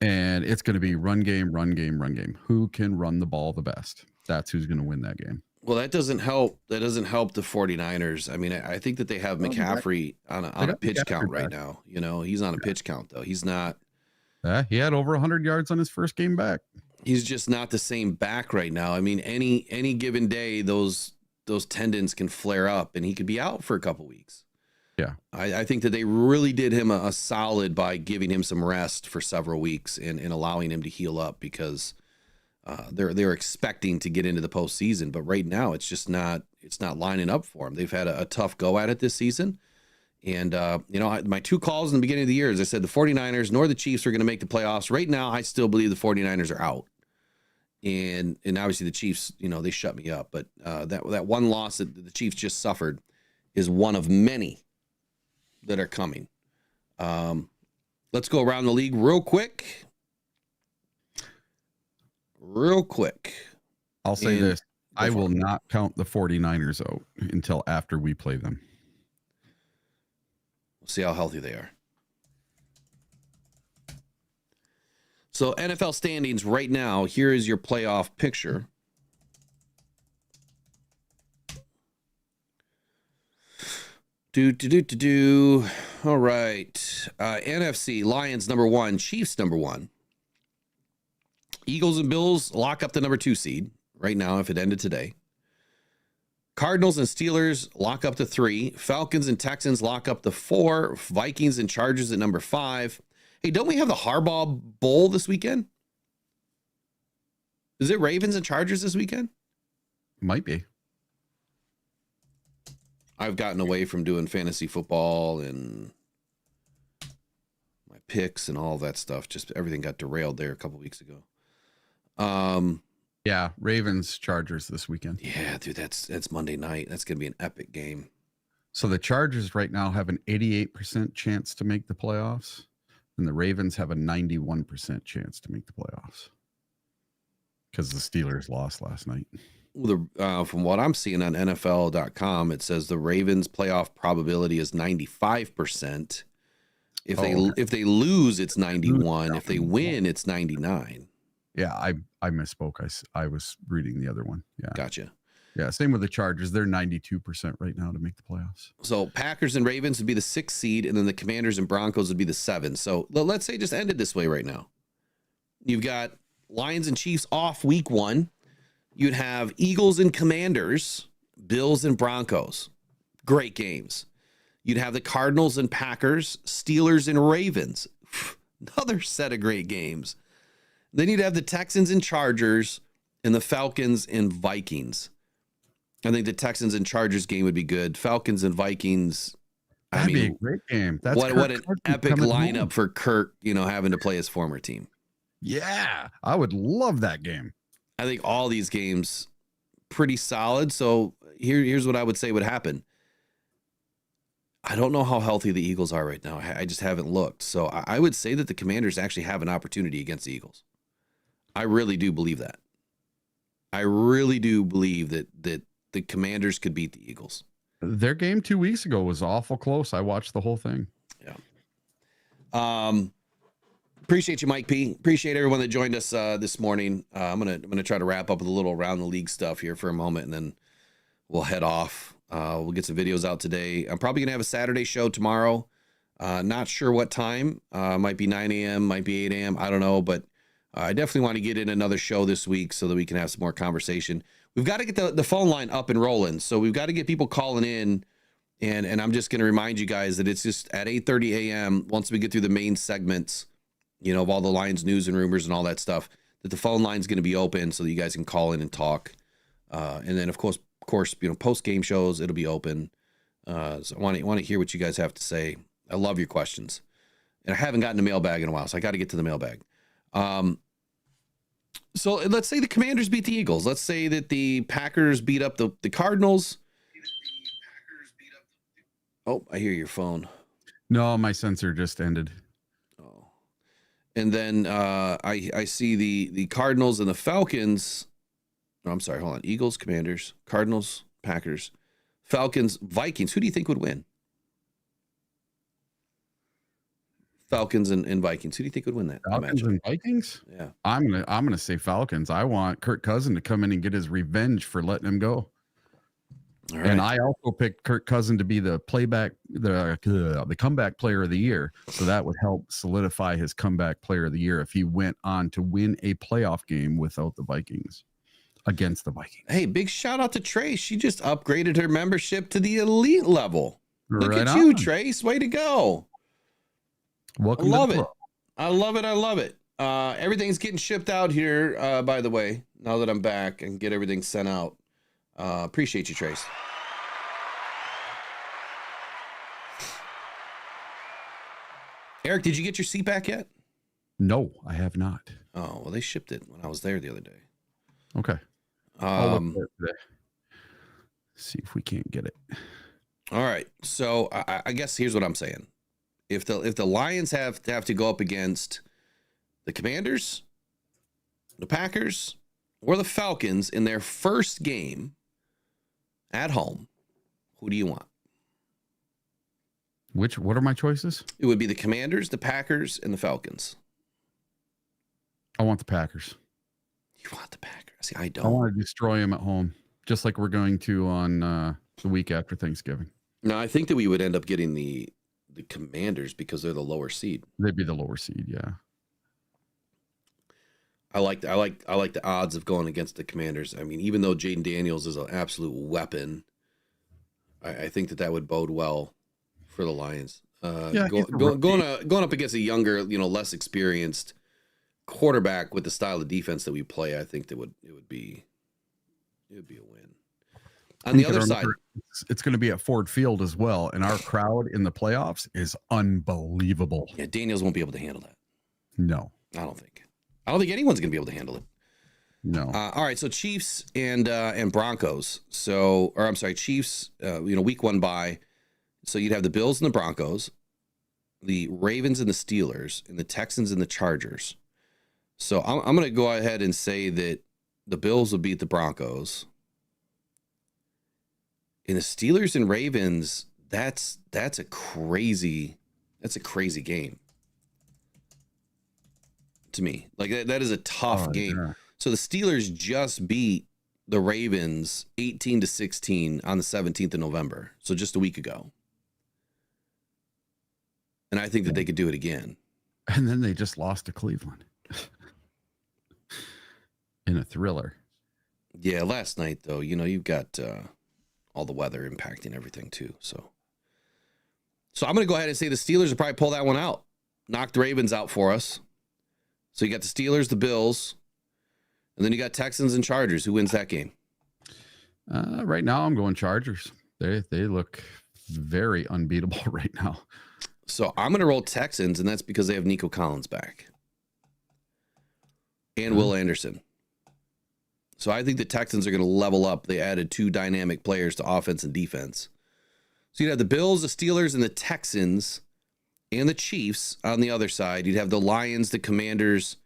[SPEAKER 3] And it's going to be run game, run game, run game. Who can run the ball the best? That's who's going to win that game.
[SPEAKER 2] Well, that doesn't help. That doesn't help the 49ers. I mean, I think that they have McCaffrey on a pitch count right now. You know, he's on a pitch count though. He's not.
[SPEAKER 3] He had over 100 yards on his first game back.
[SPEAKER 2] He's just not the same back right now. I mean, any given day, those tendons can flare up, and he could be out for a couple weeks.
[SPEAKER 3] Yeah,
[SPEAKER 2] I think that they really did him a solid by giving him some rest for several weeks and allowing him to heal up, because they're expecting to get into the postseason, but right now it's not lining up for them. They've had a tough go at it this season. And, my two calls in the beginning of the year is I said the 49ers nor the Chiefs are going to make the playoffs. Right now, I still believe the 49ers are out. And obviously the Chiefs, they shut me up. But that one loss that the Chiefs just suffered is one of many that are coming. Let's go around the league real quick.
[SPEAKER 3] I'll say this. I will not count the 49ers out until after we play them.
[SPEAKER 2] We'll see how healthy they are. So NFL standings right now, here is your playoff picture. All right. NFC, Lions number 1, Chiefs number 1. Eagles and Bills lock up the number 2 seed right now if it ended today. Cardinals and Steelers lock up the 3. Falcons and Texans lock up the 4. Vikings and Chargers at number 5. Hey, don't we have the Harbaugh Bowl this weekend? Is it Ravens and Chargers this weekend?
[SPEAKER 3] Might be.
[SPEAKER 2] I've gotten away from doing fantasy football and my picks and all that stuff. Just everything got derailed there a couple weeks ago.
[SPEAKER 3] Yeah, Ravens Chargers this weekend.
[SPEAKER 2] Yeah, dude, that's Monday night. That's gonna be an epic game.
[SPEAKER 3] So the Chargers right now have an 88% chance to make the playoffs, and the Ravens have a 91% chance to make the playoffs because the Steelers lost last night.
[SPEAKER 2] From what I'm seeing on NFL.com, it says the Ravens playoff probability is 95%. If they lose, it's 91. If they win, it's 99.
[SPEAKER 3] Yeah, I misspoke. I was reading the other one. Yeah.
[SPEAKER 2] Gotcha.
[SPEAKER 3] Yeah, same with the Chargers. They're 92% right now to make the playoffs.
[SPEAKER 2] So Packers and Ravens would be the 6th seed, and then the Commanders and Broncos would be the 7. So let's say just ended this way right now. You've got Lions and Chiefs off week 1. You'd have Eagles and Commanders, Bills and Broncos. Great games. You'd have the Cardinals and Packers, Steelers and Ravens. Another set of great games. Then you'd have the Texans and Chargers and the Falcons and Vikings. I think the Texans and Chargers game would be good. Falcons and Vikings.
[SPEAKER 3] That'd be a great game. That's
[SPEAKER 2] what an epic lineup for Kirk, having to play his former team.
[SPEAKER 3] Yeah, I would love that game.
[SPEAKER 2] I think all these games pretty solid. So here's what I would say would happen. I don't know how healthy the Eagles are right now. I just haven't looked. So I would say that the Commanders actually have an opportunity against the Eagles. I really do believe that. I really do believe that the Commanders could beat the Eagles.
[SPEAKER 3] Their game 2 weeks ago was awful close. I watched the whole thing.
[SPEAKER 2] Yeah. Appreciate you, Mike P. Appreciate everyone that joined us this morning. I'm gonna try to wrap up with a little around the league stuff here for a moment, and then we'll head off. We'll get some videos out today. I'm probably gonna have a Saturday show tomorrow. Not sure what time. Might be 9 a.m., might be 8 a.m. I don't know, but I definitely want to get in another show this week so that we can have some more conversation. We've got to get the phone line up and rolling. So we've got to get people calling in. And I'm just going to remind you guys that it's just at 8:30 a.m. once we get through the main segments, of all the Lions news and rumors and all that stuff, that the phone line is going to be open so that you guys can call in and talk. And then of course, post game shows, it'll be open. So I want to hear what you guys have to say. I love your questions. And I haven't gotten a mailbag in a while, so I got to get to the mailbag. So let's say the Commanders beat the Eagles. Let's say that the Packers beat up the Cardinals. Oh, I hear your phone.
[SPEAKER 3] No, my sensor just ended.
[SPEAKER 2] Oh, and then I see the Cardinals and the Falcons. Oh, I'm sorry. Hold on. Eagles, Commanders, Cardinals, Packers, Falcons, Vikings. Who do you think would win? Falcons and Vikings. Who do you think would win that?
[SPEAKER 3] Falcons and Vikings?
[SPEAKER 2] Yeah.
[SPEAKER 3] I'm gonna say Falcons. I want Kirk Cousins to come in and get his revenge for letting him go.
[SPEAKER 2] All right.
[SPEAKER 3] And I also picked Kirk Cousins to be the comeback player of the year. So that would help solidify his comeback player of the year if he went on to win a playoff game without the Vikings against the Vikings.
[SPEAKER 2] Hey, big shout out to Trace. She just upgraded her membership to the elite level. Look
[SPEAKER 3] Right
[SPEAKER 2] at you,
[SPEAKER 3] on.
[SPEAKER 2] Trace. Way to go.
[SPEAKER 3] Welcome.
[SPEAKER 2] I love
[SPEAKER 3] to the
[SPEAKER 2] it. I love it. I love it. Everything's getting shipped out here, by the way, now that I'm back and get everything sent out. Appreciate you, Trace. Eric, did you get your seat back yet?
[SPEAKER 3] No, I have not.
[SPEAKER 2] Oh, well, they shipped it when I was there the other day.
[SPEAKER 3] Okay. I'll look for it today. See if we can't get it.
[SPEAKER 2] All right. So I guess here's what I'm saying. If the Lions have to go up against the Commanders, the Packers, or the Falcons in their first game at home, who do you want?
[SPEAKER 3] What are my choices?
[SPEAKER 2] It would be the Commanders, the Packers, and the Falcons.
[SPEAKER 3] I want the Packers.
[SPEAKER 2] You want the Packers? See, I
[SPEAKER 3] I
[SPEAKER 2] don't.
[SPEAKER 3] want to destroy them at home, just like we're going to on the week after Thanksgiving.
[SPEAKER 2] No, I think that we would end up getting the Commanders because they're the lower seed.
[SPEAKER 3] They'd be the lower seed, yeah.
[SPEAKER 2] I like the odds of going against the Commanders. I mean, even though Jaden Daniels is an absolute weapon, I think that would bode well for the Lions. Going up against a younger, less experienced quarterback with the style of defense that we play, I think it would be a win. On the other side,
[SPEAKER 3] it's going to be at Ford Field as well, and our crowd in the playoffs is unbelievable.
[SPEAKER 2] yeah, Daniels won't be able to handle that.
[SPEAKER 3] No,
[SPEAKER 2] I don't think anyone's going to be able to handle it.
[SPEAKER 3] no.
[SPEAKER 2] All right, so Chiefs and Broncos. Chiefs. Week 1 bye. So you'd have the Bills and the Broncos, the Ravens and the Steelers, and the Texans and the Chargers. So I'm going to go ahead and say that the Bills will beat the Broncos. And the Steelers and Ravens, that's a crazy game to me. Like that is a tough game.
[SPEAKER 3] Yeah.
[SPEAKER 2] So the Steelers just beat the Ravens 18-16 on the 17th of November. So just a week ago. And I think that they could do it again.
[SPEAKER 3] And then they just lost to Cleveland in a thriller.
[SPEAKER 2] Yeah, last night though, you've got all the weather impacting everything too. So I'm going to go ahead and say the Steelers will probably pull that one out. Knock the Ravens out for us. So you got the Steelers, the Bills, and then you got Texans and Chargers. Who wins that game?
[SPEAKER 3] Right now I'm going Chargers. They look very unbeatable right now.
[SPEAKER 2] So I'm going to roll Texans, and that's because they have Nico Collins back and Will Anderson. So I think the Texans are going to level up. They added 2 dynamic players to offense and defense. So you'd have the Bills, the Steelers, and the Texans, and the Chiefs on the other side. You'd have the Lions, the Commanders,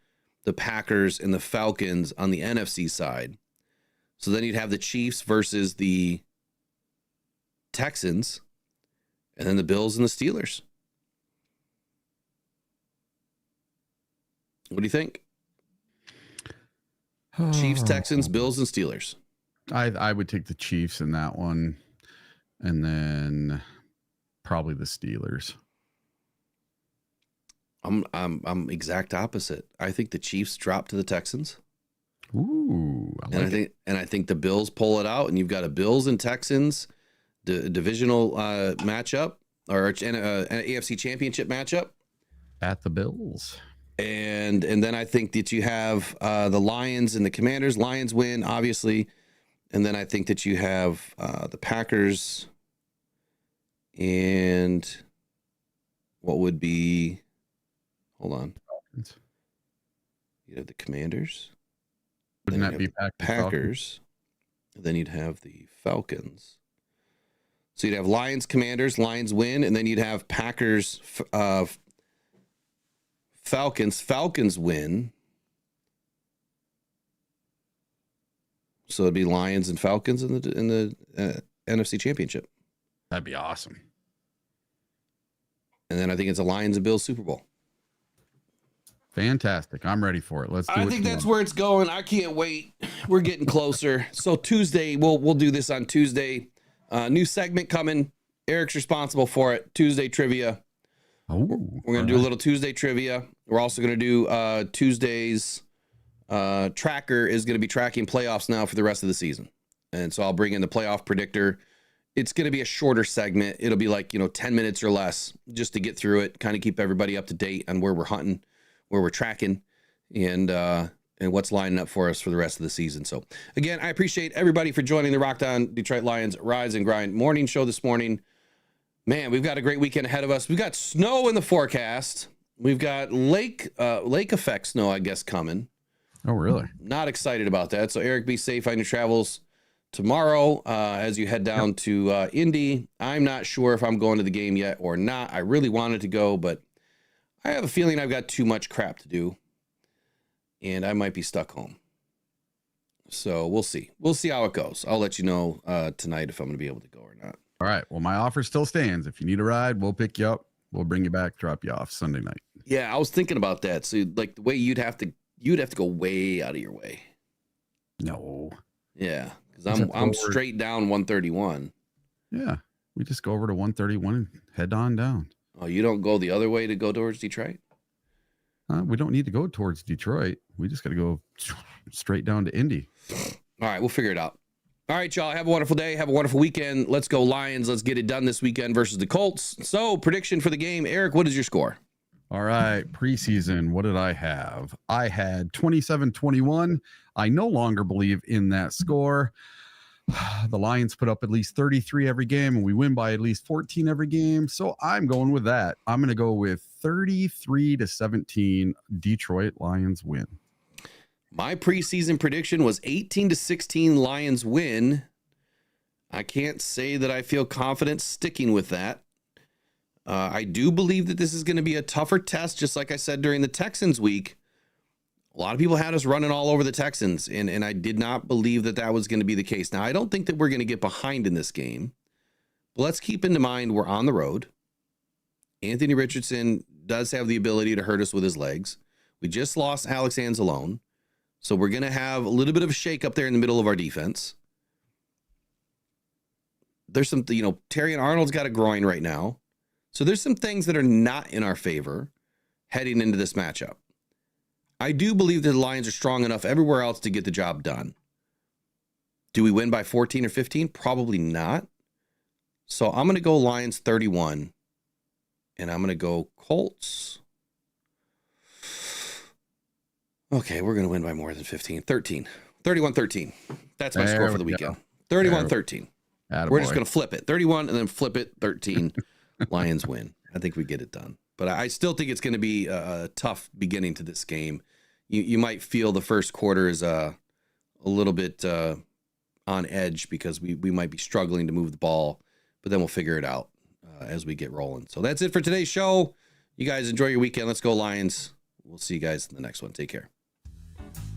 [SPEAKER 2] the Packers, and the Falcons on the NFC side. So then you'd have the Chiefs versus the Texans, and then the Bills and the Steelers. What do you think? Chiefs, Texans, Bills, and Steelers.
[SPEAKER 3] I would take the Chiefs in that one, and then probably the Steelers.
[SPEAKER 2] I'm exact opposite. I think the Chiefs drop to the Texans.
[SPEAKER 3] Ooh,
[SPEAKER 2] I think the Bills pull it out, and you've got a Bills and Texans divisional matchup or an AFC Championship matchup
[SPEAKER 3] at the Bills.
[SPEAKER 2] And then I think that you have the Lions and the Commanders. Lions win, obviously. And then I think that you have the Packers and what would be, hold on. You'd have the Commanders.
[SPEAKER 3] Wouldn't that be
[SPEAKER 2] Packers? And then you'd have the Falcons. So you'd have Lions, Commanders, Lions win, and then you'd have Packers, Falcons win. So it'd be Lions and Falcons in the NFC Championship.
[SPEAKER 3] That'd be awesome.
[SPEAKER 2] And then I think it's a Lions and Bills Super Bowl.
[SPEAKER 3] Fantastic. I'm ready for it. Let's do it.
[SPEAKER 2] I think that's where it's going. I can't wait. We're getting closer. So Tuesday, we'll do this on Tuesday. New segment coming. Eric's responsible for it. Tuesday trivia.
[SPEAKER 3] Oh,
[SPEAKER 2] We're going to do a little Tuesday trivia. We're also going to do Tuesday's tracker is going to be tracking playoffs now for the rest of the season. And so I'll bring in the playoff predictor. It's going to be a shorter segment. It'll be like, 10 minutes or less just to get through it, kind of keep everybody up to date on where we're hunting, where we're tracking, and what's lining up for us for the rest of the season. So again, I appreciate everybody for joining the Rocked On Detroit Lions Rise and Grind morning show this morning. Man, we've got a great weekend ahead of us. We've got snow in the forecast. We've got lake effect snow, I guess, coming.
[SPEAKER 3] Oh, really?
[SPEAKER 2] Not excited about that. So Eric, be safe on your travels tomorrow as you head down to Indy. I'm not sure if I'm going to the game yet or not. I really wanted to go, but I have a feeling I've got too much crap to do, and I might be stuck home. So we'll see. We'll see how it goes. I'll let you know tonight if I'm going to be able to go or not.
[SPEAKER 3] All right. Well, my offer still stands. If you need a ride, we'll pick you up. We'll bring you back, drop you off Sunday night.
[SPEAKER 2] Yeah, I was thinking about that. So like the way you'd have to go way out of your way.
[SPEAKER 3] No.
[SPEAKER 2] Yeah, because I'm straight down 131.
[SPEAKER 3] Yeah, we just go over to 131 and head on down.
[SPEAKER 2] Oh, you don't go the other way to go towards Detroit?
[SPEAKER 3] We don't need to go towards Detroit. We just got to go straight down to Indy.
[SPEAKER 2] All right, we'll figure it out. All right, y'all. Have a wonderful day. Have a wonderful weekend. Let's go Lions. Let's get it done this weekend versus the Colts. So, prediction for the game. Eric, what is your score?
[SPEAKER 3] All right, preseason, what did I have? I had 27-21. I no longer believe in that score. The Lions put up at least 33 every game, and we win by at least 14 every game. So I'm going with that. I'm going to go with 33-17. Detroit Lions win.
[SPEAKER 2] My preseason prediction was 18-16 Lions win. I can't say that I feel confident sticking with that. I do believe that this is going to be a tougher test, just like I said during the Texans week. A lot of people had us running all over the Texans, and I did not believe that that was going to be the case. Now, I don't think that we're going to get behind in this game, but let's keep in mind we're on the road. Anthony Richardson does have the ability to hurt us with his legs. We just lost Alex Anzalone, so we're going to have a little bit of a shake up there in the middle of our defense. There's some, Terry and Arnold's got a groin right now. So there's some things that are not in our favor heading into this matchup. I do believe that the Lions are strong enough everywhere else to get the job done. Do we win by 14 or 15? Probably not. So I'm going to go Lions 31, and I'm going to go Colts. Okay, we're going to win by more than 15. 31-13. That's my score for the weekend. 31-13. We're just going to flip it. 31 and then flip it. 13. Lions win. I think we get it done. But I still think it's going to be a tough beginning to this game. You might feel the first quarter is a little bit on edge because we might be struggling to move the ball, but then we'll figure it out as we get rolling. So that's it for today's show. You guys enjoy your weekend. Let's go Lions. We'll see you guys in the next one. Take care.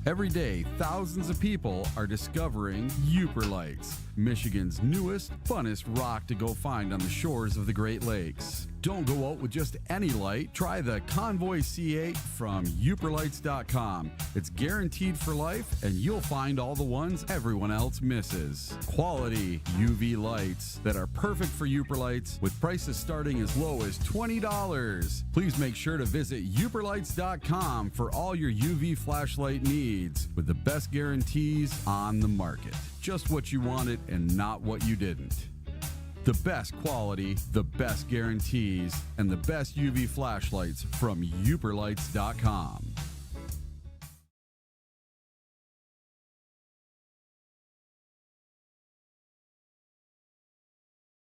[SPEAKER 3] Every day, thousands of people are discovering Uper Lights, Michigan's newest, funnest rock to go find on the shores of the Great Lakes. Don't go out with just any light. Try the Convoy C8 from uperlights.com. It's guaranteed for life, and you'll find all the ones everyone else misses. Quality UV lights that are perfect for Uper Lights with prices starting as low as $20. Please make sure to visit uperlights.com for all your UV flashlight needs with the best guarantees on the market. Just what you wanted and not what you didn't. The best quality, the best guarantees, and the best UV flashlights from uperlights.com.